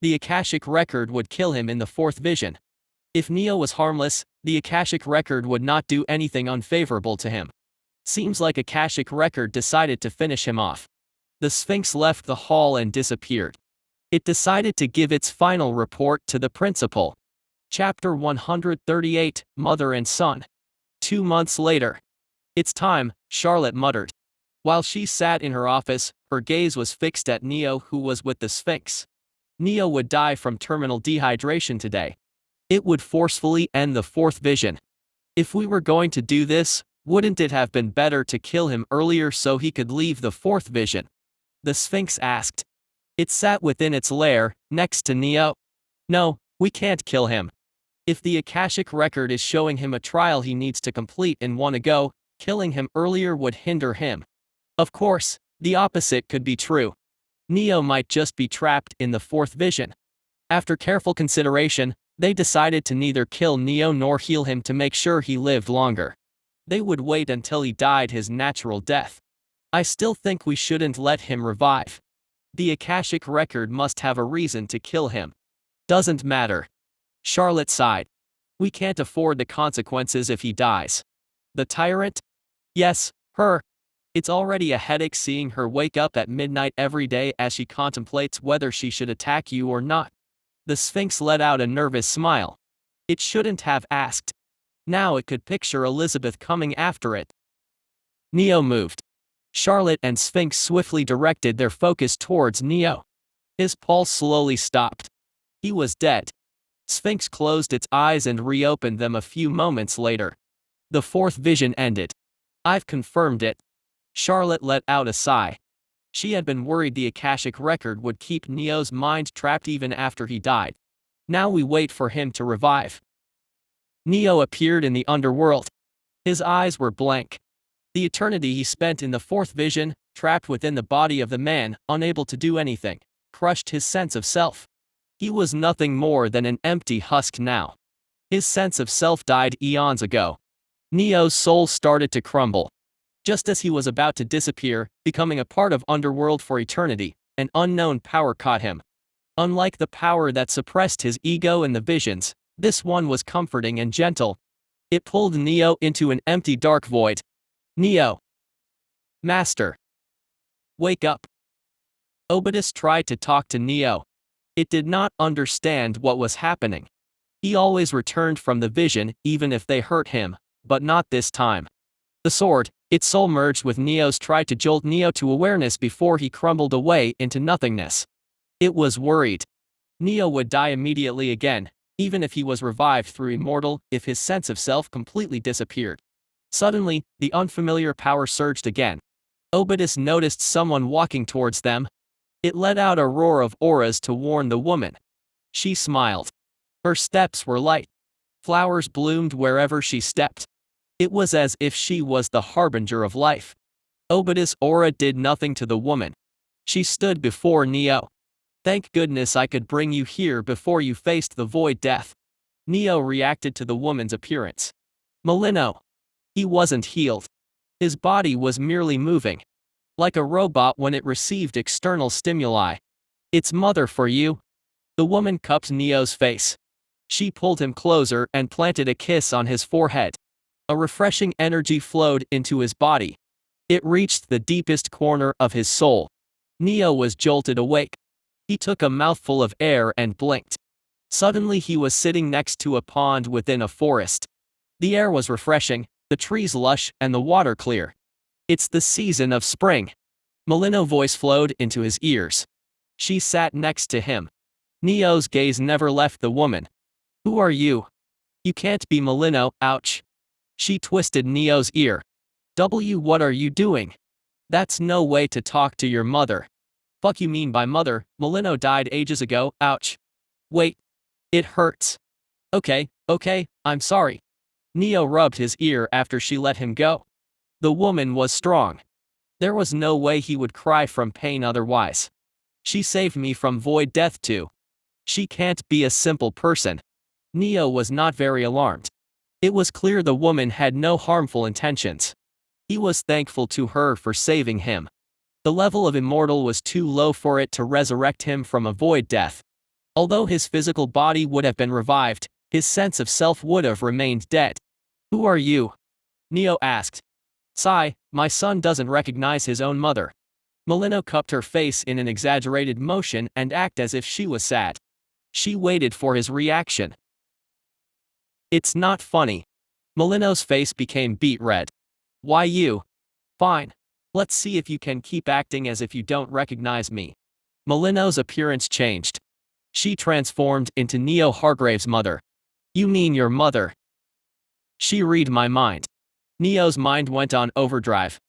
A: The Akashic record would kill him in the fourth vision. If Neo was harmless, the Akashic record would not do anything unfavorable to him. Seems like Akashic record decided to finish him off. The Sphinx left the hall and disappeared. It decided to give its final report to the principal. Chapter 138, Mother and Son. 2 months later. It's time, Charlotte muttered. While she sat in her office, her gaze was fixed at Neo, who was with the Sphinx. Neo would die from terminal dehydration today. It would forcefully end the fourth vision. If we were going to do this, wouldn't it have been better to kill him earlier so he could leave the fourth vision? The Sphinx asked. It sat within its lair, next to Neo. No, we can't kill him. If the Akashic record is showing him a trial he needs to complete in one go, killing him earlier would hinder him. Of course, the opposite could be true. Neo might just be trapped in the fourth vision. After careful consideration, they decided to neither kill Neo nor heal him to make sure he lived longer. They would wait until he died his natural death. I still think we shouldn't let him revive. The Akashic record must have a reason to kill him. Doesn't matter. Charlotte sighed. We can't afford the consequences if he dies. The tyrant? Yes, her. It's already a headache seeing her wake up at midnight every day as she contemplates whether she should attack you or not. The Sphinx let out a nervous smile. It shouldn't have asked. Now it could picture Elizabeth coming after it. Neo moved. Charlotte and Sphinx swiftly directed their focus towards Neo. His pulse slowly stopped. He was dead. Sphinx closed its eyes and reopened them a few moments later. The fourth vision ended. I've confirmed it. Charlotte let out a sigh. She had been worried the Akashic record would keep Neo's mind trapped even after he died. Now we wait for him to revive. Neo appeared in the underworld. His eyes were blank. The eternity he spent in the fourth vision, trapped within the body of the man, unable to do anything, crushed his sense of self. He was nothing more than an empty husk now. His sense of self died eons ago. Neo's soul started to crumble. Just as he was about to disappear, becoming a part of Underworld for eternity, an unknown power caught him. Unlike the power that suppressed his ego in the visions, this one was comforting and gentle. It pulled Neo into an empty dark void. Neo. Master. Wake up. Obidus tried to talk to Neo. It did not understand what was happening. He always returned from the vision, even if they hurt him, but not this time. The sword, its soul merged with Neo's, tried to jolt Neo to awareness before he crumbled away into nothingness. It was worried. Neo would die immediately again, even if he was revived through immortal, if his sense of self completely disappeared. Suddenly, the unfamiliar power surged again. Obidus noticed someone walking towards them. It let out a roar of auras to warn the woman. She smiled. Her steps were light. Flowers bloomed wherever she stepped. It was as if she was the harbinger of life. Obidus' aura did nothing to the woman. She stood before Neo. Thank goodness I could bring you here before you faced the void death. Neo reacted to the woman's appearance. Malino. He wasn't healed. His body was merely moving. Like a robot when it received external stimuli. It's mother for you. The woman cupped Neo's face. She pulled him closer and planted a kiss on his forehead. A refreshing energy flowed into his body. It reached the deepest corner of his soul. Neo was jolted awake. He took a mouthful of air and blinked. Suddenly he was sitting next to a pond within a forest. The air was refreshing, the trees lush and the water clear. It's the season of spring. Malino's voice flowed into his ears. She sat next to him. Neo's gaze never left the woman. Who are you? You can't be Malino, ouch. She twisted Neo's ear. What are you doing? That's no way to talk to your mother. Fuck you mean by mother? Malino died ages ago, ouch. Wait. It hurts. Okay, I'm sorry. Neo rubbed his ear after she let him go. The woman was strong. There was no way he would cry from pain otherwise. She saved me from void death too. She can't be a simple person. Neo was not very alarmed. It was clear the woman had no harmful intentions. He was thankful to her for saving him. The level of immortal was too low for it to resurrect him from a void death. Although his physical body would have been revived, his sense of self would have remained dead. Who are you? Neo asked. Sigh, my son doesn't recognize his own mother. Mileno cupped her face in an exaggerated motion and acted as if she was sad. She waited for his reaction. It's not funny. Mileno's face became beet red. Why you? Fine. Let's see if you can keep acting as if you don't recognize me. Mileno's appearance changed. She transformed into Neo Hargrave's mother. You mean your mother? She read my mind. Neo's mind went on overdrive.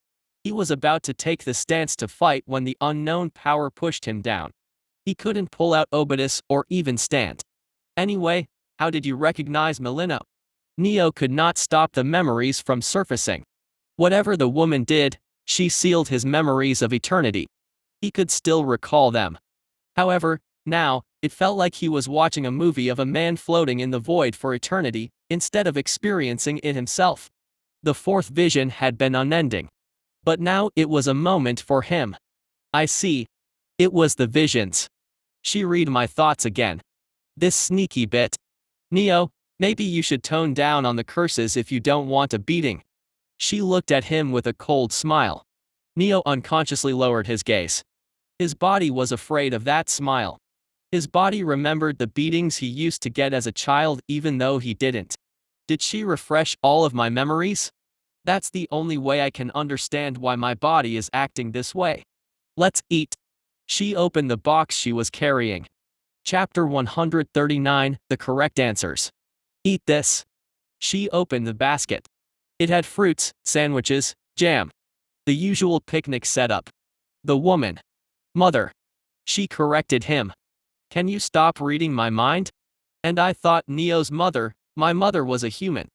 A: He was about to take the stance to fight when the unknown power pushed him down. He couldn't pull out Obidus or even stand. Anyway, how did you recognize Mileno? Neo could not stop the memories from surfacing. Whatever the woman did, she sealed his memories of eternity. He could still recall them. However, now, it felt like he was watching a movie of a man floating in the void for eternity, instead of experiencing it himself. The fourth vision had been unending. But now it was a moment for him. I see. It was the visions. She read my thoughts again. This sneaky bit. Neo, maybe you should tone down on the curses if you don't want a beating. She looked at him with a cold smile. Neo unconsciously lowered his gaze. His body was afraid of that smile. His body remembered the beatings he used to get as a child even though he didn't. Did she refresh all of my memories? That's the only way I can understand why my body is acting this way. Let's eat. She opened the box she was carrying. Chapter 139, The Correct Answers. Eat this. She opened the basket. It had fruits, sandwiches, jam. The usual picnic setup. The woman. Mother. She corrected him. Can you stop reading my mind? And I thought Neo's mother, my mother was a human.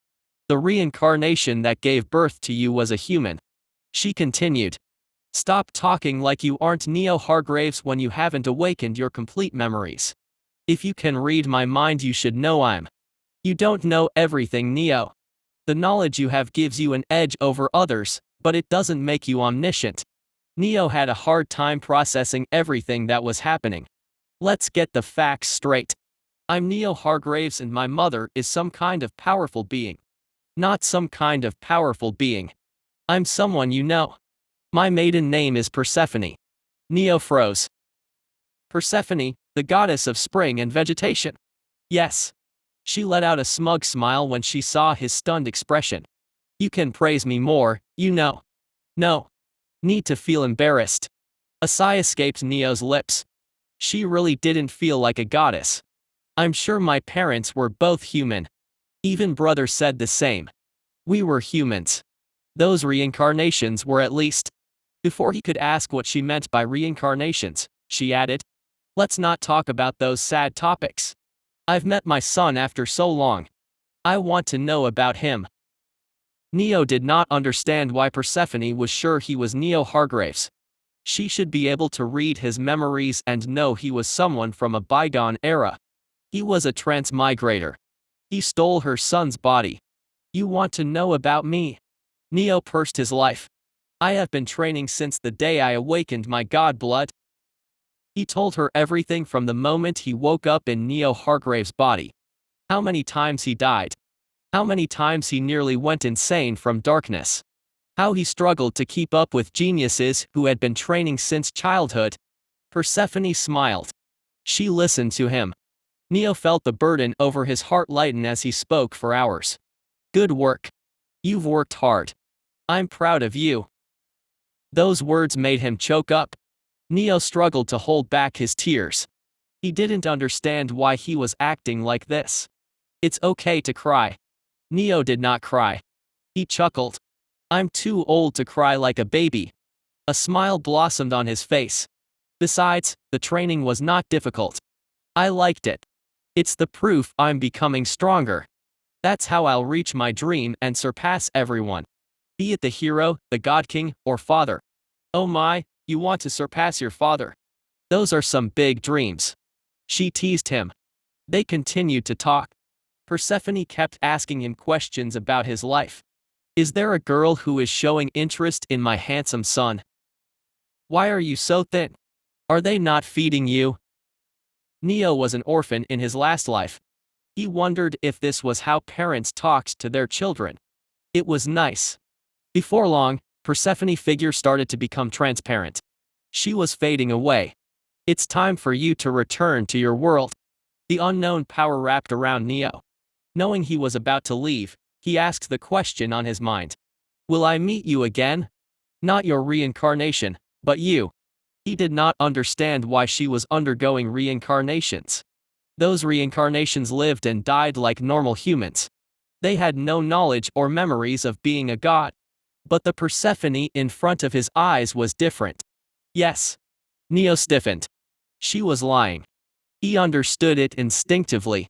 A: The reincarnation that gave birth to you was a human. She continued. Stop talking like you aren't Neo Hargraves when you haven't awakened your complete memories. If you can read my mind, you should know I'm. You don't know everything, Neo. The knowledge you have gives you an edge over others, but it doesn't make you omniscient. Neo had a hard time processing everything that was happening. Let's get the facts straight. I'm Neo Hargraves and my mother is some kind of powerful being. Not some kind of powerful being. I'm someone you know. My maiden name is Persephone. Neo froze. Persephone, the goddess of spring and vegetation. Yes. She let out a smug smile when she saw his stunned expression. You can praise me more, you know. No. Need to feel embarrassed. A sigh escaped Neo's lips. She really didn't feel like a goddess. I'm sure my parents were both human. Even brother said the same. We were humans. Those reincarnations were at least. Before he could ask what she meant by reincarnations, she added, let's not talk about those sad topics. I've met my son after so long. I want to know about him. Neo did not understand why Persephone was sure he was Neo Hargraves. She should be able to read his memories and know he was someone from a bygone era. He was a transmigrator. He stole her son's body. You want to know about me? Neo pursed his life. I have been training since the day I awakened my god blood. He told her everything from the moment he woke up in Neo Hargrave's body. How many times he died. How many times he nearly went insane from darkness. How he struggled to keep up with geniuses who had been training since childhood. Persephone smiled. She listened to him. Neo felt the burden over his heart lighten as he spoke for hours. Good work. You've worked hard. I'm proud of you. Those words made him choke up. Neo struggled to hold back his tears. He didn't understand why he was acting like this. It's okay to cry. Neo did not cry. He chuckled. I'm too old to cry like a baby. A smile blossomed on his face. Besides, the training was not difficult. I liked it. It's the proof I'm becoming stronger. That's how I'll reach my dream and surpass everyone. Be it the hero, the god king, or father. Oh my, you want to surpass your father? Those are some big dreams. She teased him. They continued to talk. Persephone kept asking him questions about his life. Is there a girl who is showing interest in my handsome son? Why are you so thin? Are they not feeding you? Neo was an orphan in his last life. He wondered if this was how parents talked to their children. It was nice. Before long, Persephone's figure started to become transparent. She was fading away. It's time for you to return to your world. The unknown power wrapped around Neo. Knowing he was about to leave, he asked the question on his mind. Will I meet you again? Not your reincarnation, but you. He did not understand why she was undergoing reincarnations. Those reincarnations lived and died like normal humans. They had no knowledge or memories of being a god. But the Persephone in front of his eyes was different. Yes. Neo stiffened. She was lying. He understood it instinctively.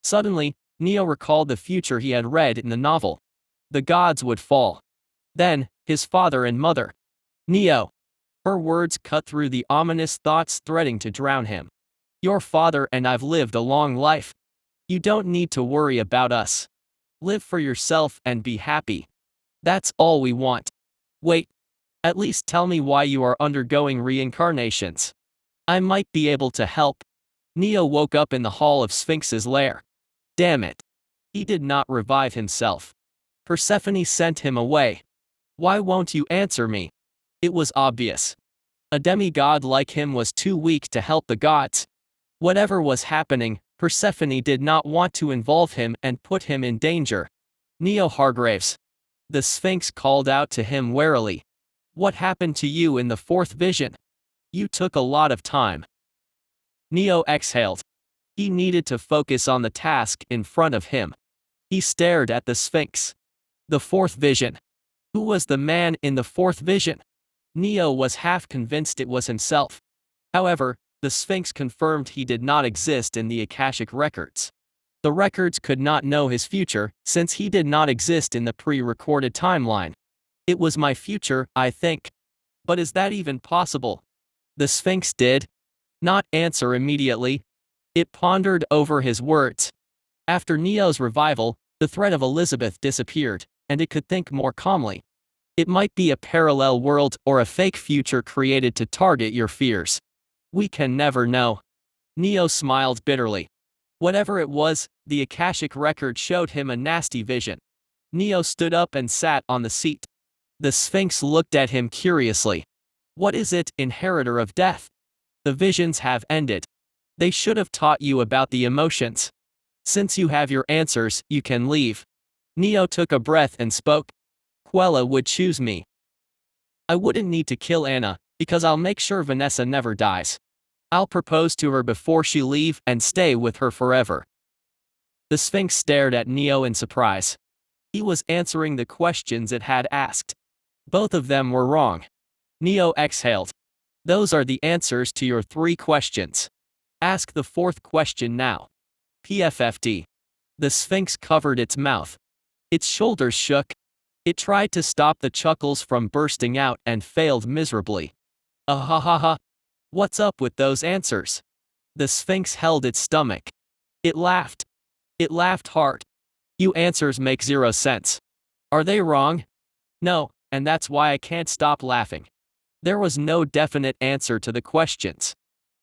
A: Suddenly, Neo recalled the future he had read in the novel. The gods would fall. Then, his father and mother. Neo. Her words cut through the ominous thoughts threatening to drown him. Your father and I've lived a long life. You don't need to worry about us. Live for yourself and be happy. That's all we want. Wait. At least tell me why you are undergoing reincarnations. I might be able to help. Neo woke up in the hall of Sphinx's lair. Damn it. He did not revive himself. Persephone sent him away. Why won't you answer me? It was obvious. A demigod like him was too weak to help the gods. Whatever was happening, Persephone did not want to involve him and put him in danger. Neo Hargraves. The Sphinx called out to him warily. What happened to you in the fourth vision? You took a lot of time. Neo exhaled. He needed to focus on the task in front of him. He stared at the Sphinx. The fourth vision. Who was the man in the fourth vision? Neo was half convinced it was himself. However, the Sphinx confirmed he did not exist in the Akashic records. The records could not know his future, since he did not exist in the pre-recorded timeline. It was my future, I think. But is that even possible? The Sphinx did not answer immediately. It pondered over his words. After Neo's revival, the threat of Elizabeth disappeared, and it could think more calmly. It might be a parallel world or a fake future created to target your fears. We can never know. Neo smiled bitterly. Whatever it was, the Akashic record showed him a nasty vision. Neo stood up and sat on the seat. The Sphinx looked at him curiously. What is it, inheritor of death? The visions have ended. They should have taught you about the emotions. Since you have your answers, you can leave. Neo took a breath and spoke. Quella would choose me. I wouldn't need to kill Anna, because I'll make sure Vanessa never dies. I'll propose to her before she leave and stay with her forever. The Sphinx stared at Neo in surprise. He was answering the questions it had asked. Both of them were wrong. Neo exhaled. Those are the answers to your 3 questions. Ask the 4th question now. PFFD. The Sphinx covered its mouth. Its shoulders shook. It tried to stop the chuckles from bursting out and failed miserably. Ahahaha. What's up with those answers? The Sphinx held its stomach. It laughed. It laughed hard. You answers make 0 sense. Are they wrong? No, and that's why I can't stop laughing. There was no definite answer to the questions.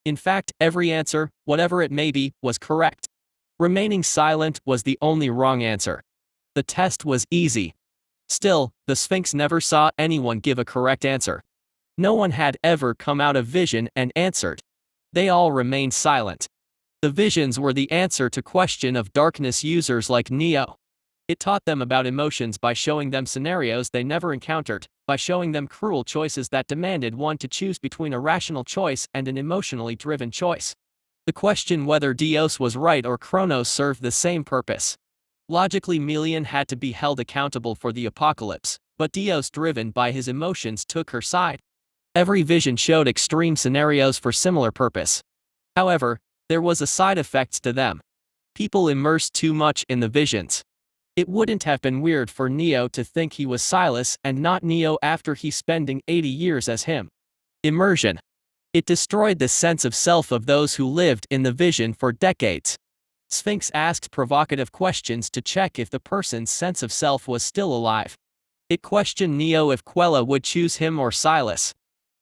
A: In fact, every answer, whatever it may be, was correct. Remaining silent was the only wrong answer. The test was easy. Still, the Sphinx never saw anyone give a correct answer. No one had ever come out of vision and answered. They all remained silent. The visions were the answer to question of darkness users like Neo. It taught them about emotions by showing them scenarios they never encountered, by showing them cruel choices that demanded one to choose between a rational choice and an emotionally driven choice. The question whether Dios was right or Kronos served the same purpose. Logically, Melian had to be held accountable for the apocalypse, but Dios, driven by his emotions, took her side. Every vision showed extreme scenarios for similar purpose. However, there was a side effect to them. People immersed too much in the visions. It wouldn't have been weird for Neo to think he was Silas and not Neo after he spending 80 years as him. Immersion. It destroyed the sense of self of those who lived in the vision for decades. Sphinx asked provocative questions to check if the person's sense of self was still alive. It questioned Neo if Quella would choose him or Silas.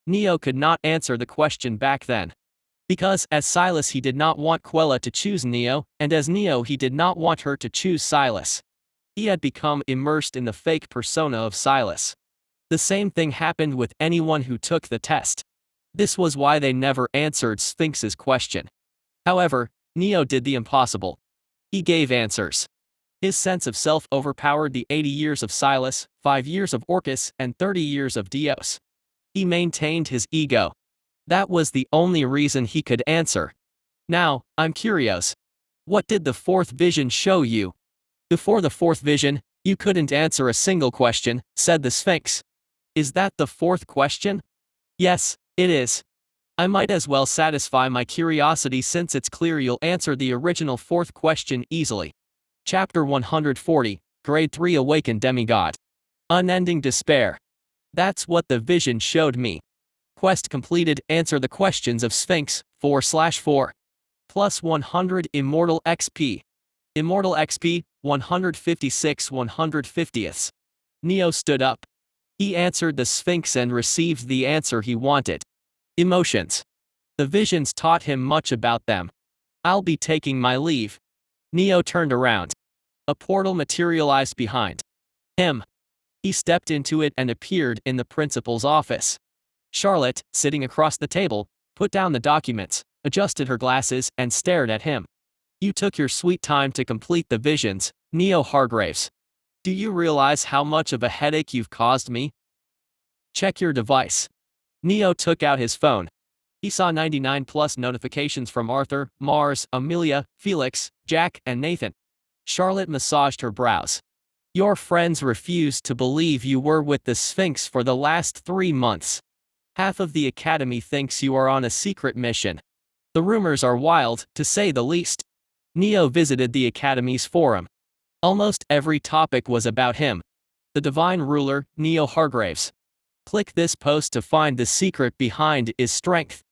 A: Neo could not answer the question back then. Because as Silas he did not want Quella to choose Neo, and as Neo he did not want her to choose Silas. He had become immersed in the fake persona of Silas. The same thing happened with anyone who took the test. This was why they never answered Sphinx's question. However, Neo did the impossible. He gave answers. His sense of self overpowered the 80 years of Silas, 5 years of Orcus, and 30 years of Dios. He maintained his ego. That was the only reason he could answer. Now, I'm curious. What did the fourth vision show you? Before the fourth vision, you couldn't answer a single question, said the Sphinx. Is that the fourth question? Yes, it is. I might as well satisfy my curiosity since it's clear you'll answer the original fourth question easily. Chapter 140, Grade 3 Awaken Demigod. Unending Despair. That's what the vision showed me. Quest completed. Answer the questions of Sphinx, 4/4. Plus 100 Immortal XP. Immortal XP, 156 150ths. Neo stood up. He answered the Sphinx and received the answer he wanted. Emotions. The visions taught him much about them. I'll be taking my leave. Neo turned around. A portal materialized behind him. He stepped into it and appeared in the principal's office. Charlotte, sitting across the table, put down the documents, adjusted her glasses, and stared at him. You took your sweet time to complete the visions, Neo Hargraves. Do you realize how much of a headache you've caused me? Check your device. Neo took out his phone. He saw 99 plus notifications from Arthur, Mars, Amelia, Felix, Jack, and Nathan. Charlotte massaged her brows. Your friends refused to believe you were with the Sphinx for the last 3 months. Half of the Academy thinks you are on a secret mission. The rumors are wild, to say the least. Neo visited the Academy's forum. Almost every topic was about him. The Divine Ruler, Neo Hargraves. Click this post to find the secret behind his strength.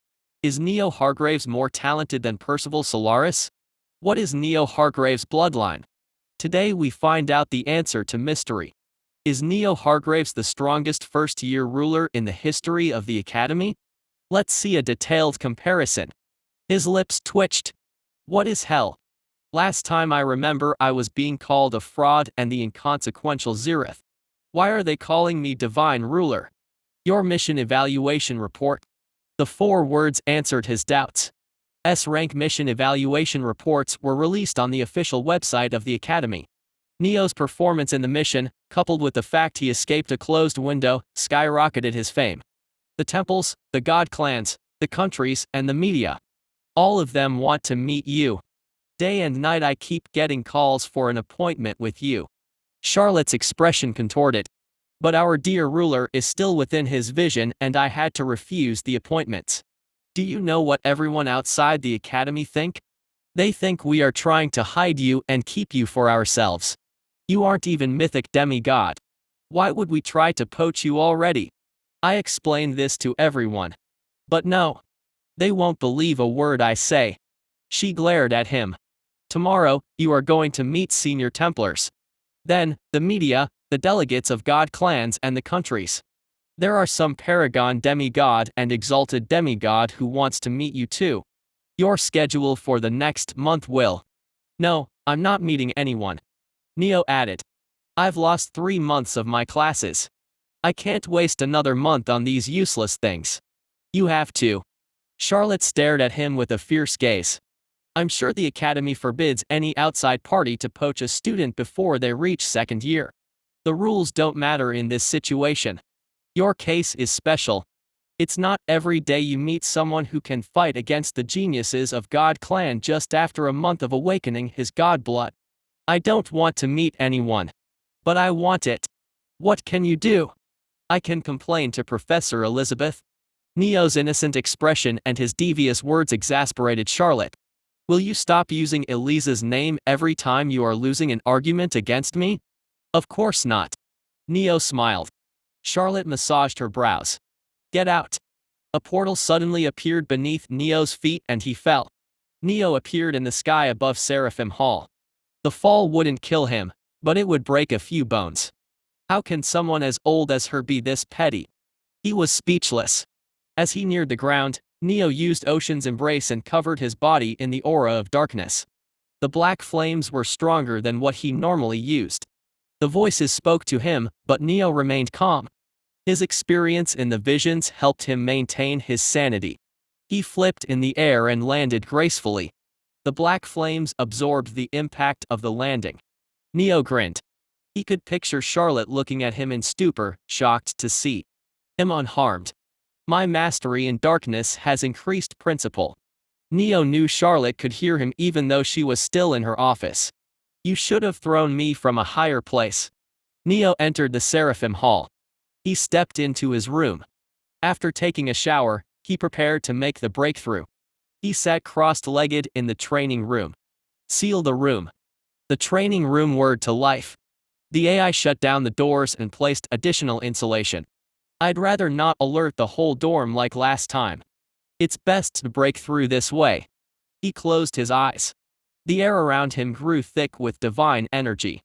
A: Is Neo Hargraves more talented than Percival Solaris? What is Neo Hargraves' bloodline? Today we find out the answer to mystery. Is Neo Hargraves the strongest first-year ruler in the history of the Academy? Let's see a detailed comparison. His lips twitched. What is hell? Last time I remember I was being called a fraud and the inconsequential Zereth. Why are they calling me Divine Ruler? Your mission evaluation report. The 4 words answered his doubts. S-rank mission evaluation reports were released on the official website of the Academy. Neo's performance in the mission, coupled with the fact he escaped a closed window, skyrocketed his fame. The temples, the god clans, the countries, and the media. All of them want to meet you. Day and night I keep getting calls for an appointment with you. Charlotte's expression contorted. But our dear ruler is still within his vision and I had to refuse the appointments. Do you know what everyone outside the Academy think? They think we are trying to hide you and keep you for ourselves. You aren't even mythic demigod. Why would we try to poach you already? I explained this to everyone. But no. They won't believe a word I say. She glared at him. Tomorrow, you are going to meet senior Templars. Then, the media, the delegates of god clans and the countries. There are some paragon demigod and exalted demigod who wants to meet you too. Your schedule for the next month will. No, I'm not meeting anyone. Neo added. I've lost 3 months of my classes. I can't waste another month on these useless things. You have to. Charlotte stared at him with a fierce gaze. I'm sure the Academy forbids any outside party to poach a student before they reach 2nd year. The rules don't matter in this situation. Your case is special. It's not every day you meet someone who can fight against the geniuses of God Clan just after a month of awakening his god blood. I don't want to meet anyone. But I want it. What can you do? I can complain to Professor Elizabeth. Neo's innocent expression and his devious words exasperated Charlotte. Will you stop using Elisa's name every time you are losing an argument against me? Of course not. Neo smiled. Charlotte massaged her brows. Get out. A portal suddenly appeared beneath Neo's feet and he fell. Neo appeared in the sky above Seraphim Hall. The fall wouldn't kill him, but it would break a few bones. How can someone as old as her be this petty? He was speechless. As he neared the ground, Neo used Ocean's embrace and covered his body in the aura of darkness. The black flames were stronger than what he normally used. The voices spoke to him, but Neo remained calm. His experience in the visions helped him maintain his sanity. He flipped in the air and landed gracefully. The black flames absorbed the impact of the landing. Neo grinned. He could picture Charlotte looking at him in stupor, shocked to see him unharmed. My mastery in darkness has increased principle. Neo knew Charlotte could hear him even though she was still in her office. You should have thrown me from a higher place. Neo entered the Seraphim Hall. He stepped into his room. After taking a shower, he prepared to make the breakthrough. He sat crossed-legged in the training room. Seal the room. The training room whirred to life. The AI shut down the doors and placed additional insulation. I'd rather not alert the whole dorm like last time. It's best to break through this way. He closed his eyes. The air around him grew thick with divine energy.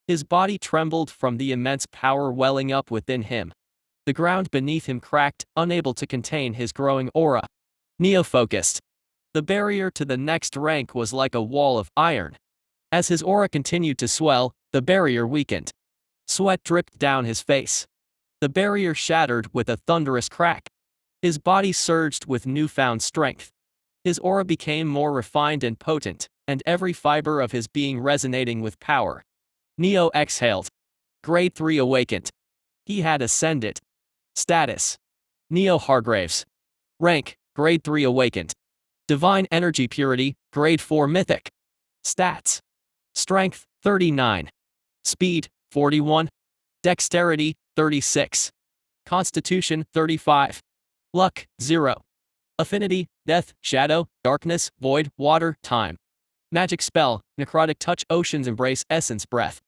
A: His body trembled from the immense power welling up within him. The ground beneath him cracked, unable to contain his growing aura. Neo focused. The barrier to the next rank was like a wall of iron. As his aura continued to swell, the barrier weakened. Sweat dripped down his face. The barrier shattered with a thunderous crack. His body surged with newfound strength. His aura became more refined and potent, and every fiber of his being resonating with power. Neo exhaled. Grade 3 awakened. He had ascended. Status: Neo Hargraves. Rank: Grade 3 awakened. Divine energy purity: Grade 4 mythic. Stats: Strength: 39. Speed: 41. Dexterity: 36. Constitution: 35. Luck: 0. Affinity: Death, Shadow, Darkness, Void, Water, Time. Magic spell: Necrotic Touch, Ocean's Embrace, Essence Breath.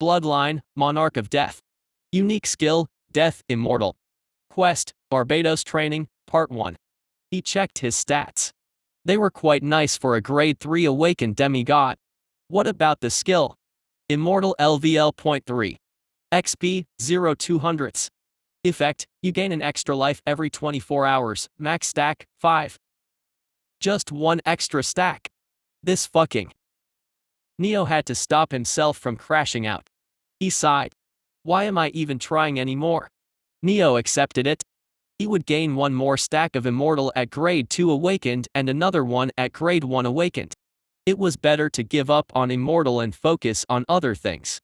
A: Bloodline: Monarch of Death. Unique skill: Death Immortal. Quest: Barbados Training, Part 1. He checked his stats. They were quite nice for a Grade 3 awakened demigod. What about the skill? Immortal LVL.3. XP: 0/200. Effect: you gain an extra life every 24 hours, max stack: 5. Just one extra stack. This fucking. Neo had to stop himself from crashing out. He sighed. Why am I even trying anymore? Neo accepted it. He would gain one more stack of Immortal at Grade 2 awakened and another one at Grade 1 awakened. It was better to give up on Immortal and focus on other things.